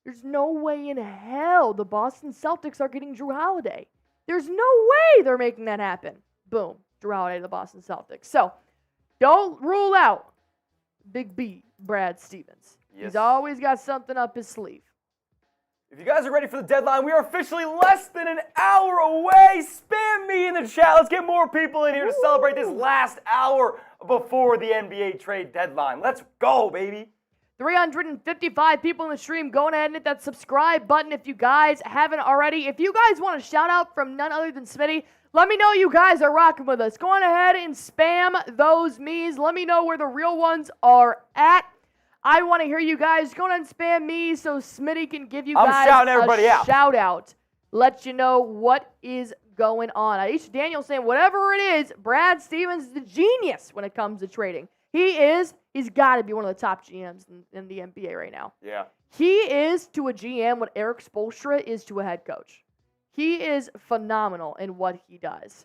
there's no way in hell the Boston Celtics are getting Drew Holiday. There's no way they're making that happen. Boom. Drew Holiday to the Boston Celtics. So, don't rule out Big B, Brad Stevens. Yes. He's always got something up his sleeve. If you guys are ready for the deadline, we are officially less than an hour away. Spam me in the chat. Let's get more people in here to celebrate this last hour before the NBA trade deadline. Let's go, baby. 355 people in the stream. Go ahead and hit that subscribe button if you guys haven't already. If you guys want a shout out from none other than Smitty, let me know you guys are rocking with us. Go on ahead and spam those me's. Let me know where the real ones are at. I want to hear you guys. Go on and spam me so Smitty can give you guys a shout out. Let you know what is going on. Aisha Daniel saying whatever it is, Brad Stevens is the genius when it comes to trading. He's got to be one of the top GMs in the NBA right now. Yeah. He is to a GM what Eric Spoelstra is to a head coach. He is phenomenal in what he does.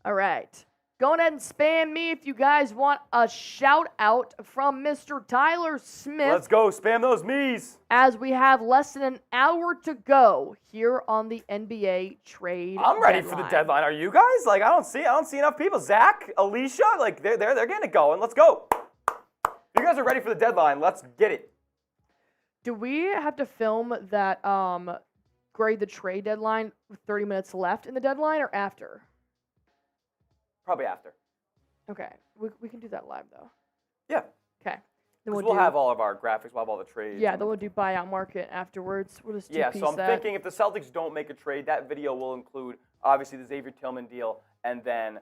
All right. Go ahead and spam me if you guys want a shout out from Mr. Tyler Smith. Let's go. Spam those me's. As we have less than an hour to go here on the NBA trade. I'm ready for the deadline. Are you guys? Like, I don't see enough people. Zach, Alicia, like they're getting it going. Let's go. If you guys are ready for the deadline, let's get it. Do we have to film that grade the trade deadline with 30 minutes left in the deadline or after? Probably after. Okay. We can do that live though. Yeah. Okay. Then we'll have all of our graphics, we'll have all the trades. Yeah, then we'll do buyout market afterwards. We'll just so I'm thinking if the Celtics don't make a trade, that video will include obviously the Xavier Tillman deal and then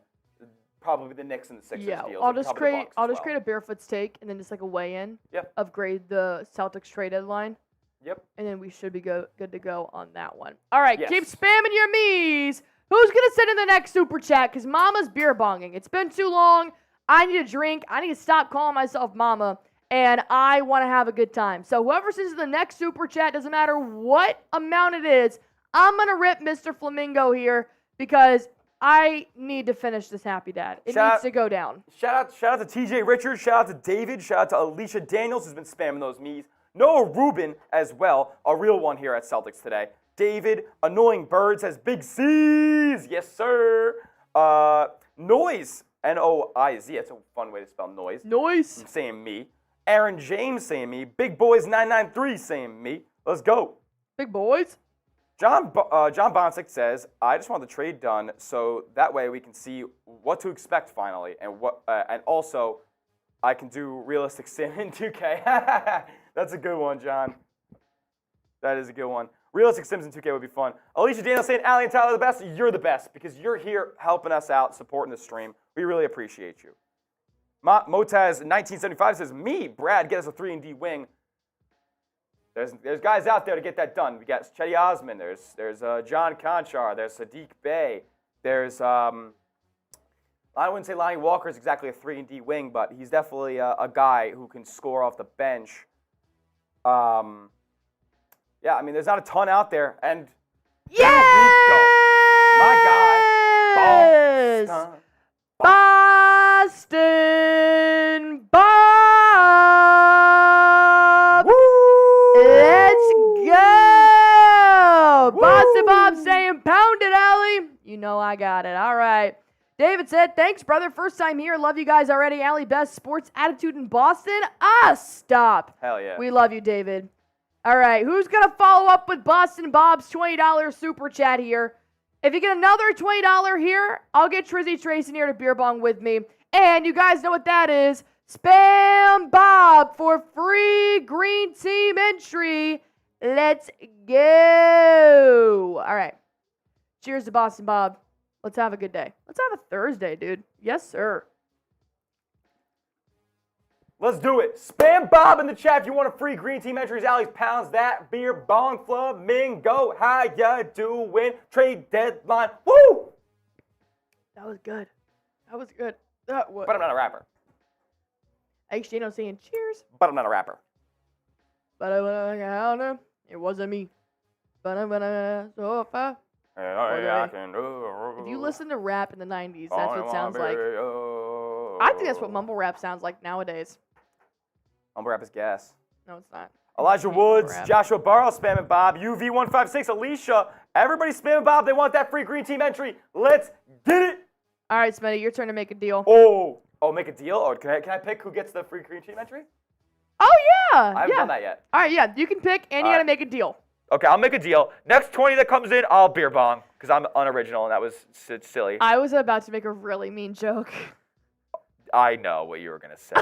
probably the Knicks and the Sixers deals. I'll just create a Barefoot's take and then just like a weigh-in of grade the Celtics trade deadline. Yep. And then we should be good to go on that one. All right, yes. Keep spamming your me's. Who's going to send in the next super chat? Because Mama's beer bonging. It's been too long. I need a drink. I need to stop calling myself Mama. And I want to have a good time. So whoever sends in the next super chat, doesn't matter what amount it is, I'm going to rip Mr. Flamingo here because I need to finish this Happy Dad. It needs to go down. Shout out to TJ Richards. Shout out to David. Shout out to Alicia Daniels, who's been spamming those me's. Noah Rubin as well, a real one here at Celtics Today. David, Annoying Birds has big C's. Yes, sir. Noise, N-O-I-Z. That's a fun way to spell noise. Noise. I'm saying me. Aaron James saying me. Big Boys 993 saying me. Let's go. Big Boys. John Bonsick says, I just want the trade done so that way we can see what to expect finally and also I can do realistic sim in 2K. That's a good one, John. That is a good one. Realistic Sims in 2K would be fun. Alicia Daniels saying, Allie and Tyler are the best. You're the best because you're here helping us out, supporting the stream. We really appreciate you. Motaz1975 says, me, Brad, get us a 3-and-D wing. There's guys out there to get that done. We got Cedi Osman. There's John Konchar. There's Saddiq Bey. There's I wouldn't say Lonnie Walker is exactly a 3-and-D wing, but he's definitely a guy who can score off the bench. Yeah, I mean, there's not a ton out there. And yes! My guy, Boston Bob! Woo! Let's go! Boston Bob saying, pound it, Allie. You know I got it. All right. David said, thanks, brother. First time here. Love you guys already. Allie, best sports attitude in Boston. Stop. Hell yeah. We love you, David. All right, who's going to follow up with Boston Bob's $20 super chat here? If you get another $20 here, I'll get Trizzy Trace in here to beer bong with me. And you guys know what that is. Spam Bob for free green team entry. Let's go. All right. Cheers to Boston Bob. Let's have a good day. Let's have a Thursday, dude. Yes, sir. Let's do it. Spam Bob in the chat if you want a free green team entries. Allie's pounds that beer bong flamingo. How ya doing? Trade deadline. Woo! That was good. But I'm not a rapper. Actually, I'm saying cheers. But I'm not a rapper. But it wasn't me. So far. If you listen to rap in the 90s, that's what it sounds like. I think that's what mumble rap sounds like nowadays. Mumble rap is gas. No, it's not. Elijah Woods, Joshua Barrow spamming Bob, UV156, Alicia. Everybody spamming Bob. They want that free green team entry. Let's get it. All right, Smitty, your turn to make a deal. Oh, make a deal? Or can I pick who gets the free green team entry? Oh, yeah. I haven't done that yet. All right, yeah. You can pick, and you got to make a deal. Okay, I'll make a deal. Next 20 that comes in, I'll beer bong because I'm unoriginal, and that was silly. I was about to make a really mean joke. I know what you were going to say.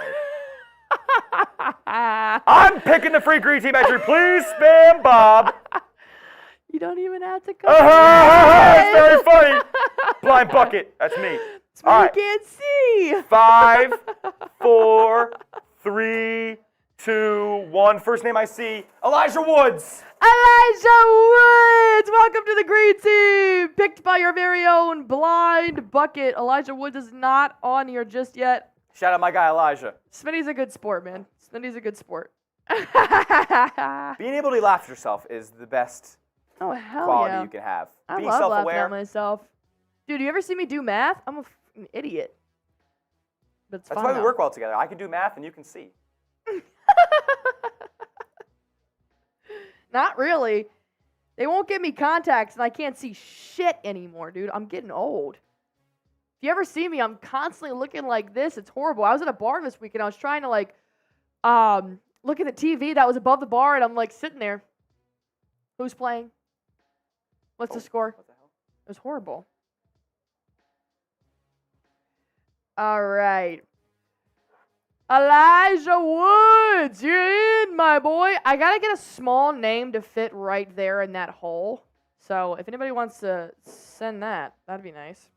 I'm picking the free green team entry. Please spam Bob. You don't even have to come. It's very funny. Blind bucket. That's me. All right. You can't see. 5, 4, 3, 2, 1. First name I see, Elijah Woods. Elijah Woods. Welcome to the green team. Picked by your very own blind bucket. Elijah Woods is not on here just yet. Shout out my guy, Elijah. Smitty's a good sport, man. Smitty's a good sport. Being able to laugh at yourself is the best quality you can have. I love laughing at myself. Dude, you ever see me do math? I'm an idiot. but it's That's fun why we though. work well together. I can do math and you can see. Not really. They won't give me contacts, and I can't see shit anymore, dude. I'm getting old. If you ever see me, I'm constantly looking like this. It's horrible. I was at a bar this week, and I was trying to, like, look at the TV that was above the bar, and I'm, like, sitting there. Who's playing? What's the score? What the hell? It was horrible. All right. Elijah Woods, you're in, my boy. I got to get a small name to fit right there in that hole. So if anybody wants to send that, that'd be nice.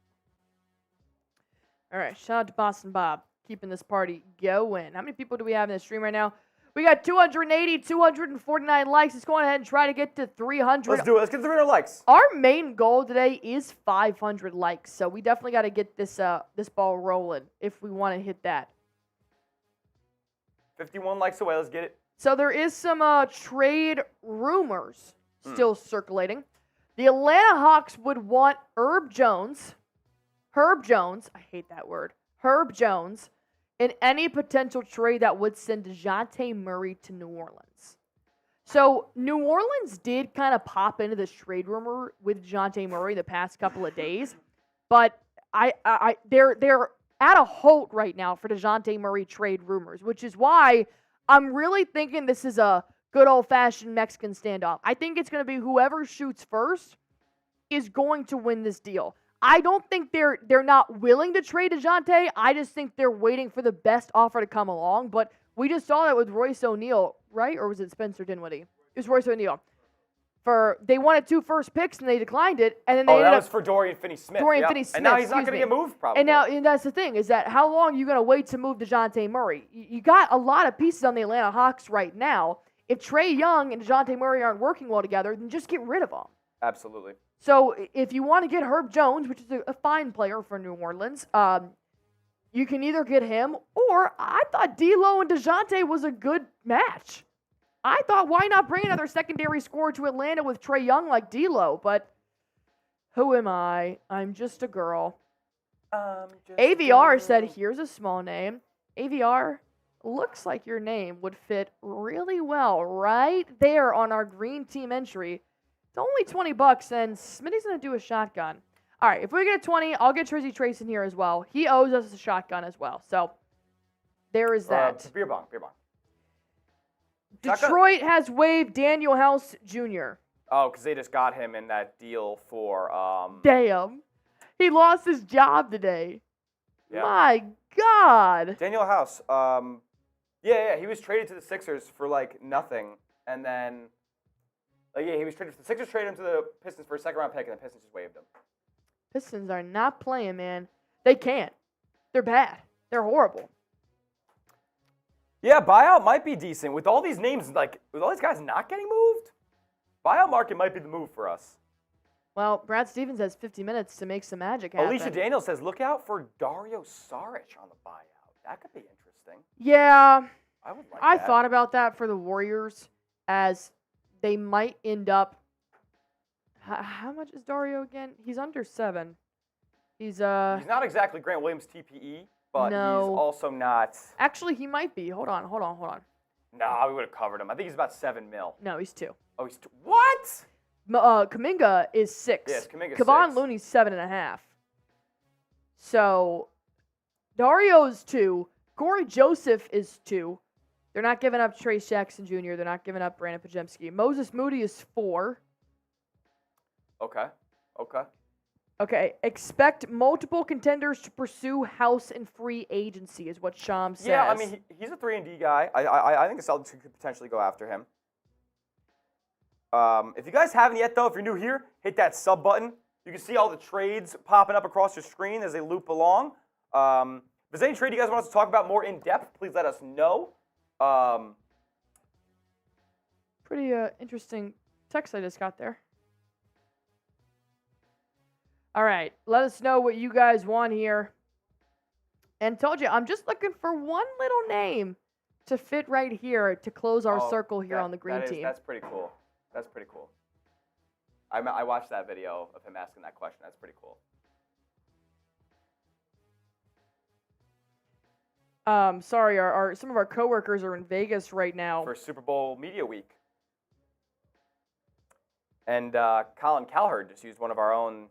All right, shout out to Boston Bob, keeping this party going. How many people do we have in the stream right now? We got 280, 249 likes. Let's go ahead and try to get to 300. Let's do it. Let's get 300 likes. Our main goal today is 500 likes, so we definitely got to get this ball rolling if we want to hit that. 51 likes away. Let's get it. So there is some trade rumors still circulating. The Atlanta Hawks would want Herb Jones, I hate that word, Herb Jones, in any potential trade that would send DeJounte Murray to New Orleans. So New Orleans did kind of pop into this trade rumor with DeJounte Murray the past couple of days, but they're at a halt right now for DeJounte Murray trade rumors, which is why I'm really thinking this is a good old-fashioned Mexican standoff. I think it's going to be whoever shoots first is going to win this deal. I don't think they're not willing to trade DeJounte. I just think they're waiting for the best offer to come along. But we just saw that with Royce O'Neal, right? Or was it Spencer Dinwiddie? It was Royce O'Neal. They wanted 2 first picks and they declined it, and then they ended that up was for Dorian Finney-Smith. Dorian Finney-Smith. And now he's not going to get moved, probably. And that's the thing, is that how long are you going to wait to move DeJounte Murray? You got a lot of pieces on the Atlanta Hawks right now. If Trae Young and DeJounte Murray aren't working well together, then just get rid of them. Absolutely. So if you want to get Herb Jones, which is a fine player for New Orleans, you can either get him, or I thought D'Lo and DeJounte was a good match. I thought, why not bring another secondary scorer to Atlanta with Trae Young like D'Lo? But who am I? I'm just a girl. AVR said, here's a small name. AVR, looks like your name would fit really well right there on our green team entry. It's only $20, and Smitty's going to do a shotgun. All right, if we get a 20, I'll get Trizzy Trace in here as well. He owes us a shotgun as well. So there is that. Beer bong. Detroit has waived Daniel House Jr. Oh, because they just got him in that deal for... Damn. He lost his job today. Yeah. My God. Daniel House. Yeah, he was traded to the Sixers for, like, nothing. And then... he was traded. The Sixers traded him to the Pistons for a second-round pick, and the Pistons just waived him. Pistons are not playing, man. They can't. They're bad. They're horrible. Yeah, buyout might be decent. With all these names, like, with all these guys not getting moved, buyout market might be the move for us. Well, Brad Stevens has 50 minutes to make some magic happen. Alicia Daniel says, look out for Dario Saric on the buyout. That could be interesting. Yeah. I would like I that. thought about that for the Warriors, as they might end up... How much is Dario again? He's under 7. He's not exactly Grant Williams TPE, but No. he's also not... Actually, he might be. Hold on. Nah, we would have covered him. I think he's about $7 million. No, he's 2. Oh, he's what? Kuminga is 6. Yes, Kuminga's Kevon 6. Looney's 7.5. So Dario's 2. Corey Joseph is 2. They're not giving up Trace Jackson Jr. They're not giving up Brandon Podziemski. Moses Moody is 4. Okay. Expect multiple contenders to pursue House and free agency is what Sham says. Yeah, I mean, he's a 3-and-D guy. I think the Celtics could potentially go after him. If you guys haven't yet, though, if you're new here, hit that sub button. You can see all the trades popping up across your screen as they loop along. If there's any trade you guys want us to talk about more in depth, please let us know. Pretty interesting text I just got there. All right, let us know what you guys want here. And told you, I'm just looking for one little name to fit right here to close our circle here on the green team. That's pretty cool. I watched that video of him asking that question. That's pretty cool. Sorry, some of our coworkers are in Vegas right now. For Super Bowl Media Week. And Colin Cowherd just used one of our own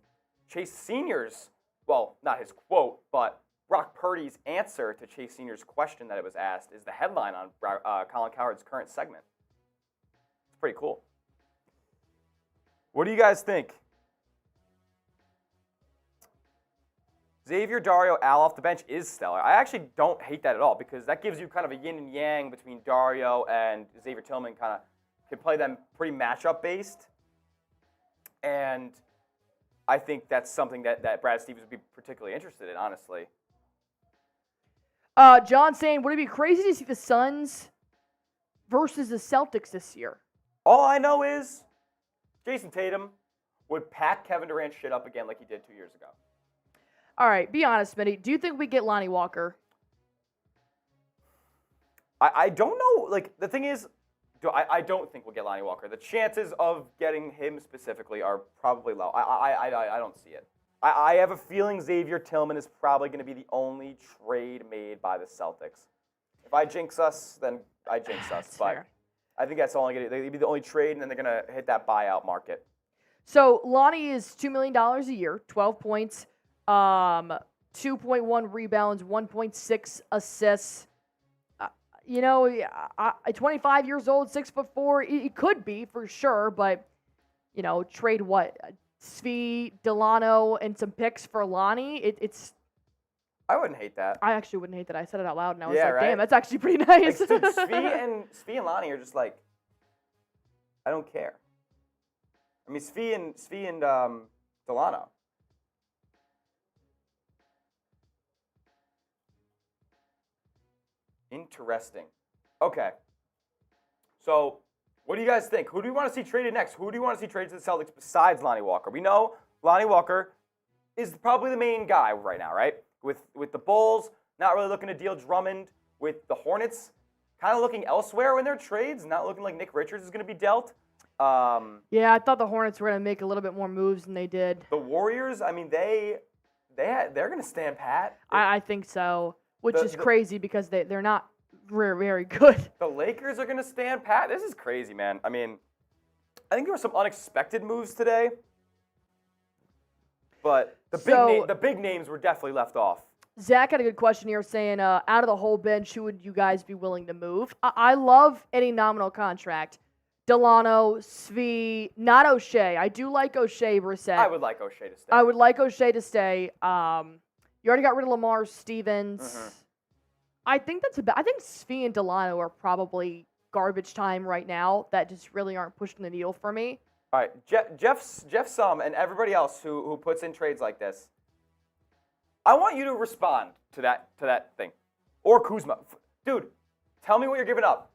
Chase Sr.'s, well, not his quote, but Brock Purdy's answer to Chase Sr.'s question that it was asked is the headline on Colin Cowherd's current segment. It's pretty cool. What do you guys think? Xavier, Dario, Al off the bench is stellar. I actually don't hate that at all because that gives you kind of a yin and yang between Dario and Xavier Tillman. Kind of can play them pretty matchup based. And I think that's something that Brad Stevens would be particularly interested in, honestly. John saying, would it be crazy to see the Suns versus the Celtics this year? All I know is Jason Tatum would pack Kevin Durant's shit up again like he did 2 years ago. All right, be honest, Smitty. Do you think we get Lonnie Walker? I don't know. Like, the thing is, I don't think we'll get Lonnie Walker. The chances of getting him specifically are probably low. I don't see it. I have a feeling Xavier Tillman is probably going to be the only trade made by the Celtics. If I jinx us, then I jinx us. But fair. I think that's only going to be the only trade, and then they're going to hit that buyout market. So Lonnie is $2 million a year, 12 points, 2.1 rebounds, 1.6 assists. 25 years old, 6'4". He could be for sure, but trade what? Svi, Delano, and some picks for Lonnie. It's. I wouldn't hate that. I actually wouldn't hate that. I said it out loud, and I was Yeah, like, right? "Damn, that's actually pretty nice." Like, dude, Svi and Lonnie are just like, I don't care. I mean, Svi and Delano. Interesting. Okay. So, what do you guys think? Who do you want to see traded next? Who do you want to see traded to the Celtics besides Lonnie Walker? We know Lonnie Walker is probably the main guy right now, right? With the Bulls, not really looking to deal Drummond. With the Hornets, kind of looking elsewhere in their trades, not looking like Nick Richards is going to be dealt. Yeah, I thought the Hornets were going to make a little bit more moves than they did. The Warriors, I mean, they're going to stand pat. I think so, which is crazy because they're not very, very good. The Lakers are going to stand pat. This is crazy, man. I mean, I think there were some unexpected moves today, but the big names were definitely left off. Zach had a good question here saying, out of the whole bench, who would you guys be willing to move? I love any nominal contract. Delano, Svi, not O'Shea. I do like O'Shea Brissett. I would like O'Shea to stay. I would like O'Shea to stay. You already got rid of Lamar Stevens. Mm-hmm. I think I think Svi and Delano are probably garbage time right now that just really aren't pushing the needle for me. All right, Jeff Sum and everybody else who puts in trades like this, I want you to respond to that thing, or Kuzma, dude. Tell me what you're giving up.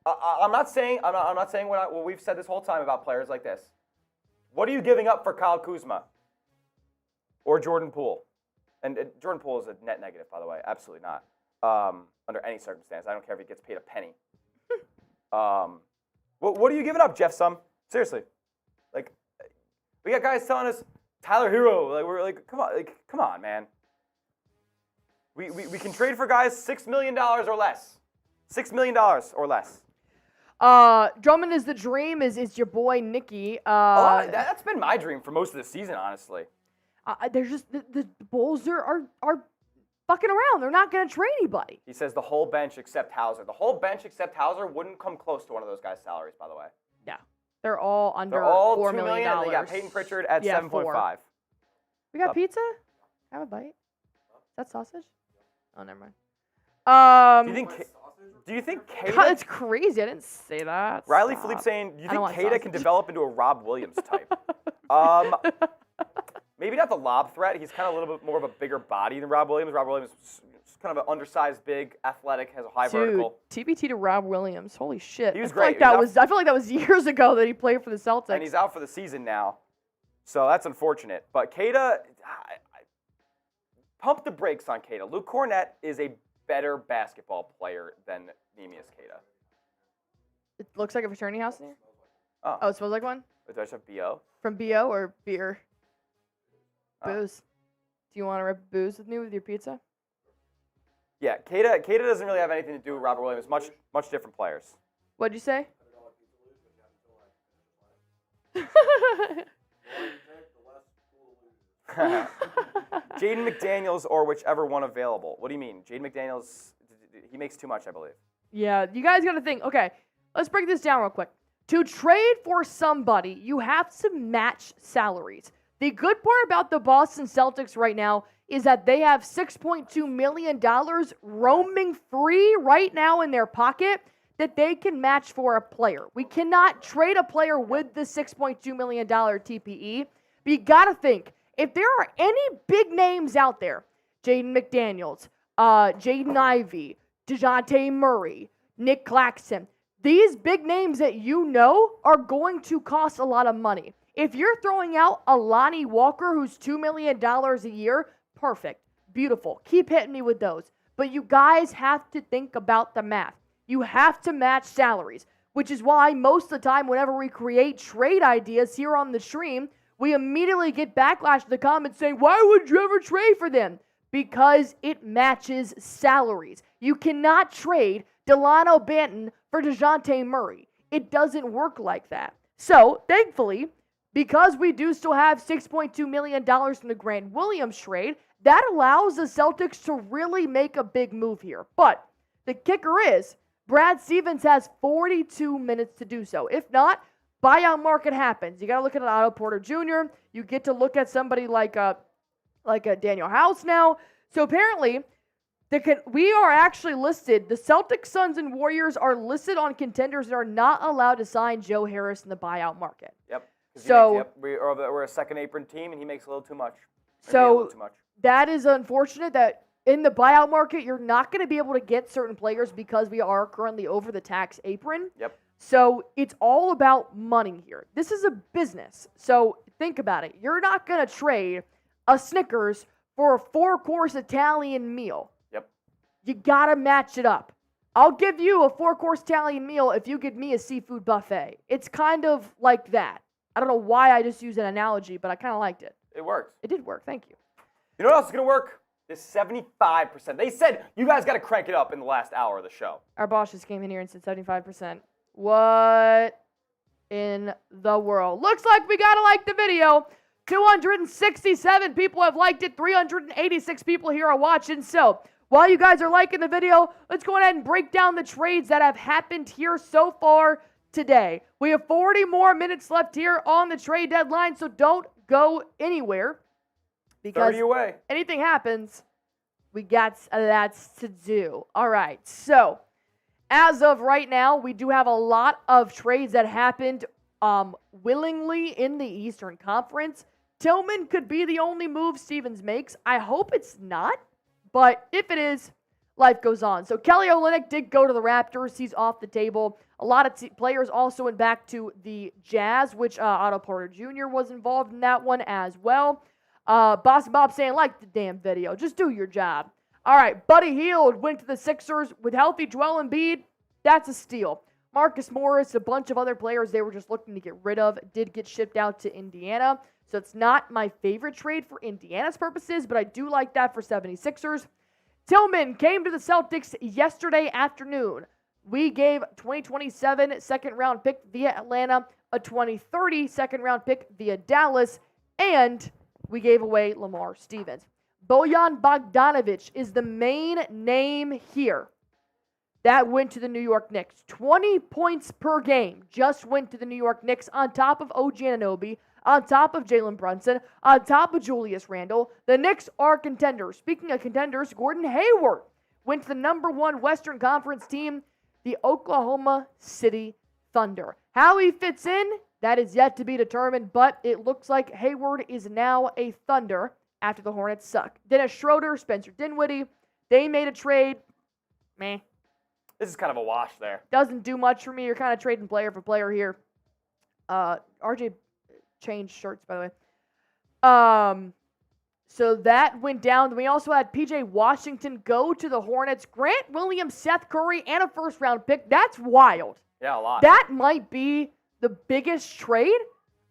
I'm not saying what we've said this whole time about players like this. What are you giving up for Kyle Kuzma or Jordan Poole? And Jordan Poole is a net negative, by the way. Absolutely not. Under any circumstance, I don't care if he gets paid a penny. What are you giving up, Jeff Sum? Seriously, like we got guys telling us Tyler Hero. Like we're like, come on, man. We can trade for guys $6 million or less. $6 million or less. Drummond is the dream. Is your boy Nicky? That's been my dream for most of the season, honestly. They're just the Bulls are fucking around. They're not going to trade anybody. He says the whole bench except Hauser. The whole bench except Hauser wouldn't come close to one of those guys' salaries, by the way. Yeah, they're all under They're all $4 $2 million. million, and they got Peyton Pritchard at 7.5. We got pizza? Have a bite. Is that sausage? Oh, never mind. Do you think Kata? God, it's crazy. I didn't say that. Riley Stop. Philippe saying, do you think Kata can develop into a Rob Williams type? Maybe not the lob threat. He's kind of a little bit more of a bigger body than Rob Williams. Rob Williams is kind of an undersized, big, athletic, has a high vertical. TBT to Rob Williams. Holy shit. He was great. I feel like that was years ago that he played for the Celtics. And he's out for the season now. So that's unfortunate. But Kata, pump the brakes on Kata. Luke Cornett is a better basketball player than Neemias Queta. It looks like a fraternity house in here? Oh, it smells like one? Do I just have B.O.? From B.O. or beer? Booze. Do you want to rip booze with me with your pizza? Yeah, Queta doesn't really have anything to do with Robert Williams. Much different players. What'd you say? Jaden McDaniels or whichever one available. What do you mean? Jaden McDaniels, he makes too much, I believe. Yeah, you guys got to think. Okay, let's break this down real quick. To trade for somebody, you have to match salaries. The good part about the Boston Celtics right now is that they have $6.2 million roaming free right now in their pocket that they can match for a player. We cannot trade a player with the $6.2 million TPE, but you got to think, if there are any big names out there, Jaden McDaniels, Jaden Ivey, DeJounte Murray, Nick Claxton, these big names that you know are going to cost a lot of money. If you're throwing out a Lonnie Walker who's $2 million a year, perfect, beautiful. Keep hitting me with those. But you guys have to think about the math. You have to match salaries, which is why most of the time whenever we create trade ideas here on the stream, we immediately get backlash to the comments saying, why would you ever trade for them? Because it matches salaries. You cannot trade Delano Banton for DeJounte Murray. It doesn't work like that. So, thankfully, because we do still have $6.2 million from the Grant Williams trade, that allows the Celtics to really make a big move here. But the kicker is, Brad Stevens has 42 minutes to do so. If not, buyout market happens. You got to look at an Otto Porter Jr. You get to look at somebody like a Daniel House now. So apparently, we are actually listed. The Celtics, Suns, and Warriors are listed on contenders that are not allowed to sign Joe Harris in the buyout market. Yep. So we're a second apron team, and he makes a little too much. So that is unfortunate that in the buyout market, you're not going to be able to get certain players because we are currently over the tax apron. Yep. So it's all about money here. This is a business. So think about it. You're not going to trade a Snickers for a 4-course Italian meal. Yep. You got to match it up. I'll give you a 4-course Italian meal if you give me a seafood buffet. It's kind of like that. I don't know why I just used an analogy, but I kind of liked it. It worked. It did work. Thank you. You know what else is going to work? This 75%. They said you guys got to crank it up in the last hour of the show. Our boss just came in here and said 75%. What in the world? Looks like we got to like the video. 267 people have liked it. 386 people here are watching. So while you guys are liking the video, let's go ahead and break down the trades that have happened here so far today. We have 40 more minutes left here on the trade deadline, so don't go anywhere. Because 30 away. Anything happens, we got lots to do. All right, so as of right now, we do have a lot of trades that happened willingly in the Eastern Conference. Tillman could be the only move Stevens makes. I hope it's not, but if it is, life goes on. So Kelly Olynyk did go to the Raptors. He's off the table. A lot of players also went back to the Jazz, which Otto Porter Jr. was involved in that one as well. Boston Bob saying, like the damn video. Just do your job. All right, Buddy Hield went to the Sixers with healthy Joel Embiid. That's a steal. Marcus Morris, a bunch of other players they were just looking to get rid of, did get shipped out to Indiana. So it's not my favorite trade for Indiana's purposes, but I do like that for 76ers. Tillman came to the Celtics yesterday afternoon. We gave 2027 second-round pick via Atlanta, a 2030 second-round pick via Dallas, and we gave away Lamar Stevens. Bojan Bogdanovic is the main name here. That went to the New York Knicks. 20 points per game just went to the New York Knicks on top of OG Anunoby, on top of Jalen Brunson, on top of Julius Randle. The Knicks are contenders. Speaking of contenders, Gordon Hayward went to the number 1 Western Conference team, the Oklahoma City Thunder. How he fits in, that is yet to be determined, but it looks like Hayward is now a Thunder after the Hornets suck. Dennis Schroeder, Spencer Dinwiddie, they made a trade. Meh. This is kind of a wash there. Doesn't do much for me. You're kind of trading player for player here. RJ changed shirts, by the way. So that went down. Then we also had PJ Washington go to the Hornets. Grant Williams, Seth Curry, and a first-round pick. That's wild. Yeah, a lot. That might be the biggest trade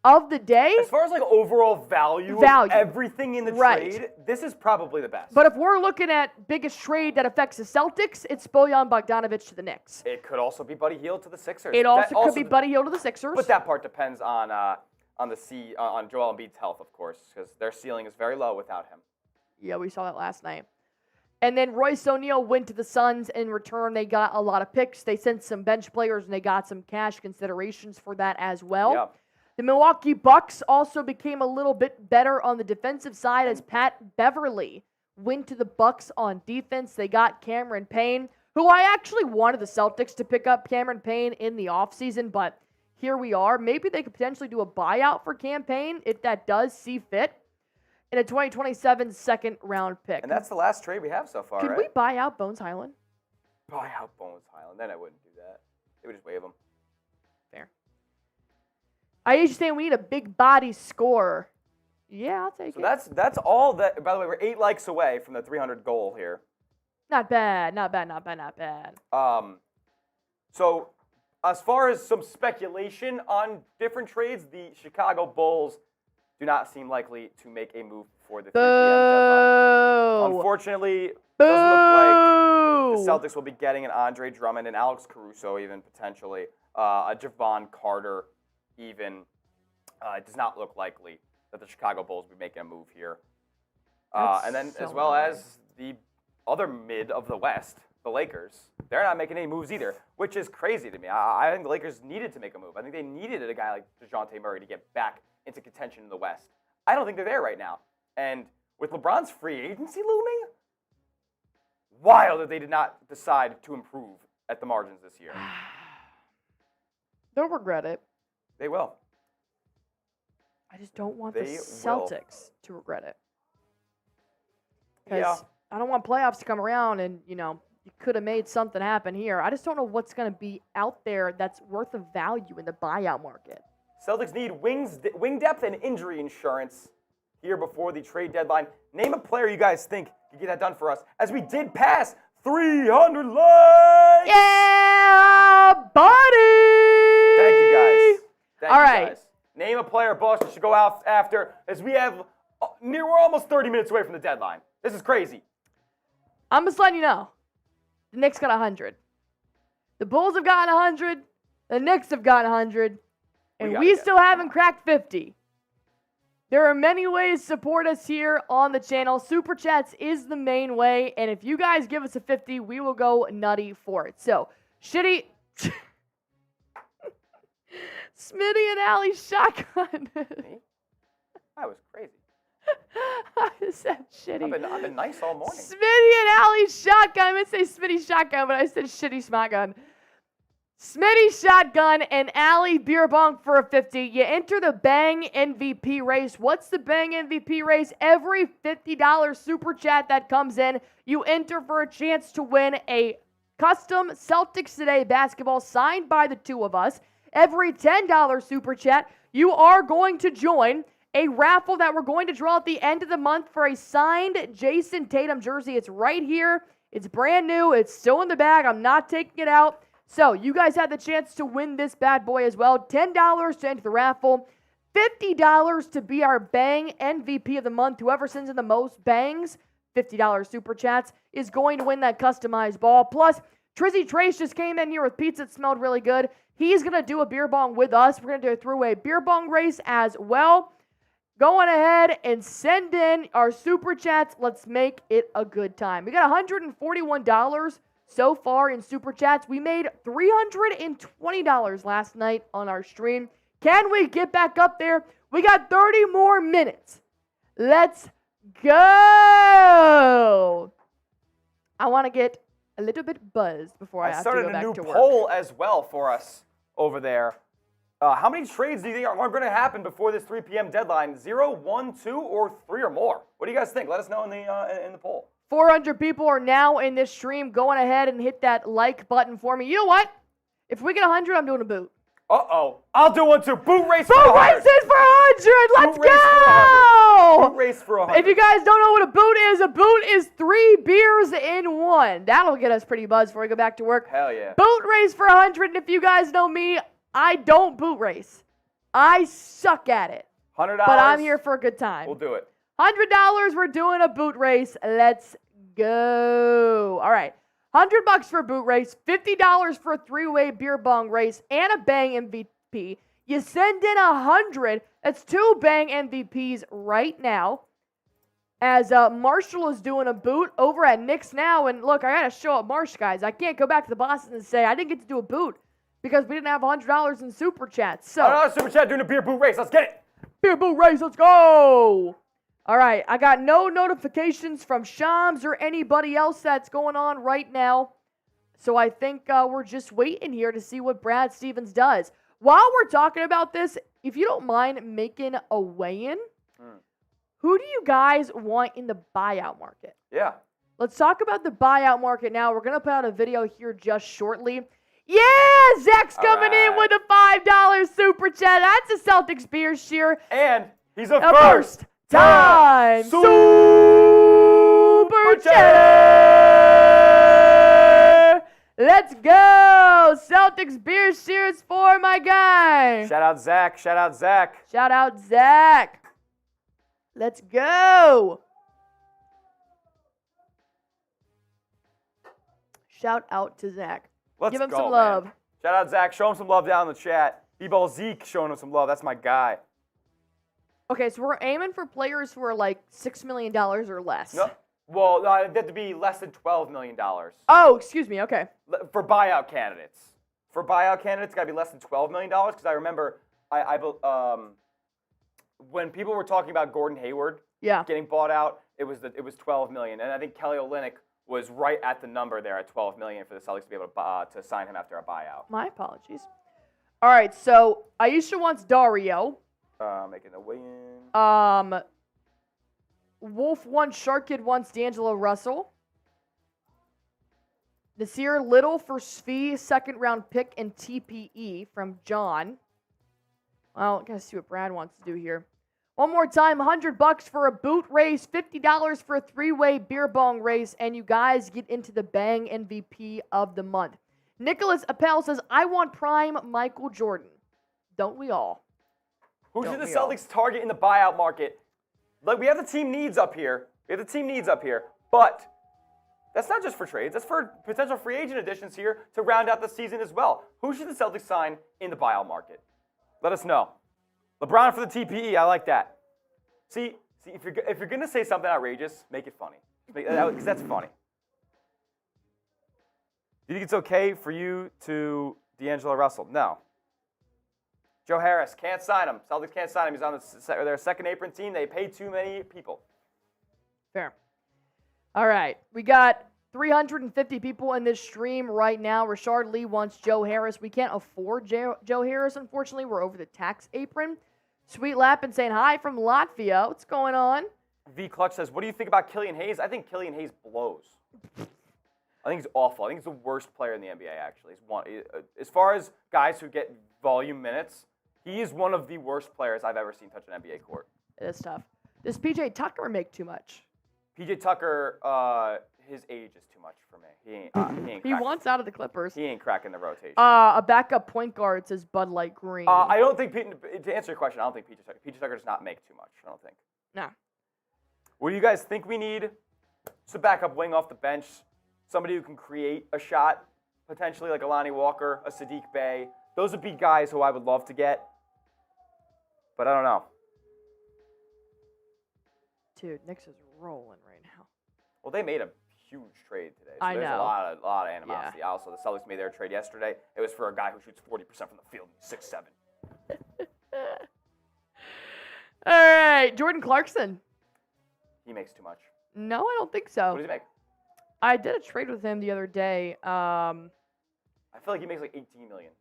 of the day. As far as like overall value of everything in the trade, this is probably the best. But if we're looking at biggest trade that affects the Celtics, it's Bojan Bogdanovic to the Knicks. It could also be Buddy Hield to the Sixers. It also could be Buddy Hield to the Sixers. But that part depends on Joel Embiid's health, of course, because their ceiling is very low without him. Yeah, we saw that last night. And then Royce O'Neal went to the Suns. In return, they got a lot of picks. They sent some bench players, and they got some cash considerations for that as well. Yeah. The Milwaukee Bucks also became a little bit better on the defensive side as Pat Beverly went to the Bucks on defense. They got Cameron Payne, who I actually wanted the Celtics to pick up Cameron Payne in the offseason, but here we are. Maybe they could potentially do a buyout for Cam Payne if that does see fit. In a 2027 second-round pick. And that's the last trade we have so far, Could we buy out Bones Highland? Buy out Bones Highland. Then I wouldn't do that. They would just waive him. Fair. I usually say we need a big body scorer. Yeah, I'll take it. So that's all that. By the way, we're 8 likes away from the 300 goal here. Not bad. Not bad. So as far as some speculation on different trades, the Chicago Bulls do not seem likely to make a move for the 3 p.m. deadline. Unfortunately, it doesn't look like the Celtics will be getting an Andre Drummond and Alex Caruso, even potentially a Javon Carter. Even it does not look likely that the Chicago Bulls will be making a move here. And then, as well as the other mid of the West, the Lakers, they're not making any moves either, which is crazy to me. I think the Lakers needed to make a move. I think they needed a guy like DeJounte Murray to get back into contention in the West. I don't think they're there right now. And with LeBron's free agency looming, wild that they did not decide to improve at the margins this year. Don't regret it. They will. I just don't want the Celtics to regret it. Because I don't want playoffs to come around and, you could have made something happen here. I just don't know what's going to be out there that's worth of value in the buyout market. Celtics need wing depth and injury insurance here before the trade deadline. Name a player you guys think can get that done for us, as we did pass 300 likes. Yeah, buddy. Thank you guys. All right. Name a player Boston should go out after, as we have we're almost 30 minutes away from the deadline. This is crazy. I'm just letting you know. The Knicks got 100. The Bulls have gotten 100. The Knicks have gotten 100. And we still haven't cracked 50. There are many ways to support us here on the channel. Super Chats is the main way. And if you guys give us a 50, we will go nutty for it. So, Smitty and Allie shotgun. That was crazy. I said shitty. I've been nice all morning. Smitty and Allie shotgun. I meant to say Smitty shotgun, but I said shitty shotgun. Smitty shotgun and Allie beer bong for a 50. You enter the Bang MVP race. What's the Bang MVP race? Every $50 super chat that comes in, you enter for a chance to win a custom Celtics Today basketball signed by the two of us. Every $10 super chat, you are going to join a raffle that we're going to draw at the end of the month for a signed Jason Tatum jersey. It's right here. It's brand new. It's still in the bag. I'm not taking it out. So you guys have the chance to win this bad boy as well. $10 to enter the raffle. $50 to be our Bang MVP of the month. Whoever sends in the most bangs, $50 super chats, is going to win that customized ball. Plus, Trizzy Trace just came in here with pizza that smelled really good. He's going to do a beer bong with us. We're going to do it through a beer bong race as well. Going ahead and send in our super chats. Let's make it a good time. We got $141 so far in super chats. We made $320 last night on our stream. Can we get back up there? We got 30 more minutes. Let's go. I want to get a little bit buzzed before I have to go back to work. I started a new poll as well for us over there. How many trades do you think are going to happen before this 3 p.m. deadline? 0, 1, 2, or 3 or more? What do you guys think? Let us know in the poll. 400 people are now in this stream. Going ahead and hit that like button for me. You know what? If we get 100, I'm doing a boot. Uh-oh. I'll do one too. Boot race for 100. Boot races for 100. Let's go. Boot race for 100. If you guys don't know what a boot is 3 beers in one. That'll get us pretty buzzed before we go back to work. Hell yeah. Boot race for 100. And if you guys know me, I don't boot race. I suck at it. $100. But I'm here for a good time. We'll do it. $100, we're doing a boot race. Let's go. All right. $100 for a boot race, $50 for a three-way beer bong race, and a bang MVP. You send in 100. That's 2 bang MVPs right now. As Marshall is doing a boot over at Knicks now. And look, I got to show up Marsh, guys. I can't go back to the Boston and say I didn't get to do a boot because we didn't have $100 in Super Chats. So, $100 Super Chat doing a beer boot race. Let's get it. beer boot race, let's go. All right, I got no notifications from Shams or anybody else that's going on right now. So I think we're just waiting here to see what Brad Stevens does. While we're talking about this, if you don't mind making a weigh-in, who do you guys want in the buyout market? Yeah. Let's talk about the buyout market now. We're going to put out a video here just shortly. Yeah, Zach's coming in with a $5 super chat. That's a Celtics beer cheer. And he's a first time super chatter. Let's go. Celtics beer cheers for my guy. Shout out Zach. Shout out Zach. Shout out Zach. Let's go. Shout out to Zach. Let's Give him go, some love. Man. Shout out Zach. Show him some love down in the chat. B-Ball Zeke showing him some love. That's my guy. Okay, so we're aiming for players who are like $6 million or less. No, well, they have to be less than $12 million. Oh, excuse me. Okay. For buyout candidates. For buyout candidates, it's got to be less than $12 million because I remember when people were talking about Gordon Hayward getting bought out, it was $12 million. And I think Kelly Olynyk was right at the number there at $12 million for the Celtics to be able to sign him after a buyout. My apologies. All right, so Aisha wants Dario. Making a weigh-in. Wolf wants Shark Kid wants D'Angelo Russell. Nasir Little for Svi, second round pick and TPE from John. Well, gotta see what Brad wants to do here. One more time, $100 for a boot race, $50 for a three-way beer bong race, and you guys get into the Bang MVP of the month. Nicholas Appel says, I want prime Michael Jordan. Don't we all? Who should the Celtics target in the buyout market? Like, we have the team needs up here. But that's not just for trades. That's for potential free agent additions here to round out the season as well. Who should the Celtics sign in the buyout market? Let us know. LeBron for the TPE. I like that. See, if you're gonna say something outrageous, make it funny, because that's funny. Do you think it's okay for you to D'Angelo Russell? No. Joe Harris, can't sign him. Celtics can't sign him. He's on their second apron team. They pay too many people. Fair. All right. We got 350 people in this stream right now. Rashard Lee wants Joe Harris. We can't afford Joe Harris, unfortunately. We're over the tax apron. Sweet Lappin saying hi from Latvia. What's going on? V Clutch says, what do you think about Killian Hayes? I think Killian Hayes blows. I think he's awful. I think he's the worst player in the NBA, actually. As far as guys who get volume minutes, he is one of the worst players I've ever seen touch an NBA court. It is tough. Does PJ Tucker make too much? PJ Tucker, his age is too much for me. He ain't he wants out of the Clippers. He ain't cracking the rotation. A backup point guard says Bud Light Green. I don't think, to answer your question, I don't think PJ Tucker does not make too much. I don't think. No. What do you guys think we need? Just a backup wing off the bench. Somebody who can create a shot, potentially like a Lonnie Walker, a Saddiq Bey. Those would be guys who I would love to get. But I don't know. Dude, Knicks is rolling right now. Well, they made a huge trade today. So I there's know. a lot of animosity. Yeah. Also, the Celtics made their trade yesterday. It was for a guy who shoots 40% from the field, 6'7". All right, Jordan Clarkson. He makes too much. No, I don't think so. What does he make? I did a trade with him the other day. I feel like he makes like $18 million.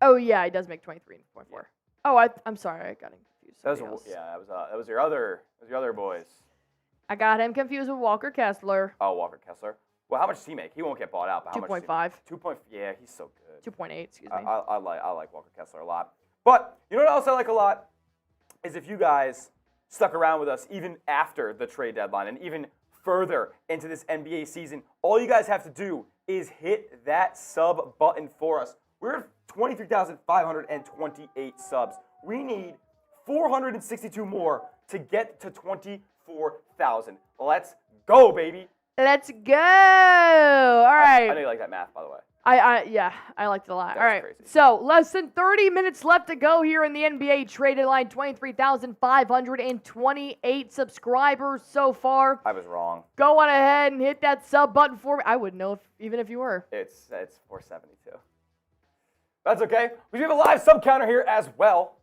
Oh yeah, he does make 23.4. Yeah. Oh, I'm sorry, I got him confused. That was your other boys. I got him confused with Walker Kessler. Oh, Walker Kessler. Well, how much does he make? He won't get bought out. But 2.5. 2. Yeah, he's so good. 2.8. Excuse me. I like Walker Kessler a lot. But you know what else I like a lot is if you guys stuck around with us even after the trade deadline and even further into this NBA season. All you guys have to do is hit that sub button for us. We're 23,528 subs. We need 462 more to get to 24,000. Let's go, baby. Let's go. All right. I know you like that math, by the way. Yeah, I liked it a lot. That All was right. crazy. So, less than 30 minutes left to go here in the NBA trade deadline. 23,528 subscribers so far. I was wrong. Go on ahead and hit that sub button for me. I wouldn't know even if you were. It's 472. That's okay. We have a live sub counter here as well.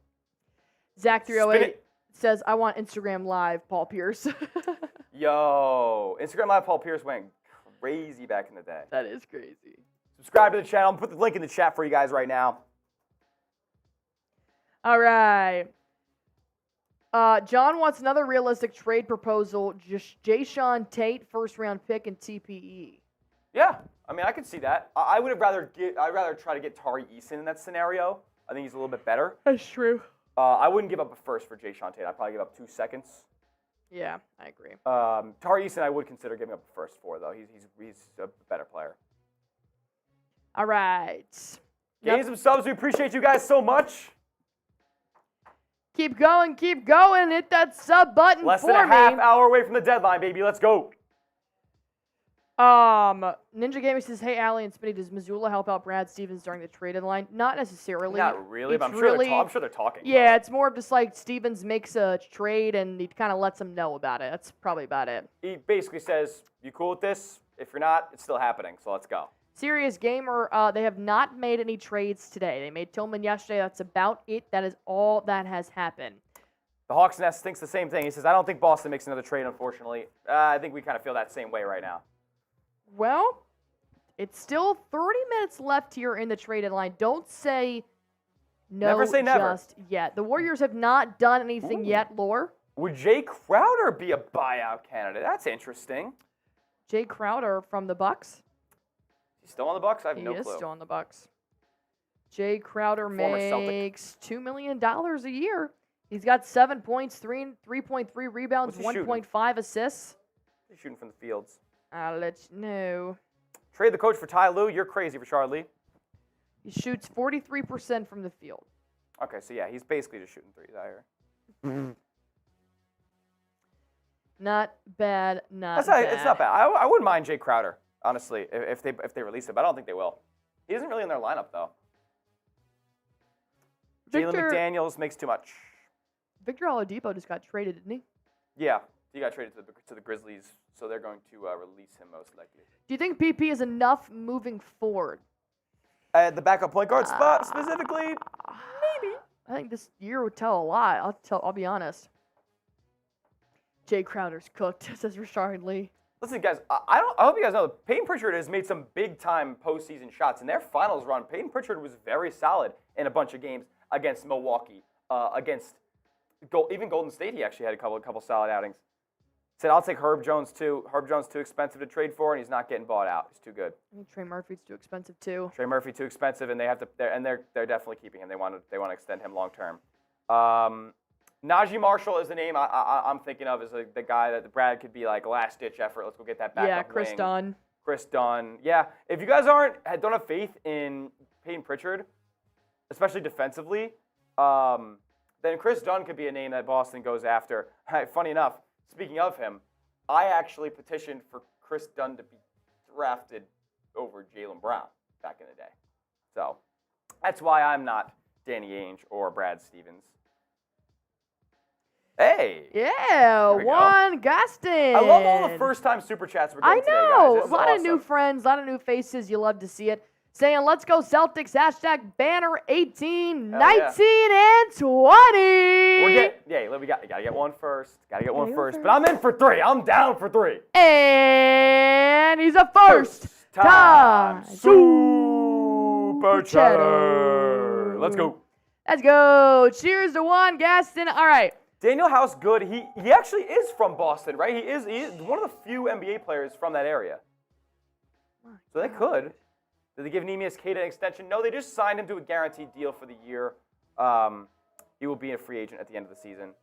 Zach308 says, I want Instagram Live, Paul Pierce. Yo, Instagram Live Paul Pierce went crazy back in the day. That is crazy. Subscribe to the channel. I'll put the link in the chat for you guys right now. All right. John wants another realistic trade proposal. Just Jayshawn Tate, first round pick, and TPE. Yeah, I mean, I could see that. I'd rather try to get Tari Eason in that scenario. I think he's a little bit better. That's true. I wouldn't give up a first for Jayshawn Tate. I'd probably give up 2 seconds. Yeah, I agree. Tari Eason, I would consider giving up a first for, though. He's a better player. All right. Getting some subs. We appreciate you guys so much. Keep going. Hit that sub button Less for than a me. half hour away from the deadline, baby. Let's go. Ninja Gaming says, hey, Allie and Spinny, does Missoula help out Brad Stevens during the trade deadline? Not necessarily. Not really, but It's I'm sure they're talking. Yeah, it's more of just like Stevens makes a trade and he kind of lets them know about it. That's probably about it. He basically says, you cool with this? If you're not, it's still happening, so let's go. Serious Gamer, they have not made any trades today. They made Tillman yesterday. That's about it. That is all that has happened. The Hawks Nest thinks the same thing. He says, I don't think Boston makes another trade, unfortunately. I think we kind of feel that same way right now. Well, it's still 30 minutes left here in the trade deadline. Don't say no Never say never. Just yet. The Warriors have not done anything yet, Lore. Would Jay Crowder be a buyout candidate? That's interesting. Jay Crowder from the Bucks. He's still on the Bucks? I have He no is clue. still on the Bucks. Jay Crowder Former Celtic. makes $2 million a year. He's got 7 points, 3.3 rebounds, What's he shooting? 1.5 assists. He's shooting from the fields. I'll let you know. Trade the coach for Ty Lue. You're crazy, Rashard Lee. He shoots 43% from the field. Okay, so yeah, he's basically just shooting threes out here. Not bad, It's not bad. I wouldn't mind Jay Crowder, honestly, if they release him. But I don't think they will. He isn't really in their lineup, though. Jalen McDaniels makes too much. Victor Oladipo just got traded, didn't he? Yeah, he got traded to the Grizzlies, so they're going to release him most likely. Do you think PP is enough moving forward? At the backup point guard spot, specifically, maybe. I think this year would tell a lot. I'll be honest. Jay Crowder's cooked, says Rashard Lee. Listen, guys, I hope you guys know that Peyton Pritchard has made some big-time postseason shots. In their finals run, Peyton Pritchard was very solid in a bunch of games against Milwaukee, against even Golden State. He actually had a couple solid outings. Said, I'll take Herb Jones, too. Herb Jones too expensive to trade for, and he's not getting bought out. He's too good. I think Trey Murphy's too expensive, too. Trey Murphy too expensive, and they're definitely keeping him. They want to extend him long term. Najee Marshall is the name I'm thinking of as the guy that Brad could be like last ditch effort. Let's go get that backup Yeah, Chris wing. Dunn. Chris Dunn. Yeah, if you guys don't have faith in Peyton Pritchard, especially defensively, then Chris Dunn could be a name that Boston goes after. Funny enough, speaking of him, I actually petitioned for Chris Dunn to be drafted over Jaylen Brown back in the day. So that's why I'm not Danny Ainge or Brad Stevens. Hey! Yeah, Juan Gaston. I love all the first-time Super Chats we're getting today, guys. I know. This A is lot of awesome. new friends, a lot of new faces. You love to see it. Saying, let's go Celtics, #banner 18, 19, and 20. We gotta get one first. But I'm in for 3. I'm down for 3. And he's a first-time Super Chatter. Let's go. Let's go. Cheers to Juan Gaston. All right. Daniel House Good, he actually is from Boston, right? He is one of the few NBA players from that area. So they could. Did they give Neemias Queta an extension? No, they just signed him to a guaranteed deal for the year. He will be a free agent at the end of the season.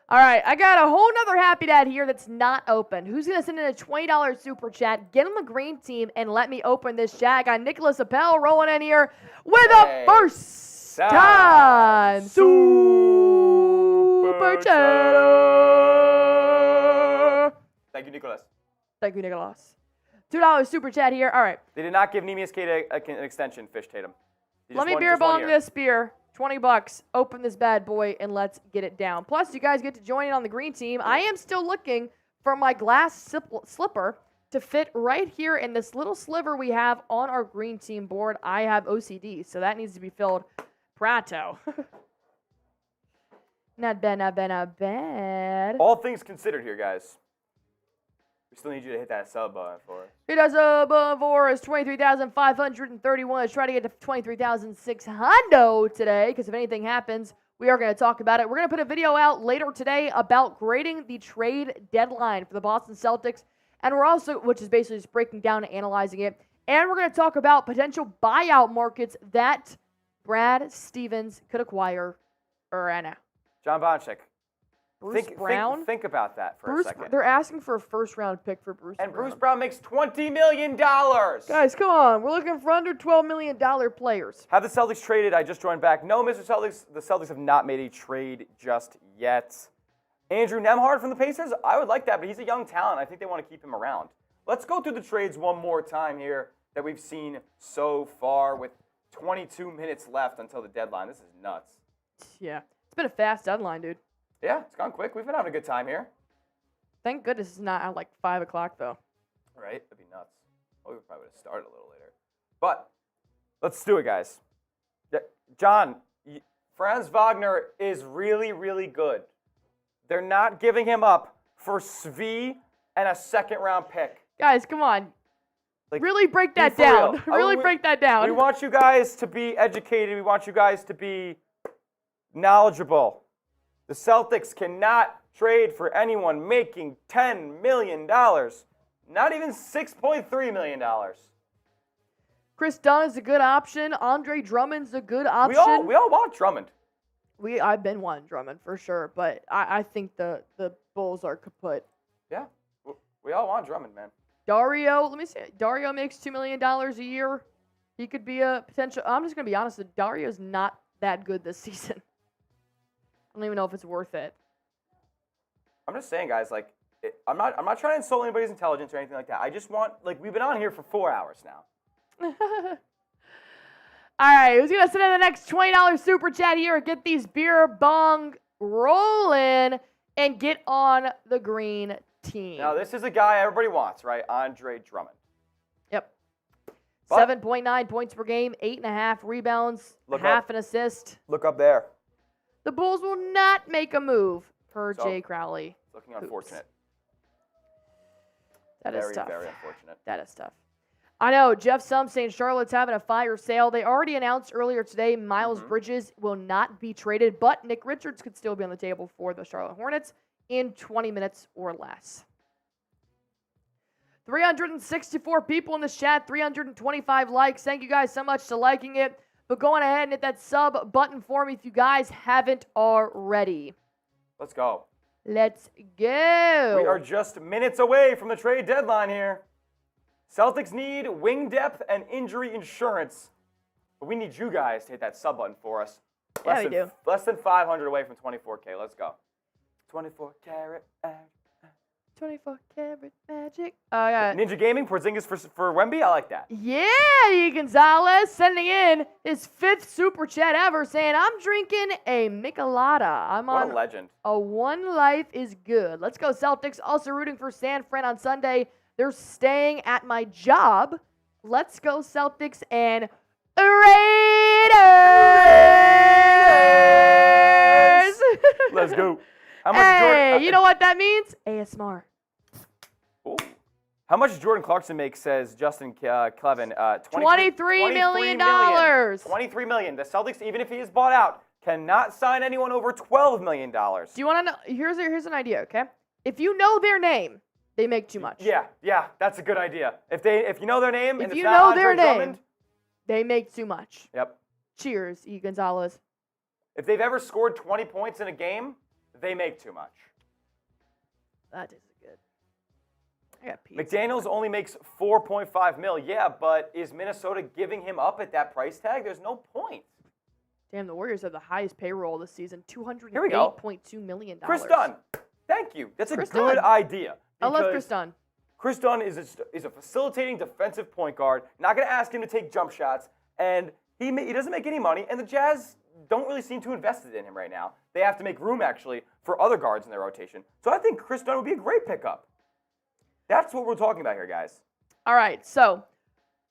All right, I got a whole nother Happy Dad here that's not open. Who's going to send in a $20 super chat, get on the green team, and let me open this chat? I got Nicholas Appel rolling in here with a first time super chat. Thank you, Nicholas. Thank you, Nicholas. $2 super chat here. All right. They did not give Neemias Queta an extension, Fish Tatum. Let me beer bong this beer. $20. Open this bad boy and let's get it down. Plus, you guys get to join in on the green team. I am still looking for my glass slipper to fit right here in this little sliver we have on our green team board. I have OCD, so that needs to be filled pronto. Not bad, not bad, not bad. All things considered here, guys. We still need you to hit that sub button for us. Hit that sub button for us. 23,531. Let's try to get to 23,600 today, because if anything happens, we are going to talk about it. We're going to put a video out later today about grading the trade deadline for the Boston Celtics, and we're also, which is basically just breaking down and analyzing it, and we're going to talk about potential buyout markets that Brad Stevens could acquire right now. John Bonchik. Bruce Brown? Think about that for a second. They're asking for a first-round pick for Bruce Brown. And Bruce Brown makes $20 million. Guys, come on. We're looking for under $12 million players. Have the Celtics traded? I just joined back. No, Mr. Celtics, the Celtics have not made a trade just yet. Andrew Nembhard from the Pacers? I would like that, but he's a young talent. I think they want to keep him around. Let's go through the trades one more time here that we've seen so far with 22 minutes left until the deadline. This is nuts. Yeah. It's been a fast deadline, dude. Yeah, it's gone quick. We've been having a good time here. Thank goodness it's not at like 5 o'clock, though. Right? That'd be nuts. Well, we probably would have started a little later. But let's do it, guys. John, Franz Wagner is really, really good. They're not giving him up for Svi and a second-round pick. Guys, come on. Like, really break that down. Really break that down. We want you guys to be educated. We want you guys to be knowledgeable. The Celtics cannot trade for anyone making $10 million. Not even $6.3 million. Chris Dunn is a good option. Andre Drummond's a good option. We all want Drummond. I've been wanting Drummond for sure, but I think the Bulls are kaput. Yeah, we all want Drummond, man. Dario, let me see. Dario makes $2 million a year. He could be a potential. I'm just going to be honest. Dario's not that good this season. I don't even know if it's worth it. I'm just saying, guys, like, I'm not trying to insult anybody's intelligence or anything like that. I just want, like, we've been on here for 4 hours now. All right, who's going to send in the next $20 super chat here and get these beer bong rolling and get on the green team? Now, this is a guy everybody wants, right? Andre Drummond. Yep. 7.9 points per game, 8.5 rebounds, half an assist. Look up there. The Bulls will not make a move, per Jay Crowley. Looking unfortunate. That is tough. Very unfortunate. That is tough. I know, Jeff Sum saying Charlotte's having a fire sale. They already announced earlier today Miles Bridges will not be traded, but Nick Richards could still be on the table for the Charlotte Hornets in 20 minutes or less. 364 people in this chat, 325 likes. Thank you guys so much for liking it. But go on ahead and hit that sub button for me if you guys haven't already. Let's go. Let's go. We are just minutes away from the trade deadline here. Celtics need wing depth and injury insurance. But we need you guys to hit that sub button for us. Yeah, we do. Less than 500 away from 24K. Let's go. 24 karat. 24 karat magic. Oh, yeah. Ninja Gaming, Porzingis for Wemby. I like that. Yeah, E. Gonzalez sending in his 5th super chat ever saying, I'm drinking a Michelada. I'm what on a legend. A one life is good. Let's go Celtics. Also rooting for San Fran on Sunday. They're staying at my job. Let's go Celtics and Raiders. Let's go. How much hey, you know what that means? ASMR. Ooh. How much does Jordan Clarkson make, says Justin Clevin? $23 million. $23 million. The Celtics, even if he is bought out, cannot sign anyone over $12 million. Do you want to know? Here's an idea, okay? If you know their name, they make too much. Yeah, that's a good idea. If you know their name and if it's you not know Andre their Drummond, name, they make too much. Yep. Cheers, E. Gonzalez. If they've ever scored 20 points in a game, they make too much. That is good. I got pizza. McDaniels only makes $4.5 million. Yeah, but is Minnesota giving him up at that price tag? There's no point. Damn, the Warriors have the highest payroll this season, Here we go. $208.2 million. Chris Dunn. Thank you. That's a Chris good Dunn. idea. I love Chris Dunn. Chris Dunn is a facilitating defensive point guard. Not going to ask him to take jump shots, and he doesn't make any money, and the Jazz don't really seem too invested in him right now. They have to make room, actually, for other guards in their rotation. So I think Chris Dunn would be a great pickup. That's what we're talking about here, guys. All right, so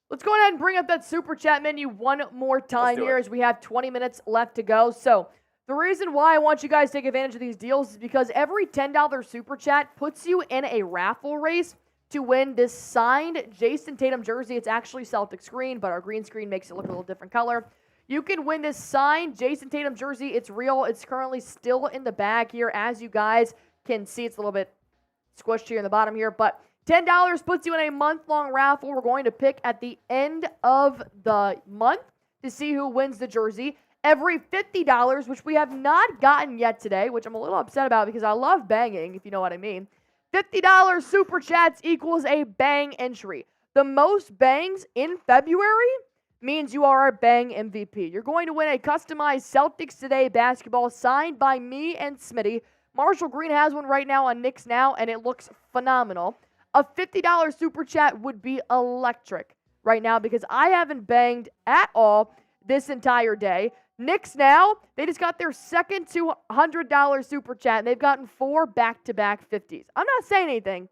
let's go ahead and bring up that Super Chat menu one more time here as we have 20 minutes left to go. So the reason why I want you guys to take advantage of these deals is because every $10 Super Chat puts you in a raffle race to win this signed Jason Tatum jersey. It's actually Celtics green, but our green screen makes it look a little different color. You can win this signed Jason Tatum jersey. It's real. It's currently still in the bag here. As you guys can see, it's a little bit squished here in the bottom here, but $10 puts you in a month-long raffle. We're going to pick at the end of the month to see who wins the jersey. Every $50, which we have not gotten yet today, which I'm a little upset about because I love banging, if you know what I mean. $50 Super Chats equals a bang entry. The most bangs in February means you are a bang MVP. You're going to win a customized Celtics Today basketball signed by me and Smitty. Marshall Green has one right now on Knicks Now, and it looks phenomenal. A $50 Super Chat would be electric right now because I haven't banged at all this entire day. Knicks Now, they just got their second $200 Super Chat, and they've gotten 4 back-to-back 50s. I'm not saying anything.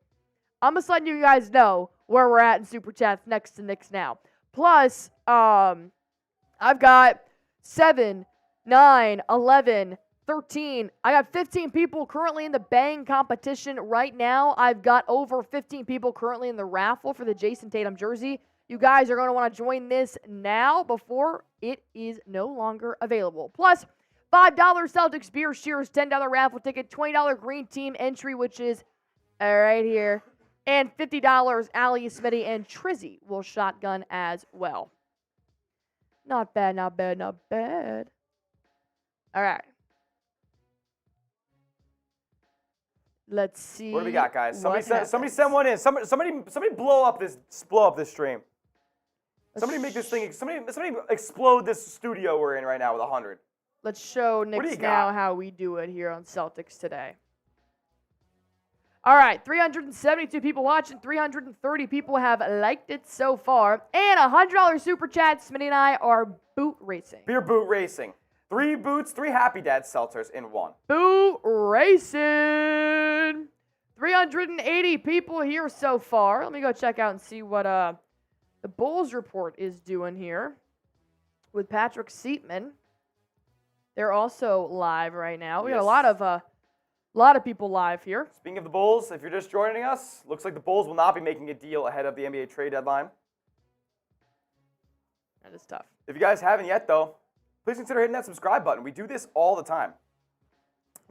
I'm just letting you guys know where we're at in Super Chats next to Knicks Now. Plus, I've got 7, 9, 11, 13. I got 15 people currently in the bang competition right now. I've got over 15 people currently in the raffle for the Jason Tatum jersey. You guys are going to want to join this now before it is no longer available. Plus, $5 Celtics beer cheers, $10 raffle ticket, $20 green team entry, which is right here, and $50 Allie, Smitty, and Trizzy will shotgun as well. Not bad, not bad, not bad. All right. Let's see. What do we got, guys? Somebody send one in. Somebody blow up this stream. Somebody make this thing. Somebody explode this studio we're in right now with 100. Let's show Knicks Now how we do it here on Celtics Today. All right, 372 people watching. 330 people have liked it so far, and $100 super chat. Smitty and I are boot racing. Beer boot racing. 3 boots, 3 Happy Dad seltzers in one. Boot racing. 380 people here so far. Let me go check out and see what the Bulls report is doing here with Patrick Seatman. They're also live right now. We got a lot of people live here. Speaking of the Bulls, if you're just joining us, looks like the Bulls will not be making a deal ahead of the NBA trade deadline. That is tough. If you guys haven't yet, though, please consider hitting that subscribe button. We do this all the time.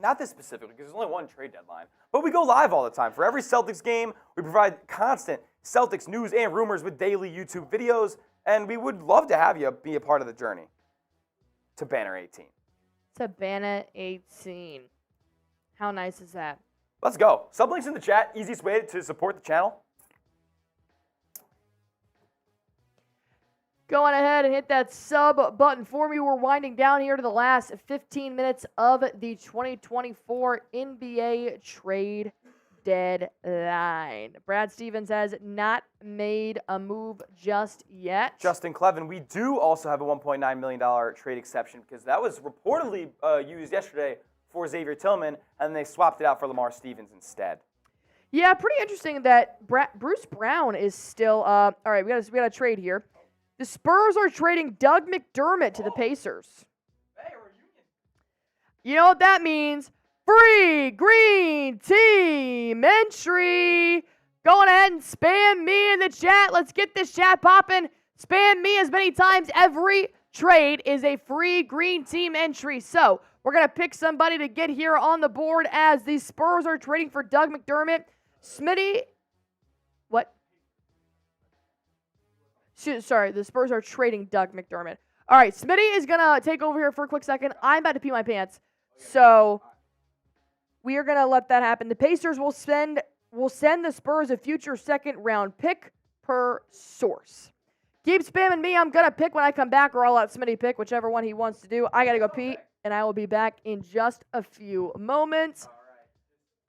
Not this specifically, because there's only one trade deadline. But we go live all the time. For every Celtics game, we provide constant Celtics news and rumors with daily YouTube videos. And we would love to have you be a part of the journey to Banner 18. To Banner 18. How nice is that? Let's go. Sublinks in the chat. Easiest way to support the channel. Go on ahead and hit that sub button for me. We're winding down here to the last 15 minutes of the 2024 NBA trade deadline. Brad Stevens has not made a move just yet. Justin Clevin, we do also have a $1.9 million trade exception because that was reportedly used yesterday for Xavier Tillman, and they swapped it out for Lamar Stevens instead. Yeah, pretty interesting that Bruce Brown is still all right, we got a trade here. The Spurs are trading Doug McDermott to the Pacers. Hey, a reunion. You know what that means? Free green team entry. Go ahead and spam me in the chat. Let's get this chat popping. Spam me as many times. Every trade is a free green team entry. So we're going to pick somebody to get here on the board as the Spurs are trading for Doug McDermott. Smitty, what? Sorry, the Spurs are trading Doug McDermott. All right, Smitty is going to take over here for a quick second. I'm about to pee my pants. So We are going to let that happen. The Pacers will send the Spurs a future second-round pick per source. Keep spamming me. I'm going to pick when I come back, or I'll let Smitty pick, whichever one he wants to do. I got to go pee, and I will be back in just a few moments. All right.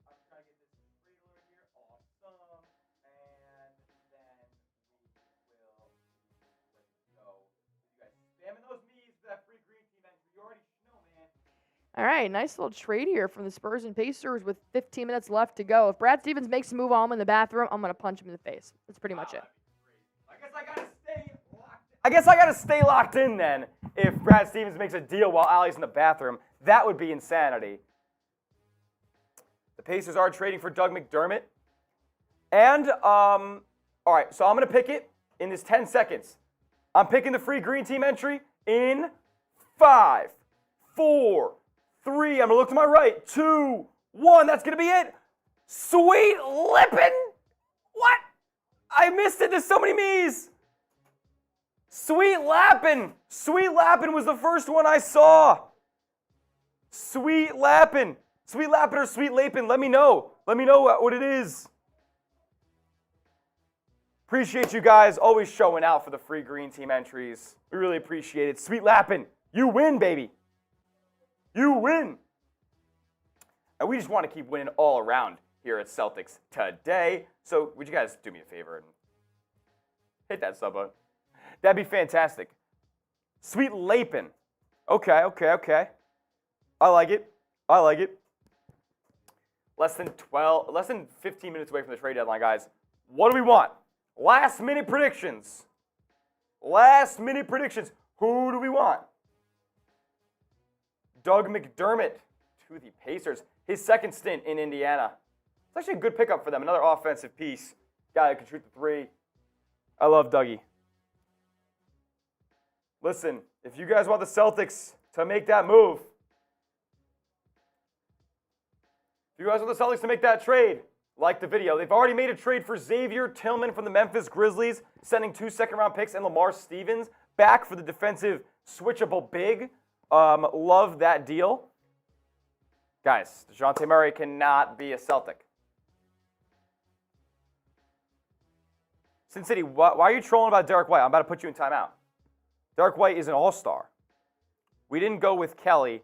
I'm trying to get this trailer here. Awesome. And then we will let you go. You guys spamming those me's for that free green team entry. You already know, man. All right, nice little trade here from the Spurs and Pacers with 15 minutes left to go. If Brad Stevens makes a move while I'm in the bathroom, I'm going to punch him in the face. That's pretty much it. I guess I gotta stay locked in then. If Brad Stevens makes a deal while Allie's in the bathroom, that would be insanity. The Pacers are trading for Doug McDermott. And, all right, so I'm gonna pick it in this 10 seconds. I'm picking the free green team entry in 5, 4, 3. I'm gonna look to my right. 2, 1. That's gonna be it. Sweet Lippin. What? I missed it. There's so many me's. Sweet Lappin. Sweet Lappin was the first one I saw. Sweet Lappin. Sweet Lappin or Sweet Lapin. Let me know. Let me know what it is. Appreciate you guys always showing out for the free green team entries. We really appreciate it. Sweet Lappin. You win, baby. You win. And we just want to keep winning all around here at Celtics Today. So would you guys do me a favor and hit that sub button? That'd be fantastic. Sweet Lapin. Okay. I like it. Less than 15 minutes away from the trade deadline, guys. What do we want? Last minute predictions. Who do we want? Doug McDermott to the Pacers. His second stint in Indiana. It's actually a good pickup for them. Another offensive piece. Guy that can shoot the three. I love Dougie. Listen, if you guys want the Celtics to make that move, if you guys want the Celtics to make that trade, like the video. They've already made a trade for Xavier Tillman from the Memphis Grizzlies, sending 2 second-round picks and Lamar Stevens back for the defensive switchable big. Love that deal. Guys, DeJounte Murray cannot be a Celtic. Sin City, why are you trolling about Derek White? I'm about to put you in timeout. Derek White is an all-star. We didn't go with Kelly.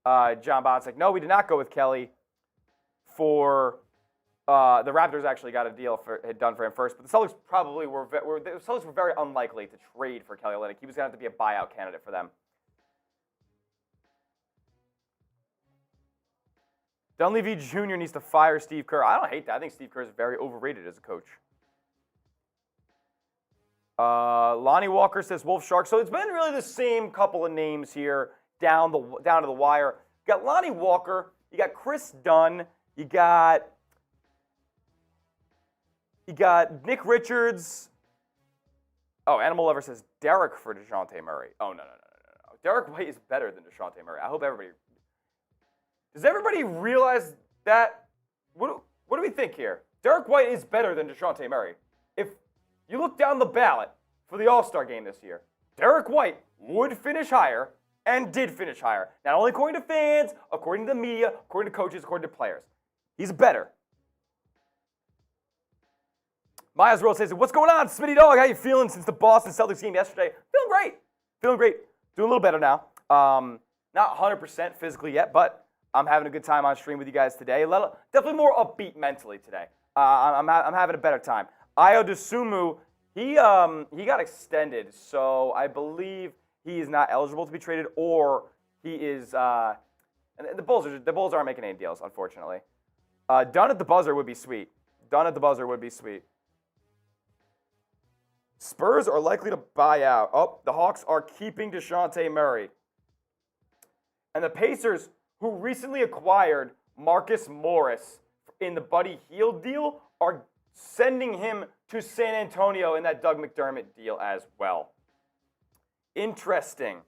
John Bond's like, no, we did not go with Kelly for the Raptors actually got a deal had done for him first, but the Celtics probably were very unlikely to trade for Kelly Olynyk. He was going to have to be a buyout candidate for them. Dunleavy Jr. needs to fire Steve Kerr. I don't hate that. I think Steve Kerr is very overrated as a coach. Lonnie Walker says Wolf Shark. So it's been really the same couple of names here down to the wire. You got Lonnie Walker. You got Chris Dunn. You got Nick Richards. Oh, Animal Lover says Derek for DeJounte Murray. Oh, no. Derek White is better than DeJounte Murray. I hope everybody... Does everybody realize that? What do we think here? Derek White is better than DeJounte Murray. If you look down the ballot for the All-Star game this year, Derek White would finish higher and did finish higher. Not only according to fans, according to the media, according to coaches, according to players. He's better. Myers World says, what's going on, Smitty Dog? How you feeling since the Boston Celtics game yesterday? Feeling great. Doing a little better now. Not 100% physically yet, but I'm having a good time on stream with you guys today. Definitely more upbeat mentally today. I'm having a better time. Ayo Dosunmu, he got extended, so I believe he is not eligible to be traded, or he is. And the Bulls aren't making any deals, unfortunately. Done at the buzzer would be sweet. Spurs are likely to buy out. Oh, the Hawks are keeping DeJounte Murray. And the Pacers, who recently acquired Marcus Morris in the Buddy Hield deal, are sending him to San Antonio in that Doug McDermott deal as well. Interesting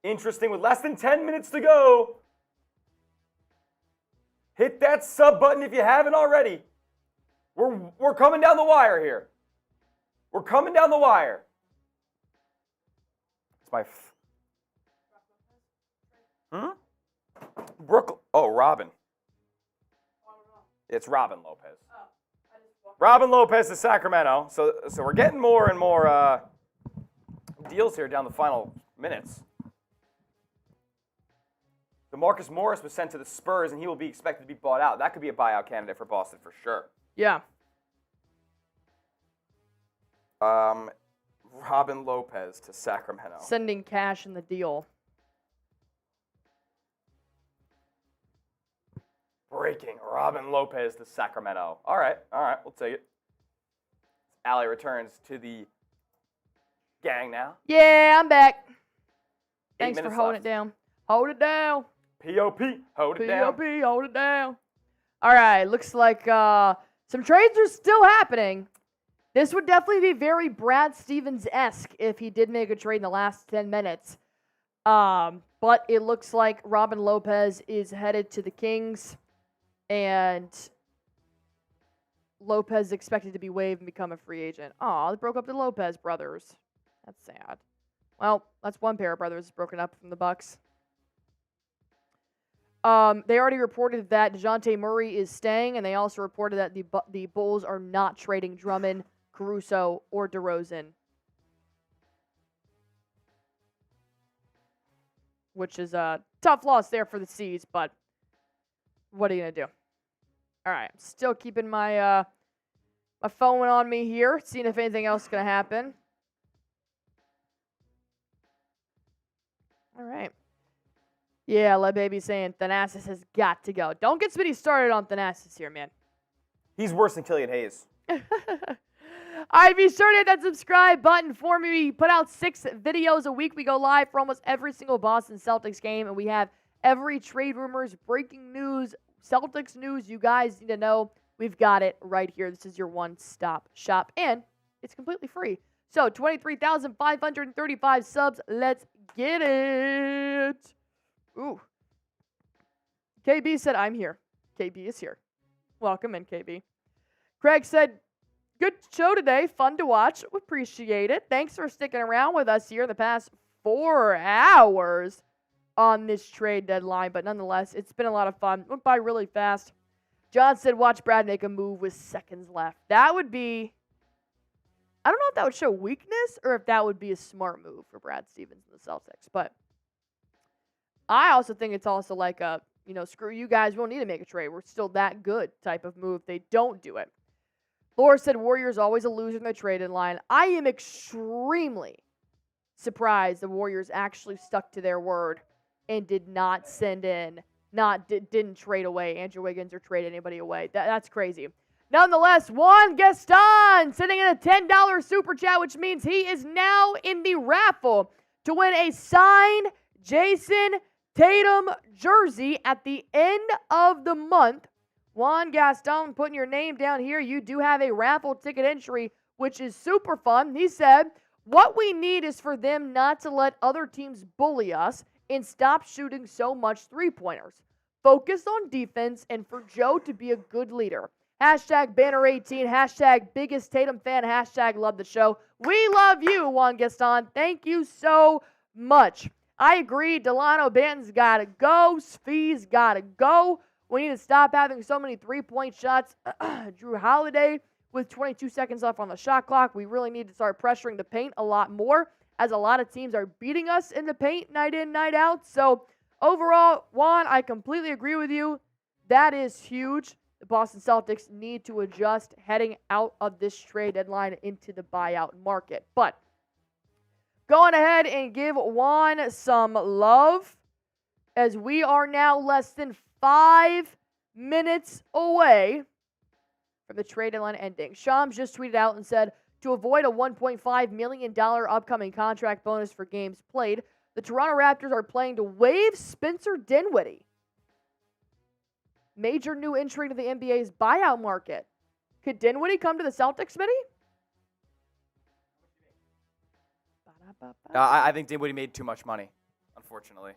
with less than 10 minutes to go. Hit that sub button if you haven't already. We're coming down the wire here. It's my... Brooklyn. Oh, Robin. It's Robin Lopez. Robin Lopez to Sacramento. So we're getting more and more deals here down the final minutes. DeMarcus Morris was sent to the Spurs, and he will be expected to be bought out. That could be a buyout candidate for Boston for sure. Yeah. Robin Lopez to Sacramento. Sending cash in the deal. Breaking. Robin Lopez to Sacramento. All right, we'll take it. Allie returns to the gang now. Yeah, I'm back. 8 Thanks for minutes holding left. it down. Hold it down. P.O.P. Hold it down. P.O.P. Hold it down. All right, looks like some trades are still happening. This would definitely be very Brad Stevens-esque if he did make a trade in the last 10 minutes. But it looks like Robin Lopez is headed to the Kings, and Lopez is expected to be waived and become a free agent. Aw, they broke up the Lopez brothers. That's sad. Well, that's one pair of brothers broken up from the Bucks. They already reported that DeJounte Murray is staying, and they also reported that the Bulls are not trading Drummond, Caruso, or DeRozan, which is a tough loss there for the C's, but what are you going to do? All right, I'm still keeping my my phone on me here, seeing if anything else is going to happen. All right. Yeah, Le Baby saying Thanasis has got to go. Don't get Smitty started on Thanasis here, man. He's worse than Killian Hayes. All right, be sure to hit that subscribe button for me. We put out 6 videos a week. We go live for almost every single Boston Celtics game, and we have every trade rumors, breaking news, Celtics news you guys need to know. We've got it right here. This is your one-stop shop, and it's completely free. So 23,535 subs. Let's get it. Ooh. KB said, I'm here. KB is here. Welcome in, KB. Craig said, good show today. Fun to watch. Appreciate it. Thanks for sticking around with us here the past 4 hours on this trade deadline. But nonetheless, it's been a lot of fun. Went by really fast. John said, watch Brad make a move with seconds left. That would be, I don't know if that would show weakness or if that would be a smart move for Brad Stevens and the Celtics. But I also think it's also like a, screw you guys, we don't need to make a trade. We're still that good type of move. They don't do it. Laura said, Warriors always a loser in the trade line. I am extremely surprised the Warriors actually stuck to their word and did not send in, didn't trade away Andrew Wiggins or trade anybody away. That's crazy. Nonetheless, Juan Gaston sending in a $10 super chat, which means he is now in the raffle to win a signed Jason Tatum jersey at the end of the month. Juan Gaston, putting your name down here. You do have a raffle ticket entry, which is super fun. He said, what we need is for them not to let other teams bully us and stop shooting so much three-pointers. Focus on defense and for Joe to be a good leader. Hashtag Banner18, hashtag biggest Tatum fan, hashtag love the show. We love you, Juan Gaston. Thank you so much. I agree. Delano Banton's got to go. Sfee's got to go. We need to stop having so many three-point shots. Drew Holiday with 22 seconds left on the shot clock. We really need to start pressuring the paint a lot more, as a lot of teams are beating us in the paint night in, night out. So overall, Juan, I completely agree with you. That is huge. The Boston Celtics need to adjust heading out of this trade deadline into the buyout market. But going ahead and give Juan some love, as we are now less than 5 minutes away from the trade deadline ending. Shams just tweeted out and said, to avoid a $1.5 million upcoming contract bonus for games played, the Toronto Raptors are planning to waive Spencer Dinwiddie. Major new entry to the NBA's buyout market. Could Dinwiddie come to the Celtics, Smitty? I think Dinwiddie made too much money, unfortunately.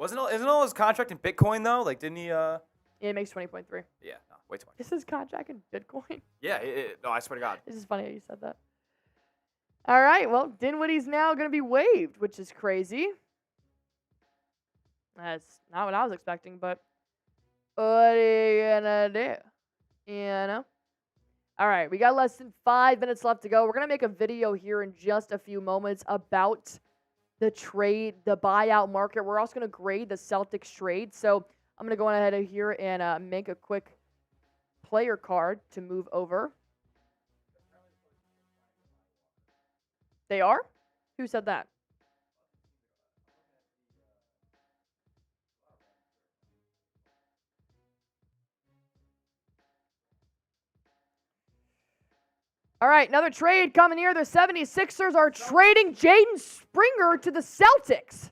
Isn't all his contract in Bitcoin, though? Like, didn't he, Yeah, it makes 20.3. Yeah, no, way too much. Is his contract in Bitcoin? Yeah, no, I swear to God. This is funny how you said that. All right, well, Dinwiddie's now going to be waived, which is crazy. That's not what I was expecting, but What are you gonna do? You know? All right, we got less than 5 minutes left to go. We're going to make a video here in just a few moments about the trade, the buyout market. We're also going to grade the Celtics trade. So I'm going to go ahead here and make a quick player card to move over. They are? Who said that? All right, another trade coming here. The 76ers are trading Jaden Springer to the Celtics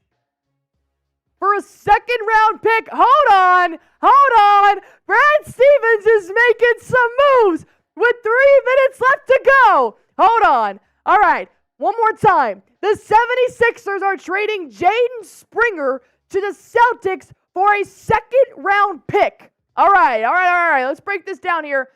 for a second-round pick. Hold on. Brad Stevens is making some moves with 3 minutes left to go. Hold on. All right, one more time. The 76ers are trading Jaden Springer to the Celtics for a second-round pick. All right. Let's break this down here.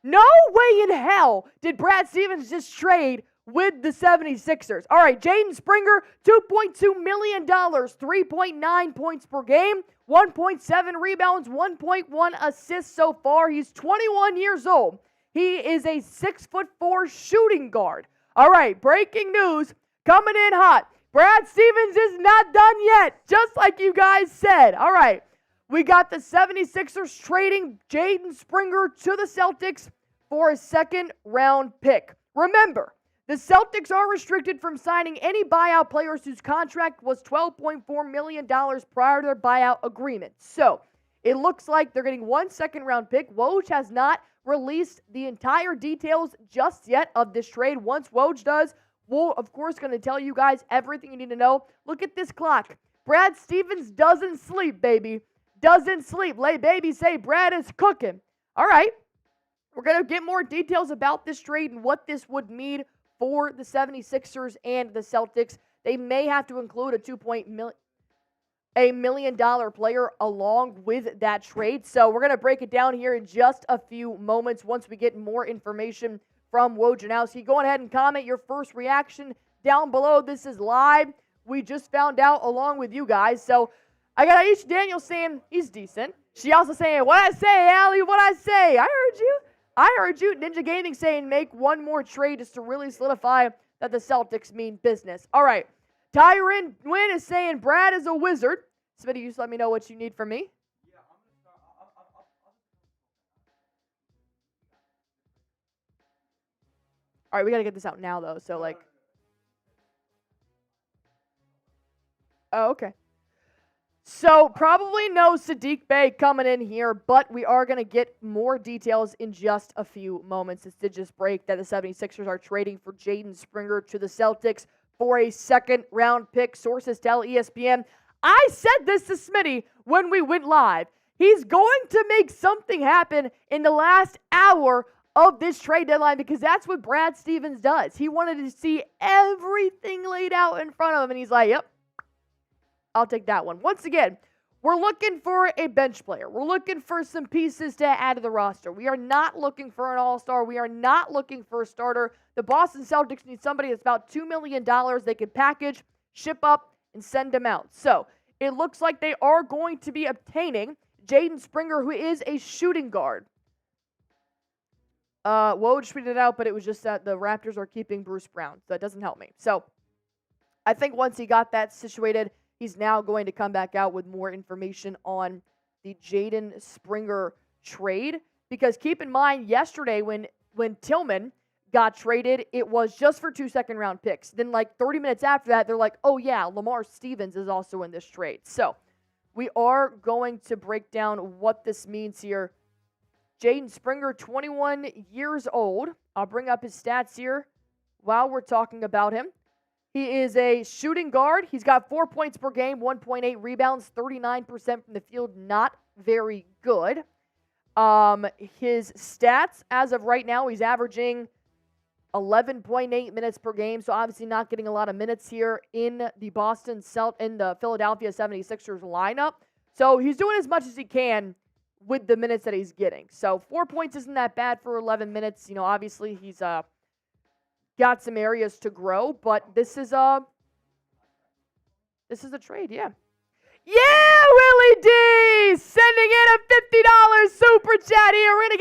No way in hell did Brad Stevens just trade with the 76ers. All right, Jaden Springer, $2.2 million, 3.9 points per game, 1.7 rebounds, 1.1 assists so far. He's 21 years old. He is a 6'4" shooting guard. All right, breaking news coming in hot. Brad Stevens is not done yet, just like you guys said. All right. We got the 76ers trading Jaden Springer to the Celtics for a second-round pick. Remember, the Celtics are restricted from signing any buyout players whose contract was $12.4 million prior to their buyout agreement. So, it looks like they're getting one second-round pick. Woj has not released the entire details just yet of this trade. Once Woj does, we're, of course, going to tell you guys everything you need to know. Look at this clock. Brad Stevens doesn't sleep, baby. Doesn't sleep. Lay baby say Brad is cooking. All right. We're going to get more details about this trade and what this would mean for the 76ers and the Celtics. They may have to include a $1 million player along with that trade. So we're going to break it down here in just a few moments once we get more information from Wojnarowski. Go ahead and comment your first reaction down below. This is live. We just found out along with you guys. So I got Aisha Daniels saying he's decent. She also saying, what I say, Allie, what I say. I heard you. Ninja Gaming saying make one more trade just to really solidify that the Celtics mean business. All right. Tyron Wynn is saying Brad is a wizard. Smitty, you just let me know what you need from me. Yeah, I'm going to start. All right, we got to get this out now, though. So, like. Oh, okay. So, probably no Saddiq Bey coming in here, but we are going to get more details in just a few moments. This did just break that the 76ers are trading for Jaden Springer to the Celtics for a second-round pick. Sources tell ESPN. I said this to Smitty when we went live. He's going to make something happen in the last hour of this trade deadline because that's what Brad Stevens does. He wanted to see everything laid out in front of him, and he's like, yep. I'll take that one. Once again, we're looking for a bench player. We're looking for some pieces to add to the roster. We are not looking for an all-star. We are not looking for a starter. The Boston Celtics need somebody that's about $2 million they can package, ship up, and send them out. So it looks like they are going to be obtaining Jaden Springer, who is a shooting guard. Woj tweeted it out, but it was just that the Raptors are keeping Bruce Brown. So that doesn't help me. So I think once he got that situated, he's now going to come back out with more information on the Jaden Springer trade. Because keep in mind, yesterday when Tillman got traded, it was just for 2 second-round picks. Then like 30 minutes after that, they're like, oh yeah, Lamar Stevens is also in this trade. So we are going to break down what this means here. Jaden Springer, 21 years old. I'll bring up his stats here while we're talking about him. He is a shooting guard. He's got 4 points per game, 1.8 rebounds, 39% from the field. Not very good. His stats, as of right now, he's averaging 11.8 minutes per game. So obviously not getting a lot of minutes here in the Philadelphia 76ers lineup. So he's doing as much as he can with the minutes that he's getting. So 4 points isn't that bad for 11 minutes. You know, obviously he's got some areas to grow, but this is a trade, yeah. Yeah, Willie D! Sending in a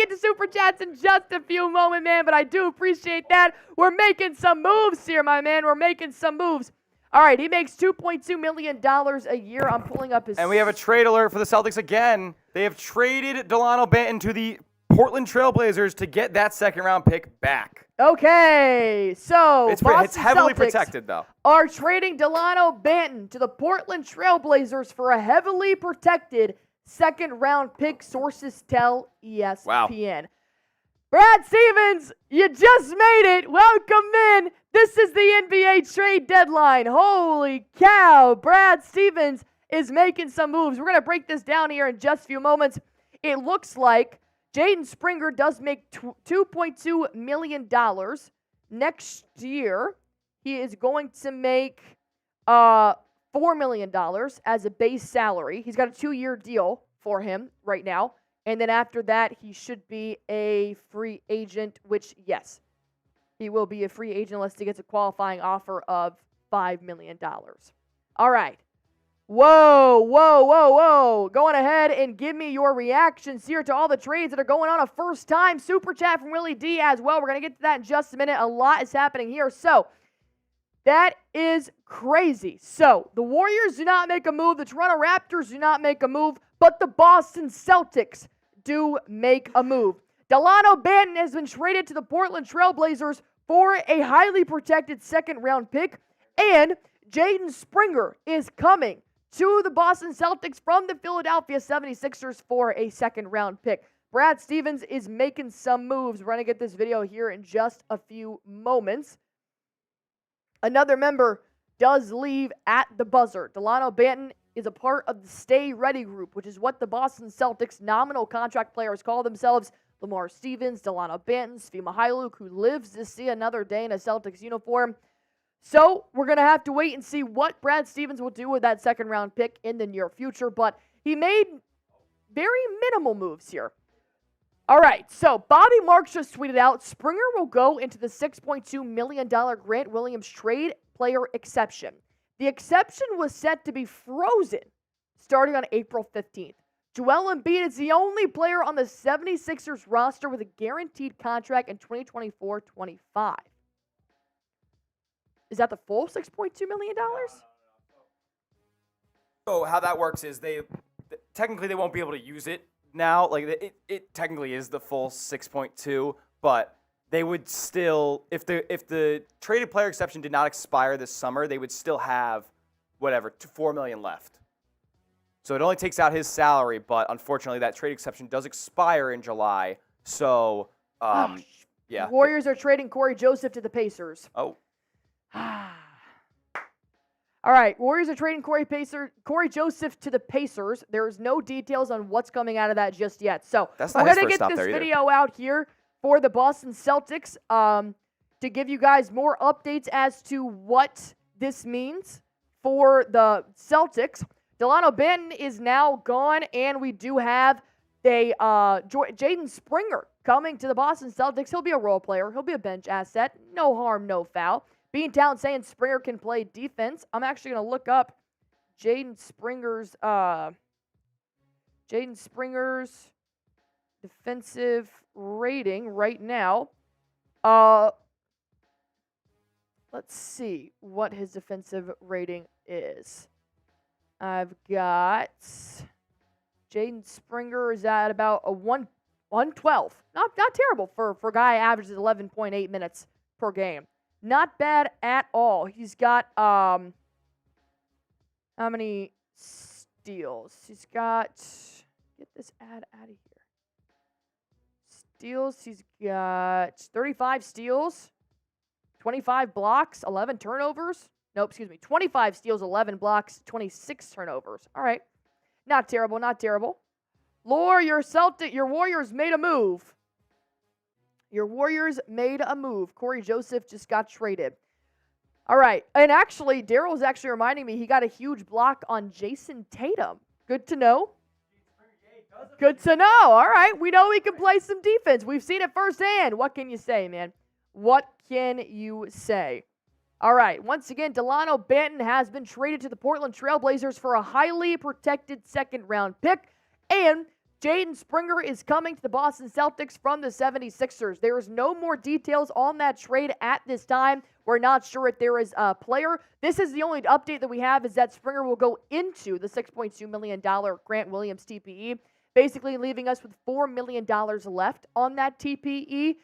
get to Super Chats in just a few moments, man, but I do appreciate that. We're making some moves here, my man. We're making some moves. All right, he makes $2.2 million a year. I'm pulling up his... And we have a trade alert for the Celtics again. They have traded Delano Banton to the Portland Trailblazers to get that second-round pick back. Okay, so It's heavily Celtics protected, though. Are trading Delano Banton to the Portland Trailblazers for a heavily protected second-round pick, sources tell ESPN. Wow. Brad Stevens, you just made it. Welcome in. This is the NBA trade deadline. Holy cow. Brad Stevens is making some moves. We're going to break this down here in just a few moments. It looks like Jaden Springer does make $2.2 million next year. He is going to make $4 million as a base salary. He's got a 2-year deal for him right now. And then after that, he should be a free agent, which, yes, he will be a free agent unless he gets a qualifying offer of $5 million. All right. Whoa. Going ahead and give me your reactions here to all the trades that are going on. A first-time super chat from Willie D as well. We're going to get to that in just a minute. A lot is happening here. So, that is crazy. So, the Warriors do not make a move. The Toronto Raptors do not make a move. But the Boston Celtics do make a move. Delano Banton has been traded to the Portland Trailblazers for a highly protected second-round pick. And Jaden Springer is coming to the Boston Celtics from the Philadelphia 76ers for a second-round pick. Brad Stevens is making some moves. We're going to get this video here in just a few moments. Another member does leave at the buzzer. Delano Banton is a part of the Stay Ready group, which is what the Boston Celtics nominal contract players call themselves. Lamar Stevens, Delano Banton, Svi Mykhailiuk, who lives to see another day in a Celtics uniform. So we're going to have to wait and see what Brad Stevens will do with that second-round pick in the near future. But he made very minimal moves here. All right, so Bobby Marks just tweeted out, Springer will go into the $6.2 million Grant Williams trade player exception. The exception was set to be frozen starting on April 15th. Joel Embiid is the only player on the 76ers roster with a guaranteed contract in 2024-25. Is that the full $6.2 million? So how that works is technically they won't be able to use it now. Like it technically is the full 6.2, but they would still, if the traded player exception did not expire this summer, they would still have $4 million left. So it only takes out his salary, but unfortunately that trade exception does expire in July. So yeah. Warriors are trading Corey Joseph to the Pacers. Oh. All right, Warriors are trading Corey Joseph to the Pacers. There is no details on what's coming out of that just yet. So we're going to get this video out here for the Boston Celtics to give you guys more updates as to what this means for the Celtics. Delano Banton is now gone, and we do have Jaden Springer coming to the Boston Celtics. He'll be a role player. He'll be a bench asset. No harm, no foul. Beantown saying Springer can play defense. I'm actually going to look up Jaden Springer's defensive rating right now. Let's see what his defensive rating is. I've got Jaden Springer is at about a 112. Not terrible for a guy who averages 11.8 minutes per game. Not bad at all. He's got how many steals? He's got, get this ad out of here. Steals, he's got 35 steals, 25 blocks, 11 turnovers. No, excuse me, 25 steals, 11 blocks, 26 turnovers. All right. Not terrible, not terrible. Lore, your Warriors made a move. Your Warriors made a move. Corey Joseph just got traded. All right. And actually, Daryl's actually reminding me he got a huge block on Jason Tatum. Good to know. Good to know. All right. We know he can play some defense. We've seen it firsthand. What can you say, man? What can you say? All right. Once again, Delano Banton has been traded to the Portland Trailblazers for a highly protected second-round pick and Jaden Springer is coming to the Boston Celtics from the 76ers. There is no more details on that trade at this time. We're not sure if there is a player. This is the only update that we have, is that Springer will go into the $6.2 million Grant Williams TPE, basically leaving us with $4 million left on that TPE.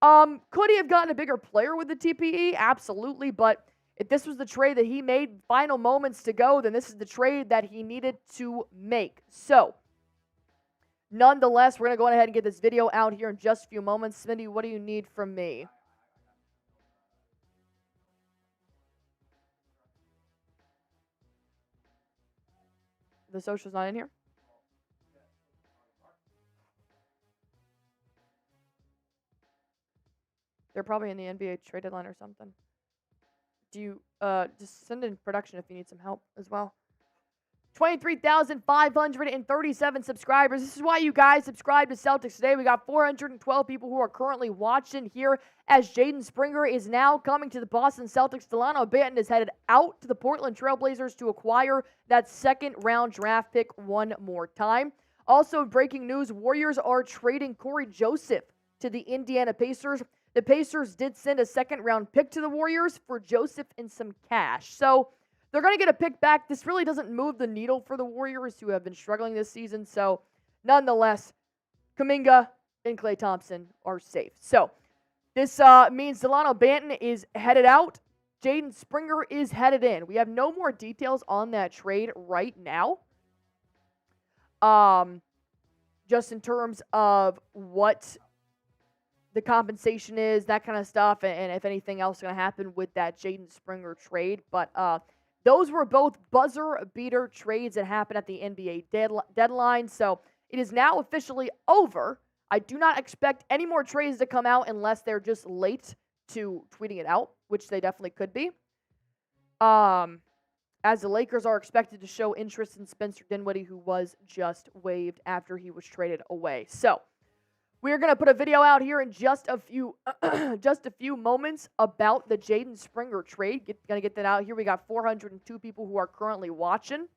Could he have gotten a bigger player with the TPE? Absolutely, but if this was the trade that he made final moments to go, then this is the trade that he needed to make. So, nonetheless, we're going to go ahead and get this video out here in just a few moments. Smitty, what do you need from me? The social's not in here? They're probably in the NBA trade deadline or something. Do you just send in production if you need some help as well? 23,537 subscribers. This is why you guys subscribe to Celtics Today. We got 412 people who are currently watching here as Jaden Springer is now coming to the Boston Celtics. Delano Banton is headed out to the Portland Trailblazers to acquire that second-round draft pick one more time. Also, breaking news, Warriors are trading Corey Joseph to the Indiana Pacers. The Pacers did send a second-round pick to the Warriors for Joseph and some cash. So they're going to get a pick back. This really doesn't move the needle for the Warriors, who have been struggling this season. So, nonetheless, Kuminga and Klay Thompson are safe. So, this means Delano Banton is headed out. Jaden Springer is headed in. We have no more details on that trade right now. Just in terms of what the compensation is, that kind of stuff, and if anything else is going to happen with that Jaden Springer trade. But those were both buzzer-beater trades that happened at the NBA deadline, so it is now officially over. I do not expect any more trades to come out unless they're just late to tweeting it out, which they definitely could be. As the Lakers are expected to show interest in Spencer Dinwiddie, who was just waived after he was traded away. So, we're going to put a video out here in just a few moments about the Jaden Springer trade. Going to get that out here. We got 402 people who are currently watching.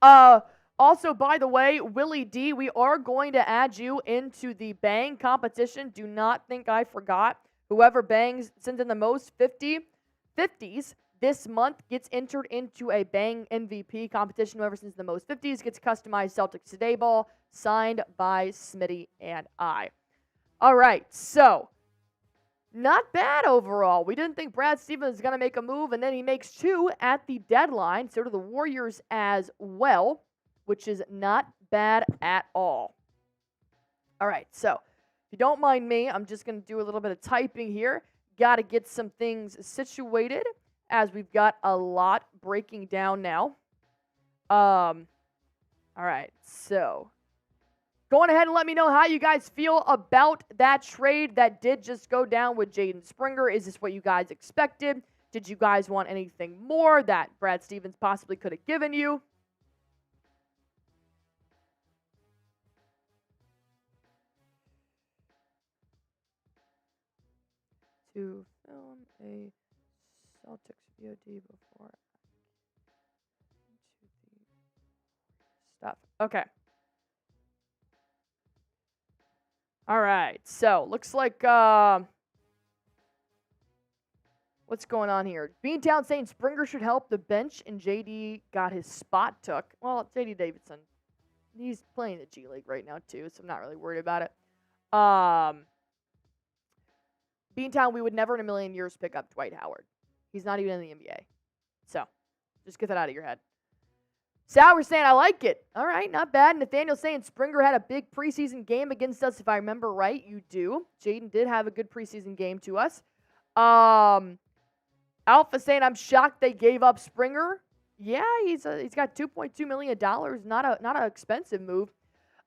Also, by the way, Willie D, we are going to add you into the bang competition. Do not think I forgot. Whoever bangs, sends in the most 50s this month gets entered into a bang MVP competition. Whoever sends the most 50s gets customized Celtics Today ball signed by Smitty and I. All right, so not bad overall. We didn't think Brad Stevens was going to make a move, and then he makes two at the deadline. So do the Warriors as well, which is not bad at all. All right, so if you don't mind me, I'm just going to do a little bit of typing here. Got to get some things situated, as we've got a lot breaking down now. All right, so go on ahead and let me know how you guys feel about that trade that did just go down with Jaden Springer. Is this what you guys expected? Did you guys want anything more that Brad Stevens possibly could have given you? To film a Celtics VOD before stuff. Okay. All right. So, looks like what's going on here? Beantown saying Springer should help the bench and JD got his spot took. Well, JD Davidson, he's playing the G League right now too, so I'm not really worried about it. Beantown, we would never in a million years pick up Dwight Howard. He's not even in the NBA. So, just get that out of your head. Sauer saying, I like it. All right, not bad. Nathaniel saying, Springer had a big preseason game against us. If I remember right, you do. Jaden did have a good preseason game to us. Alpha saying, I'm shocked they gave up Springer. Yeah, he's got $2.2 million. Not an expensive move.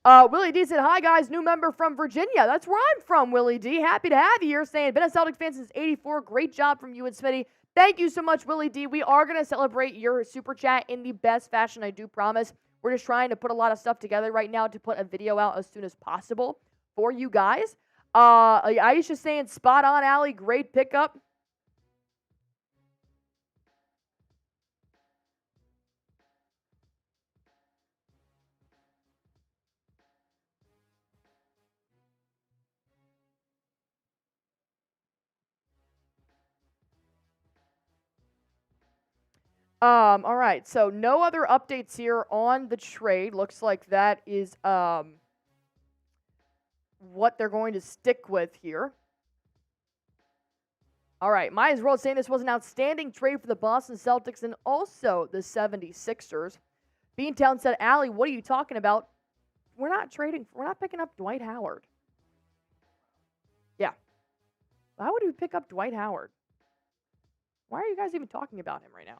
Willie D said, hi, guys. New member from Virginia. That's where I'm from, Willie D. Happy to have you here. Saying, been a Celtics fan since '84. Great job from you and Smitty. Thank you so much, Willie D. We are going to celebrate your super chat in the best fashion, I do promise. We're just trying to put a lot of stuff together right now to put a video out as soon as possible for you guys. Aisha saying, spot on, Allie. Great pickup. All right. So no other updates here on the trade. Looks like that is what they're going to stick with here. All right, might as well saying this was an outstanding trade for the Boston Celtics and also the 76ers. Beantown said, Allie, what are you talking about? We're not picking up Dwight Howard. Yeah. Why would we pick up Dwight Howard? Why are you guys even talking about him right now?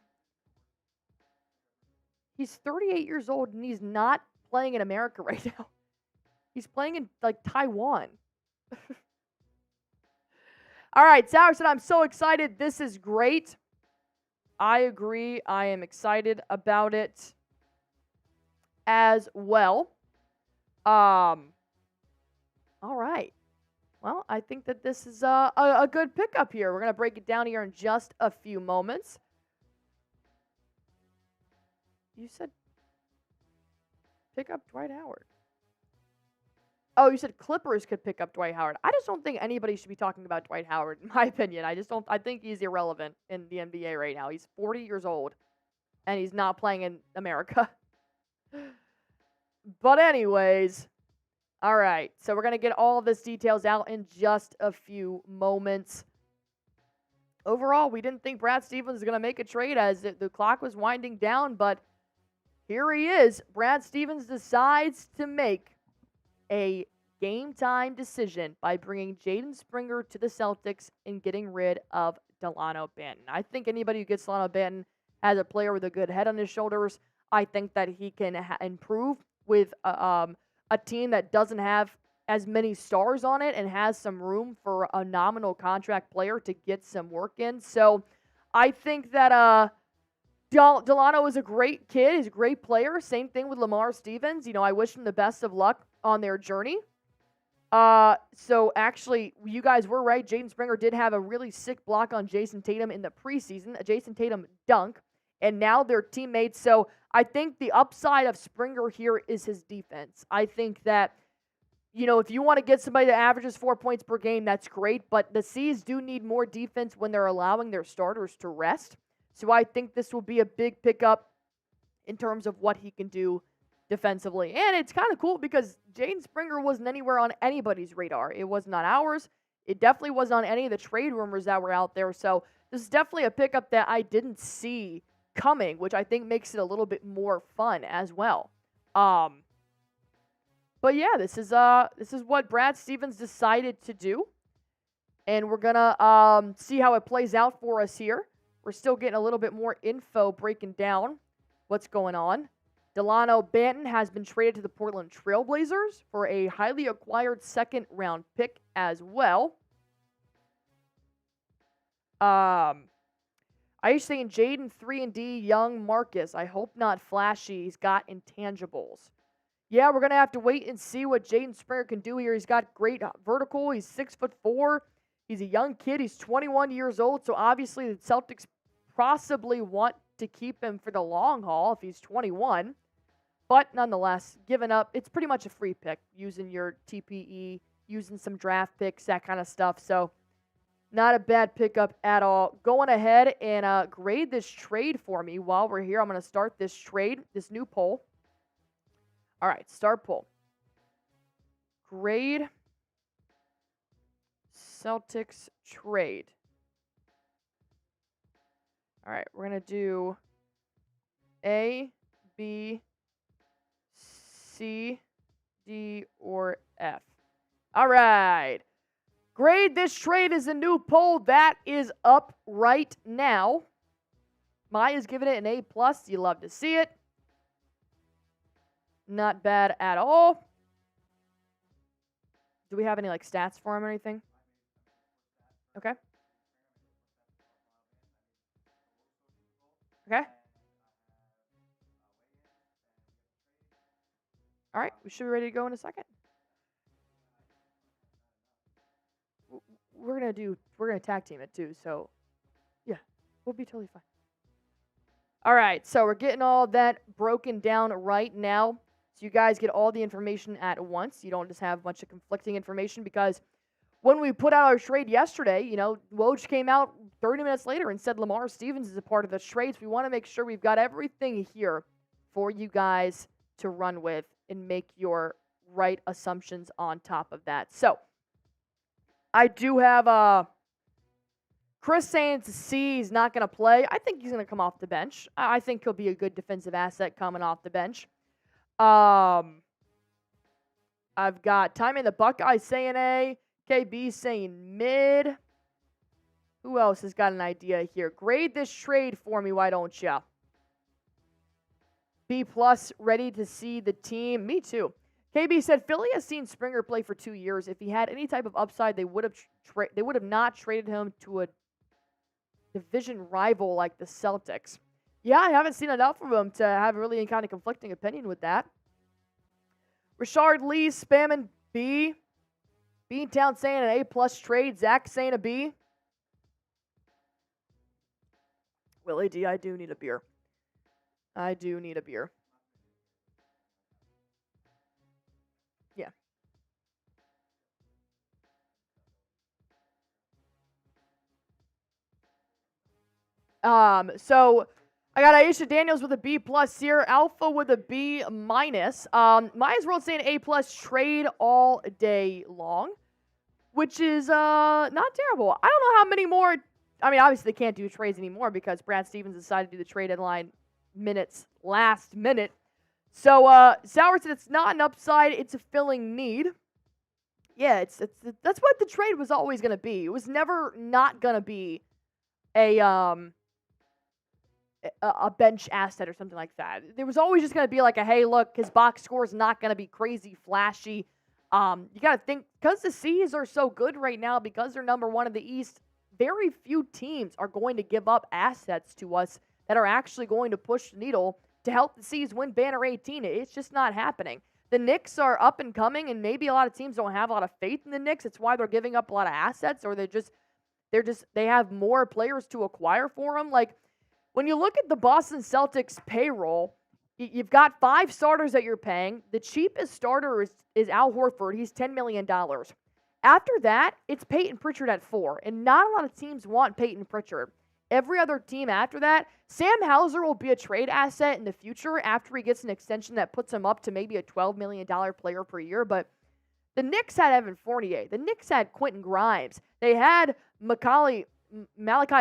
He's 38 years old and he's not playing in America right now. He's playing in, like, Taiwan. All right, Sauer said, I'm so excited. This is great. I agree. I am excited about it as well. All right. Well, I think that this is a good pickup here. We're going to break it down here in just a few moments. You said pick up Dwight Howard. Oh, you said Clippers could pick up Dwight Howard. I just don't think anybody should be talking about Dwight Howard, in my opinion. I think he's irrelevant in the NBA right now. He's 40 years old, and he's not playing in America. But anyways, all right. So we're going to get all of this details out in just a few moments. Overall, we didn't think Brad Stevens was going to make a trade as the clock was winding down, but here he is. Brad Stevens decides to make a game-time decision by bringing Jaden Springer to the Celtics and getting rid of Delano Banton. I think anybody who gets Delano Banton has a player with a good head on his shoulders. I think that he can improve with a team that doesn't have as many stars on it and has some room for a nominal contract player to get some work in. So I think that Delano is a great kid. He's a great player. Same thing with Lamar Stevens. I wish him the best of luck on their journey. So actually, you guys were right. Jaden Springer did have a really sick block on Jason Tatum in the preseason, a Jason Tatum dunk, and now they're teammates. So I think the upside of Springer here is his defense. I think that, if you want to get somebody that averages 4 points per game, that's great, but the C's do need more defense when they're allowing their starters to rest. So I think this will be a big pickup in terms of what he can do defensively. And it's kind of cool because Jaden Springer wasn't anywhere on anybody's radar. It wasn't on ours. It definitely wasn't on any of the trade rumors that were out there. So this is definitely a pickup that I didn't see coming, which I think makes it a little bit more fun as well. But yeah, this is what Brad Stevens decided to do. And we're going to see how it plays out for us here. We're still getting a little bit more info breaking down what's going on. Delano Banton has been traded to the Portland Trailblazers for a highly acquired second-round pick as well. I used to saying Jaden 3-and-D, young Marcus. I hope not flashy. He's got intangibles. Yeah, we're going to have to wait and see what Jaden Springer can do here. He's got great vertical. He's 6'4". He's a young kid. He's 21 years old, so obviously the Celtics possibly want to keep him for the long haul if he's 21. But nonetheless, giving up, it's pretty much a free pick using your TPE, using some draft picks, that kind of stuff. So not a bad pickup at all. Going ahead and grade this trade for me while we're here. I'm going to start this trade, this new poll. All right, start poll. Grade Celtics trade. All right, we're going to do A, B, C, D, or F. All right. Grade this trade is a new poll that is up right now. Maya's giving it an A+. You love to see it. Not bad at all. Do we have any stats for him or anything? Okay. Okay. All right, we should be ready to go in a second. We're gonna tag team it too, so yeah, we'll be totally fine. All right, so we're getting all that broken down right now, so you guys get all the information at once. You don't just have a bunch of conflicting information, because when we put out our trade yesterday, Woj came out 30 minutes later and said Lamar Stevens is a part of the trades. We want to make sure we've got everything here for you guys to run with and make your right assumptions on top of that. So, I do have Chris saying to see he's not going to play. I think he's going to come off the bench. I think he'll be a good defensive asset coming off the bench. I've got Time in the Buckeye saying A. KB saying mid. Who else has got an idea here? Grade this trade for me, why don't you? B+, ready to see the team. Me too. KB said Philly has seen Springer play for 2 years. If he had any type of upside, they would have not traded him to a division rival like the Celtics. Yeah, I haven't seen enough of him to have really any kind of conflicting opinion with that. Richard Lee spamming B. Beantown saying an A+ trade. Zach saying a B. Willie D, I do need a beer. I do need a beer. Yeah. So I got Aisha Daniels with a B+ here, Alpha with a B-. Maya's World saying A+ trade all day long, which is not terrible. I don't know how many more. I mean, obviously they can't do trades anymore because Brad Stevens decided to do the trade deadline minutes last minute. So Sauer said it's not an upside, it's a filling need. Yeah, that's what the trade was always going to be. It was never not going to be a bench asset or something like that. There was always just going to be like a, hey, look, his box score is not going to be crazy flashy. You got to think, because the C's are so good right now, because they're number one in the East, very few teams are going to give up assets to us that are actually going to push the needle to help the C's win Banner 18. It's just not happening. The Knicks are up and coming, and maybe a lot of teams don't have a lot of faith in the Knicks. It's why they're giving up a lot of assets, or they have more players to acquire for them. Like, when you look at the Boston Celtics payroll, you've got 5 starters that you're paying. The cheapest starter is Al Horford. He's $10 million. After that, it's Peyton Pritchard at 4, and not a lot of teams want Peyton Pritchard. Every other team after that, Sam Hauser will be a trade asset in the future after he gets an extension that puts him up to maybe a $12 million player per year, but the Knicks had Evan Fournier. The Knicks had Quentin Grimes. They had Malachi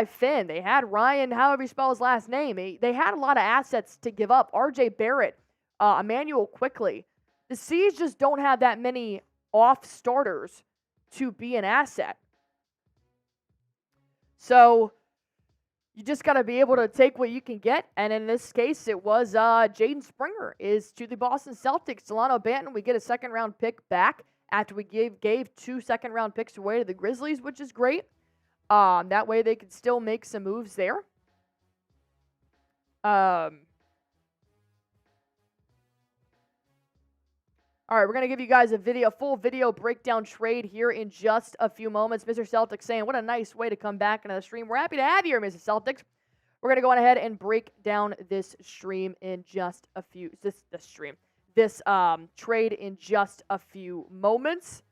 Finn. They had Ryan, however you spell his last name. They had a lot of assets to give up. RJ Barrett, Emmanuel Quickley. The C's just don't have that many off starters to be an asset. So you just got to be able to take what you can get. And in this case, it was Jaden Springer is to the Boston Celtics. Delano Banton, we get a second-round pick back after we gave 2 second-round picks away to the Grizzlies, which is great. That way they could still make some moves there. All right, we're going to give you guys a full video breakdown trade here in just a few moments. Mr. Celtics saying, what a nice way to come back into the stream. We're happy to have you here, Mr. Celtics. We're going to go on ahead and break down this stream in just a few, this trade in just a few moments.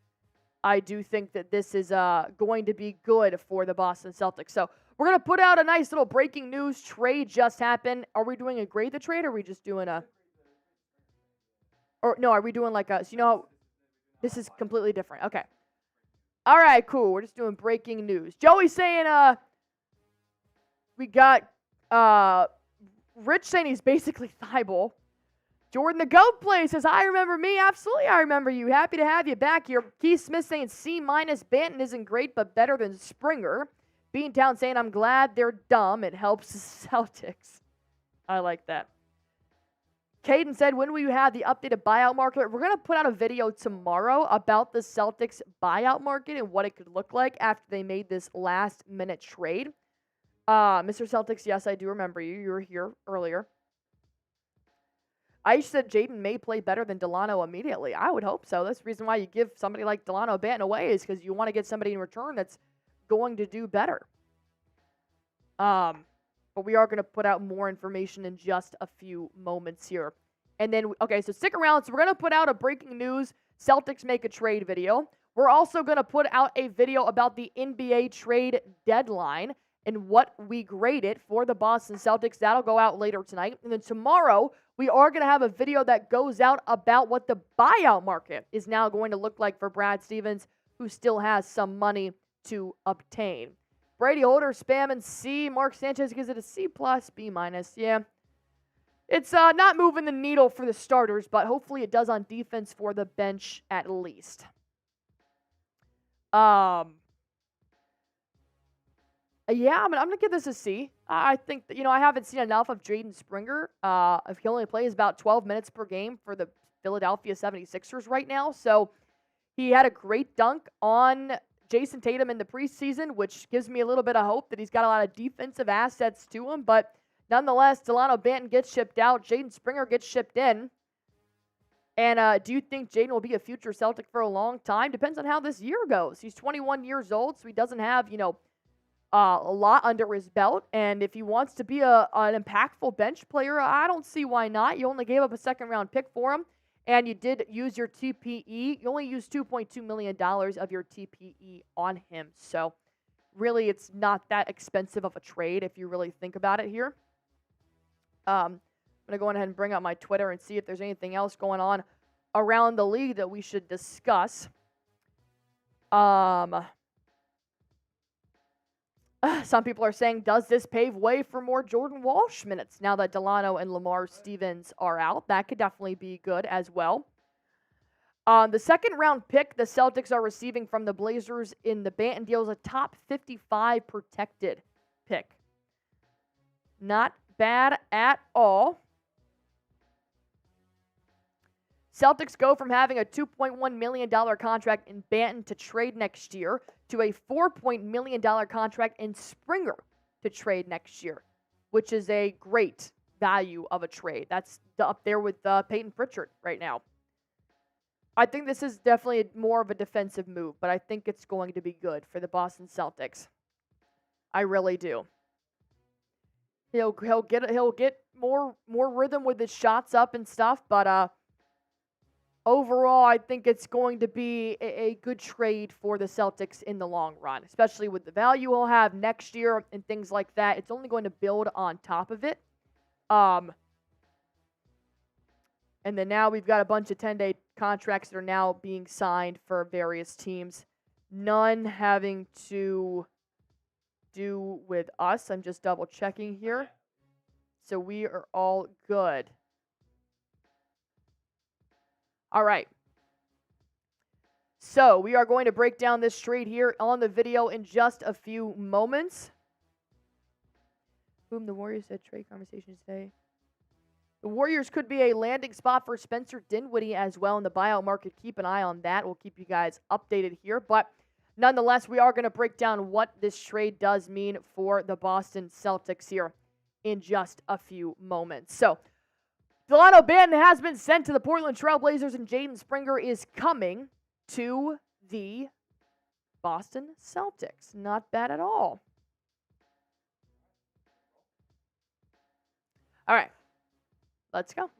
I do think that this is going to be good for the Boston Celtics. So we're going to put out a nice little breaking news. Trade just happened. Are we doing a grade the trade, or are we just doing a... Or no, are we doing like a... So you know how... This is completely different. Okay. All right, cool. We're just doing breaking news. Joey's saying we got Rich saying he's basically Thibault. Jordan the Goat Play says, I remember me. Absolutely, I remember you. Happy to have you back here. Keith Smith saying C-. Banton isn't great, but better than Springer. Beantown saying, I'm glad they're dumb. It helps the Celtics. I like that. Caden said, when will you have the updated buyout market? We're going to put out a video tomorrow about the Celtics buyout market and what it could look like after they made this last-minute trade. Mr. Celtics, yes, I do remember you. You were here earlier. I said Jaden may play better than Delano immediately. I would hope so. That's the reason why you give somebody like Delano Banton away, is because you want to get somebody in return that's going to do better. But we are going to put out more information in just a few moments here. And then, okay, so stick around. So we're going to put out a breaking news Celtics make a trade video. We're also going to put out a video about the NBA trade deadline. and what we grade it for the Boston Celtics. That'll go out later tonight. And then tomorrow, we are going to have a video that goes out about what the buyout market is now going to look like for Brad Stevens, who still has some money to obtain. Brady Holder, spam and C. Mark Sanchez gives it a C+, B-. Yeah. It's not moving the needle for the starters, but hopefully it does on defense for the bench at least. Yeah, I'm going to give this a C. I think that, I haven't seen enough of Jaden Springer. If he only plays about 12 minutes per game for the Philadelphia 76ers right now. So he had a great dunk on Jason Tatum in the preseason, which gives me a little bit of hope that he's got a lot of defensive assets to him. But nonetheless, Delano Banton gets shipped out. Jaden Springer gets shipped in. And do you think Jaden will be a future Celtic for a long time? Depends on how this year goes. He's 21 years old, so he doesn't have, a lot under his belt. And if he wants to be an impactful bench player, I don't see why not. You only gave up a second-round pick for him, and you did use your TPE. You only used $2.2 million of your TPE on him. So really, it's not that expensive of a trade if you really think about it here. I'm going to go ahead and bring up my Twitter and see if there's anything else going on around the league that we should discuss. Some people are saying, does this pave way for more Jordan Walsh minutes now that Delano and Lamar Stevens are out? That could definitely be good as well. The second-round pick the Celtics are receiving from the Blazers in the Banton deal is a top 55 protected pick. Not bad at all. Celtics go from having a $2.1 million contract in Banton to trade next year to a $4 million contract in Springer to trade next year, which is a great value of a trade. That's up there with Peyton Pritchard right now. I think this is definitely more of a defensive move, but I think it's going to be good for the Boston Celtics. I really do. He'll get more rhythm with his shots up and stuff, but overall, I think it's going to be a good trade for the Celtics in the long run, especially with the value he'll have next year and things like that. It's only going to build on top of it. And then now we've got a bunch of 10-day contracts that are now being signed for various teams, none having to do with us. I'm just double checking here. So we are all good. All right. So we are going to break down this trade here on the video in just a few moments. Boom, the Warriors said trade conversation today. The Warriors could be a landing spot for Spencer Dinwiddie as well in the buyout market. Keep an eye on that. We'll keep you guys updated here. But nonetheless, we are going to break down what this trade does mean for the Boston Celtics here in just a few moments. So Delano Banton has been sent to the Portland Trail Blazers, and Jaden Springer is coming to the Boston Celtics. Not bad at all. All right. Let's go.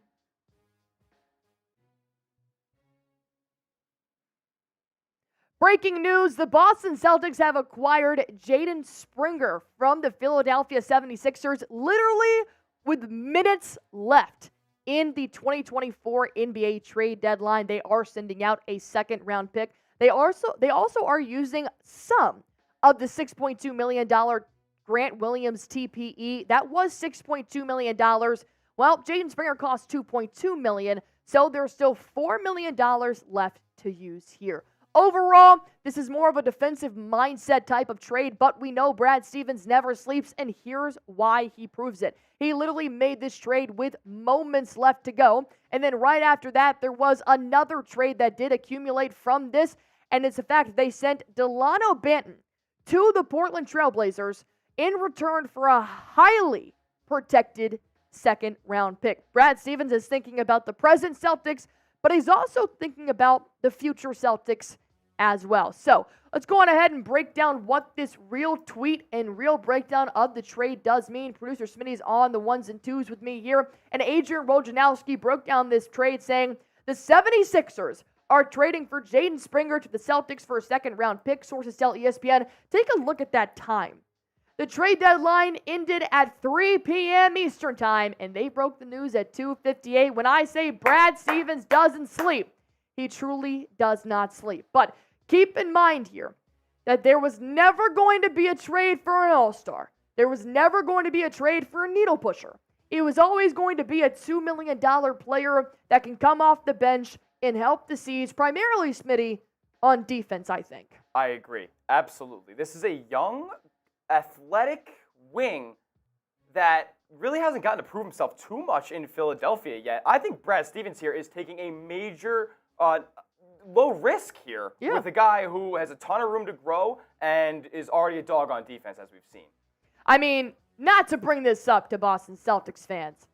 Breaking news, the Boston Celtics have acquired Jaden Springer from the Philadelphia 76ers literally with minutes left in the 2024 NBA trade deadline. They are sending out a second-round pick. They also are using some of the $6.2 million Grant Williams TPE. That was $6.2 million. Well, Jaden Springer costs $2.2 million, so there's still $4 million left to use here. Overall, this is more of a defensive mindset type of trade, but we know Brad Stevens never sleeps, and here's why he proves it. He literally made this trade with moments left to go, and then right after that, there was another trade that did accumulate from this, and it's the fact that they sent Delano Banton to the Portland Trail Blazers in return for a highly protected second-round pick. Brad Stevens is thinking about the present Celtics, but he's also thinking about the future Celtics as well. So let's go on ahead and break down what this real tweet and real breakdown of the trade does mean. Producer Smitty's on the ones and twos with me here. And Adrian Wojnarowski broke down this trade saying the 76ers are trading for Jaden Springer to the Celtics for a second-round pick. Sources tell ESPN. Take a look at that time. The trade deadline ended at 3 p.m. Eastern Time, and they broke the news at 2:58. When I say Brad Stevens doesn't sleep, he truly does not sleep. But keep in mind here that there was never going to be a trade for an all-star. There was never going to be a trade for a needle pusher. It was always going to be a $2 million player that can come off the bench and help the C's, primarily Smitty, on defense, I think. I agree. Absolutely. This is a young, athletic wing that really hasn't gotten to prove himself too much in Philadelphia yet. I think Brad Stevens here is taking a major low risk here with a guy who has a ton of room to grow and is already a dog on defense, as we've seen. I mean, not to bring this up to Boston Celtics fans,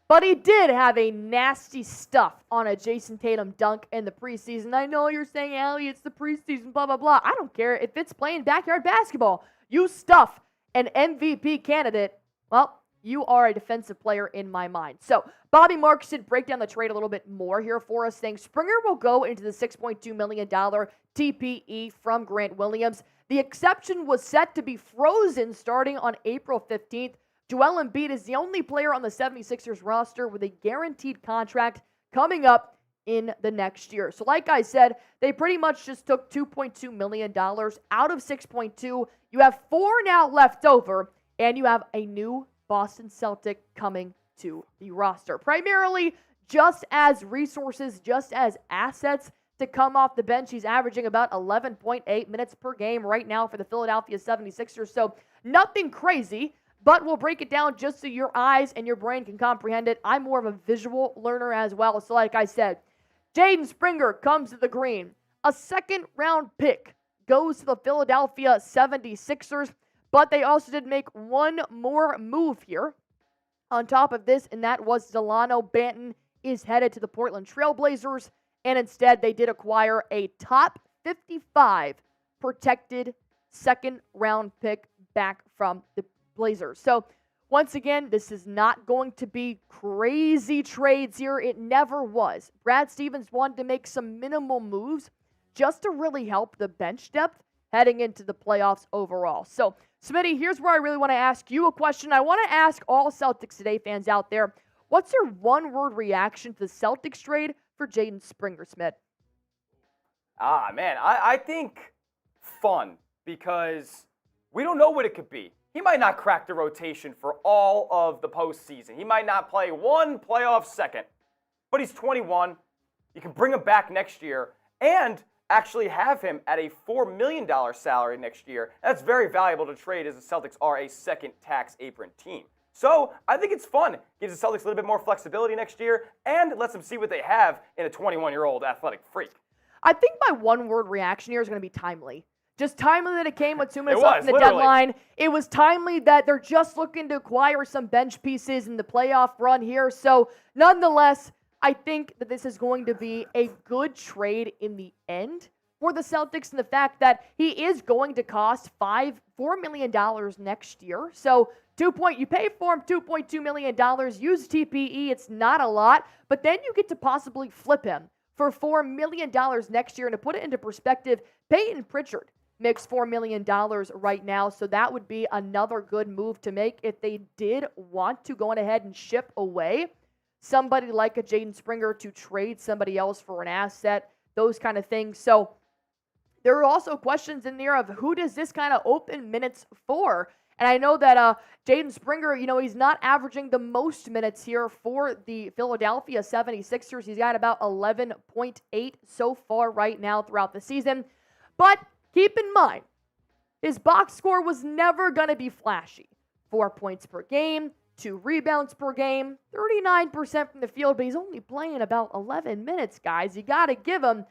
but he did have a nasty stuff on a Jason Tatum dunk in the preseason. I know you're saying, Allie, it's the preseason, blah, blah, blah. I don't care. If it's playing backyard basketball, you stuff an MVP candidate, well, you are a defensive player in my mind. So Bobby Marks did break down the trade a little bit more here for us, saying Springer will go into the $6.2 million TPE from Grant Williams. The exception was set to be frozen starting on April 15th. Joel Embiid is the only player on the 76ers roster with a guaranteed contract coming up in the next year. So like I said, they pretty much just took $2.2 million out of $6.2. You have $4 now left over, and you have a new Boston Celtic coming to the roster. Primarily just as resources, just as assets to come off the bench. He's averaging about 11.8 minutes per game right now for the Philadelphia 76ers. So nothing crazy, but we'll break it down just so your eyes and your brain can comprehend it. I'm more of a visual learner as well. So like I said, Jaden Springer comes to the Green. A second-round pick goes to the Philadelphia 76ers, but they also did make one more move here on top of this, and that was Delano Banton is headed to the Portland Trail Blazers, and instead they did acquire a top 55 protected second-round pick back from the Blazers. So once again, this is not going to be crazy trades here. It never was. Brad Stevens wanted to make some minimal moves just to really help the bench depth heading into the playoffs overall. So, Smitty, here's where I really want to ask you a question. I want to ask all Celtics Today fans out there, what's your one-word reaction to the Celtics trade for Jaden Springer, Smith? Man, I think fun, because we don't know what it could be. He might not crack the rotation for all of the postseason. He might not play one playoff second, but he's 21. You can bring him back next year and actually have him at a $4 million salary next year. That's very valuable to trade, as the Celtics are a second tax apron team. So I think it's fun. Gives the Celtics a little bit more flexibility next year and lets them see what they have in a 21-year-old athletic freak. I think my one-word reaction here is going to be timely. Just timely that it came with 2 minutes It left was, in the literally. deadline. It was timely that they're just looking to acquire some bench pieces in the playoff run here. So nonetheless, I think that this is going to be a good trade in the end for the Celtics, and the fact that he is going to cost $4 million next year. So you pay for him $2.2 million, use TPE, it's not a lot, but then you get to possibly flip him for $4 million next year. And to put it into perspective, Peyton Pritchard makes $4 million right now, so that would be another good move to make if they did want to go on ahead and ship away somebody like a Jaden Springer to trade somebody else for an asset, those kind of things. So there are also questions in there of who does this kind of open minutes for? And I know that Jaden Springer, he's not averaging the most minutes here for the Philadelphia 76ers. He's got about 11.8 so far right now throughout the season. But keep in mind, his box score was never going to be flashy. 4 points per game, 2 rebounds per game, 39% from the field, but he's only playing about 11 minutes, guys. You got to give him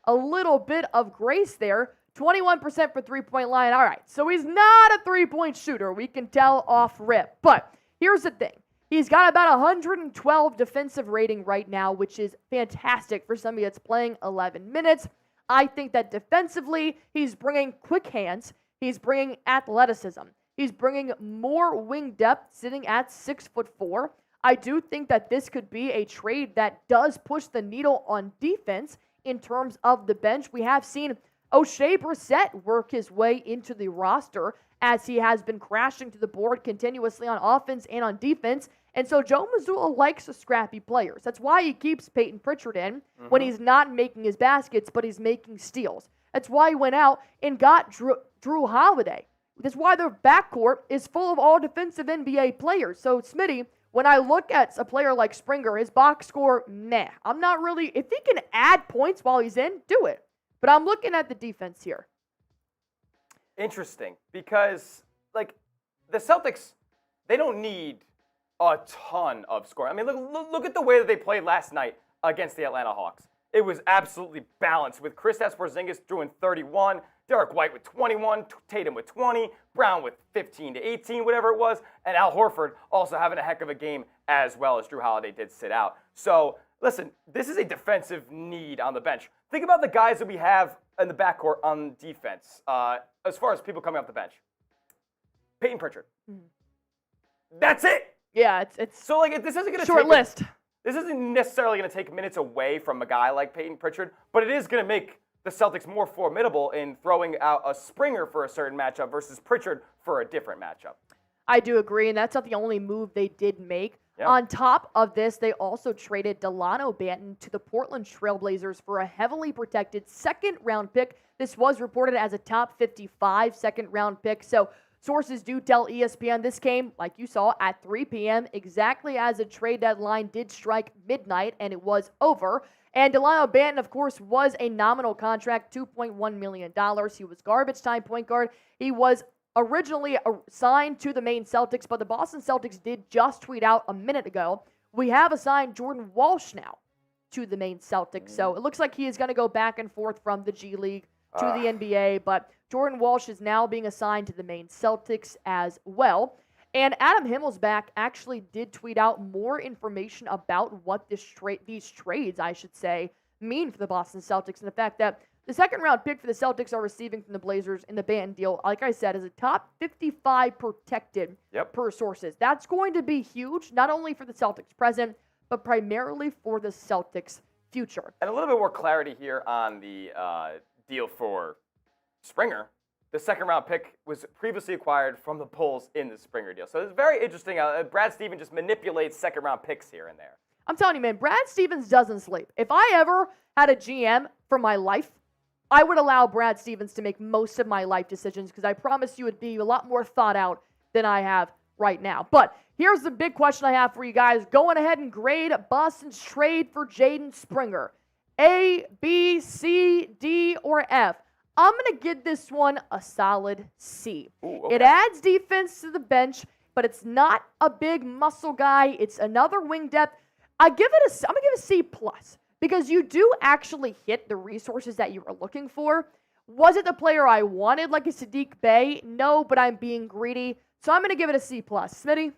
a little bit of grace there. 21% for three-point line. All right, so he's not a three-point shooter. We can tell off rip. But here's the thing. He's got about 112 defensive rating right now, which is fantastic for somebody that's playing 11 minutes. I think that defensively, he's bringing quick hands. He's bringing athleticism. He's bringing more wing depth, sitting at 6'4". I do think that this could be a trade that does push the needle on defense in terms of the bench. We have seen O'Shea Brissett work his way into the roster as he has been crashing to the board continuously on offense and on defense. And so Joe Mazzulla likes the scrappy players. That's why he keeps Peyton Pritchard in when he's not making his baskets, but he's making steals. That's why he went out and got Drew Holiday. That's why their backcourt is full of all defensive NBA players. So, Smitty, when I look at a player like Springer, his box score, meh. I'm not really, if he can add points while he's in, do it. But I'm looking at the defense here. Interesting, because, like, the Celtics, they don't need a ton of scoring. I mean, look at the way that they played last night against the Atlanta Hawks. It was absolutely balanced with Kristaps Porzingis doing 31, Derek White with 21, Tatum with 20, Brown with 15 to 18, whatever it was, and Al Horford also having a heck of a game as well as Drew Holiday did sit out. So, listen, this is a defensive need on the bench. Think about the guys that we have in the backcourt on defense as far as people coming off the bench. Peyton Pritchard. That's it. Yeah, it's so like this isn't going to short list. This isn't necessarily going to take minutes away from a guy like Peyton Pritchard, but it is going to make the Celtics more formidable in throwing out a Springer for a certain matchup versus Pritchard for a different matchup. I do agree, and that's not the only move they did make. Yep. On top of this, they also traded Delano Banton to the Portland Trailblazers for a heavily protected second-round pick. This was reported as a top 55 second-round pick, so sources do tell ESPN this came, like you saw, at 3 p.m., exactly as the trade deadline did strike midnight, and it was over. And Delano Banton, of course, was a nominal contract, $2.1 million. He was garbage time point guard. He was originally signed to the Maine Celtics, but the Boston Celtics did just tweet out a minute ago, we have assigned Jordan Walsh now to the Maine Celtics. So it looks like he is going to go back and forth from the G League to the NBA, but Jordan Walsh is now being assigned to the Maine Celtics as well. And Adam Himmelsbach actually did tweet out more information about what these trades, I should say, mean for the Boston Celtics, and the fact that the second-round pick for the Celtics are receiving from the Blazers in the Banton deal, like I said, is a top 55 protected per sources. That's going to be huge, not only for the Celtics present, but primarily for the Celtics future. And a little bit more clarity here on the deal for Springer. The second-round pick was previously acquired from the Bulls in the Springer deal. So it's very interesting. Brad Stevens just manipulates second-round picks here and there. I'm telling you, man, Brad Stevens doesn't sleep. If I ever had a GM for my life, I would allow Brad Stevens to make most of my life decisions because I promise you it'd be a lot more thought out than I have right now. But here's the big question I have for you guys. Going ahead and grade Boston's trade for Jaden Springer. A, B, C, D, or F. I'm going to give this one a solid C. Ooh, okay. It adds defense to the bench, but it's not a big muscle guy. It's another wing depth. I'm going to give it a C+, because you do actually hit the resources that you were looking for. Was it the player I wanted, like a Saddiq Bey? No, but I'm being greedy. So I'm going to give it a C+. Smitty?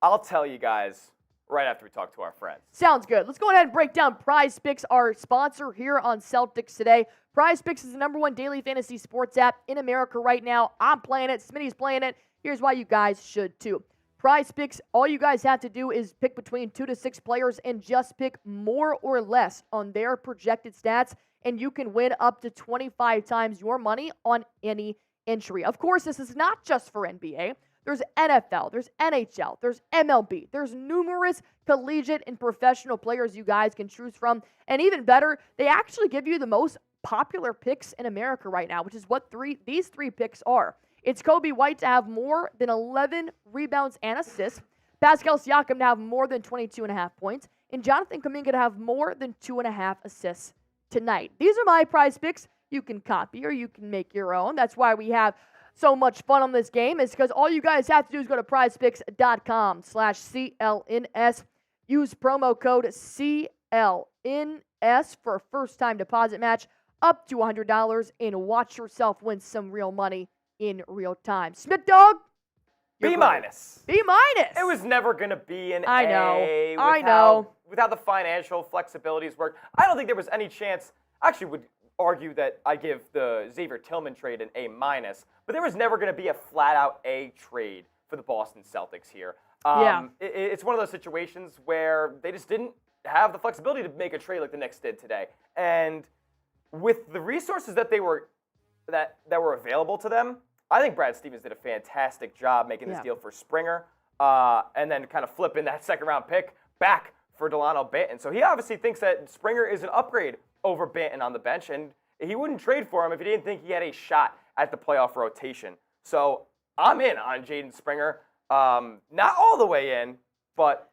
I'll tell you guys right after we talk to our friends. Sounds good. Let's go ahead and break down Prize Picks, our sponsor here on Celtics Today. Prize Picks is the #1 daily fantasy sports app in America right now. I'm playing it. Smitty's playing it. Here's why you guys should too. Prize Picks, all you guys have to do is pick between 2 to 6 players and just pick more or less on their projected stats, and you can win up to 25 times your money on any entry. Of course, this is not just for NBA. There's NFL, there's NHL, there's MLB, there's numerous collegiate and professional players you guys can choose from. And even better, they actually give you the most popular picks in America right now, which is what these three picks are. It's Kobe White to have more than 11 rebounds and assists, Pascal Siakam to have more than 22.5 points, and Jonathan Kuminga to have more than 2.5 assists tonight. These are my Prize Picks. You can copy or you can make your own. That's why we have so much fun on this game, is because all you guys have to do is go to prizepicks.com/CLNS. Use promo code CLNS for a first-time deposit match up to $100 and watch yourself win some real money in real time. Smith Dog? B-. B-. It It was never going to be an I know. A. I know. With how the financial flexibilities work. I don't think there was any chance. I actually would argue that I give the Xavier Tillman trade an A-, but there was never going to be a flat-out A trade for the Boston Celtics here. It's one of those situations where they just didn't have the flexibility to make a trade like the Knicks did today. And with the resources that were available to them, I think Brad Stevens did a fantastic job making this deal for Springer, and then kind of flipping that second-round pick back for Delano Banton. So he obviously thinks that Springer is an upgrade over Banton on the bench, and he wouldn't trade for him if he didn't think he had a shot at the playoff rotation. So I'm in on Jaden Springer. Not all the way in, but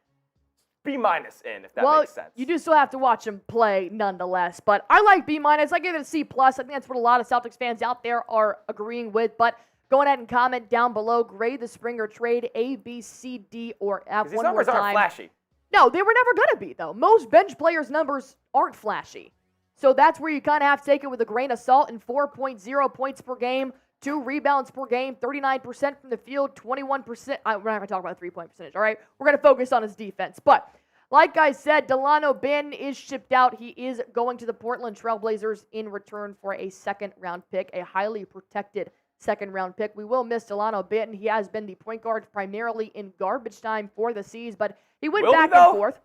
B- in, if that makes sense. You do still have to watch him play nonetheless, but I like B-. I give it a C+. I think that's what a lot of Celtics fans out there are agreeing with, but go ahead and comment down below. Grade the Springer trade A, B, C, D, or F. These numbers aren't flashy. No, they were never going to be, though. Most bench players' numbers aren't flashy. So that's where you kind of have to take it with a grain of salt. And 4.0 points per game, 2 rebounds per game, 39% from the field, 21%. We're not going to talk about three-point percentage, all right? We're going to focus on his defense. But like I said, Delano Banton is shipped out. He is going to the Portland Trail Blazers in return for a second-round pick, a highly protected second-round pick. We will miss Delano Banton. He has been the point guard primarily in garbage time for the C's, but he went back and forth.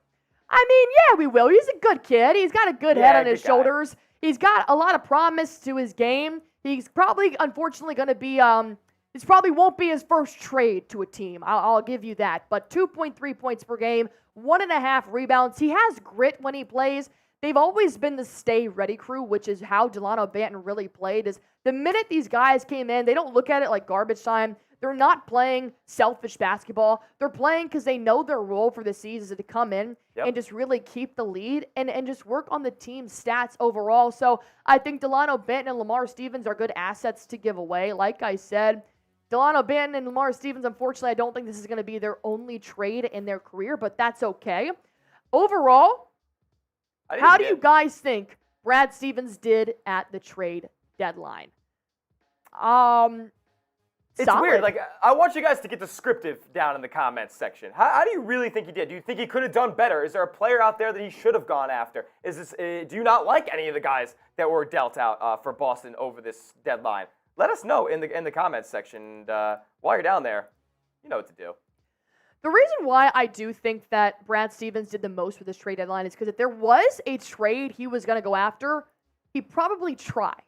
I mean, yeah, we will. He's a good kid. He's got a good head on his shoulders. He's got a lot of promise to his game. He's probably, unfortunately, going to be, this probably won't be his first trade to a team. I'll give you that. But 2.3 points per game, 1.5 rebounds. He has grit when he plays. They've always been the stay-ready crew, which is how Delano Banton really played. Is the minute these guys came in, they don't look at it like garbage time. They're not playing selfish basketball. They're playing because they know their role for the season is to come in and just really keep the lead and just work on the team's stats overall. So I think Delano Banton and Lamar Stevens are good assets to give away. Like I said, Delano Banton and Lamar Stevens, unfortunately, I don't think this is going to be their only trade in their career, but that's okay. Overall, how do you guys think Brad Stevens did at the trade deadline? It's weird. Like, I want you guys to get descriptive down in the comments section. How do you really think he did? Do you think he could have done better? Is there a player out there that he should have gone after? Do you not like any of the guys that were dealt out for Boston over this deadline? Let us know in the comments section. And while you're down there, you know what to do. The reason why I do think that Brad Stevens did the most with this trade deadline is because if there was a trade he was going to go after, he probably tried.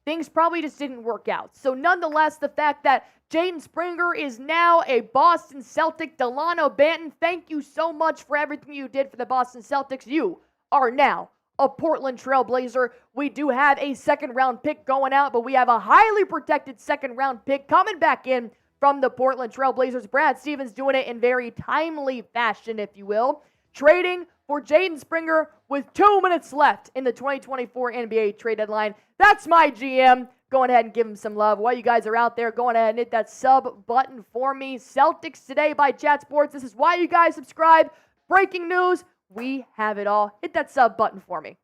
Things probably just didn't work out. So nonetheless, the fact that Jaden Springer is now a Boston Celtic, Delano Banton, thank you so much for everything you did for the Boston Celtics. You are now a Portland Trail Blazer. We do have a second-round pick going out, but we have a highly protected second-round pick coming back in from the Portland Trail Blazers. Brad Stevens doing it in very timely fashion, if you will. Trading for Jaden Springer with 2 minutes left in the 2024 NBA trade deadline. That's my GM. Go ahead and give him some love. While you guys are out there, go ahead and hit that sub button for me. Celtics Today by Chat Sports. This is why you guys subscribe. Breaking news. We have it all. Hit that sub button for me.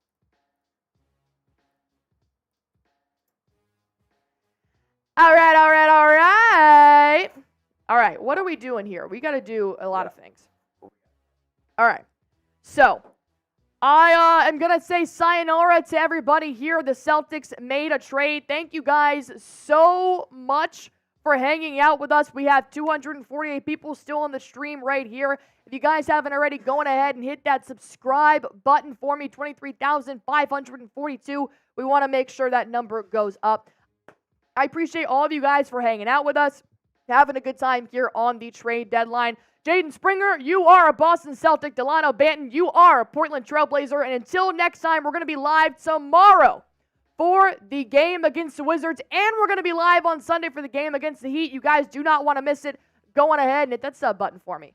All right. All right, what are we doing here? We got to do a lot of things. All right, so I am going to say sayonara to everybody here. The Celtics made a trade. Thank you guys so much for hanging out with us. We have 248 people still on the stream right here. If you guys haven't already, go ahead and hit that subscribe button for me, 23,542. We want to make sure that number goes up. I appreciate all of you guys for hanging out with us, having a good time here on the trade deadline. Jaden Springer, you are a Boston Celtic. Delano Banton, you are a Portland Trail Blazer. And until next time, we're going to be live tomorrow for the game against the Wizards. And we're going to be live on Sunday for the game against the Heat. You guys do not want to miss it. Go on ahead and hit that sub button for me.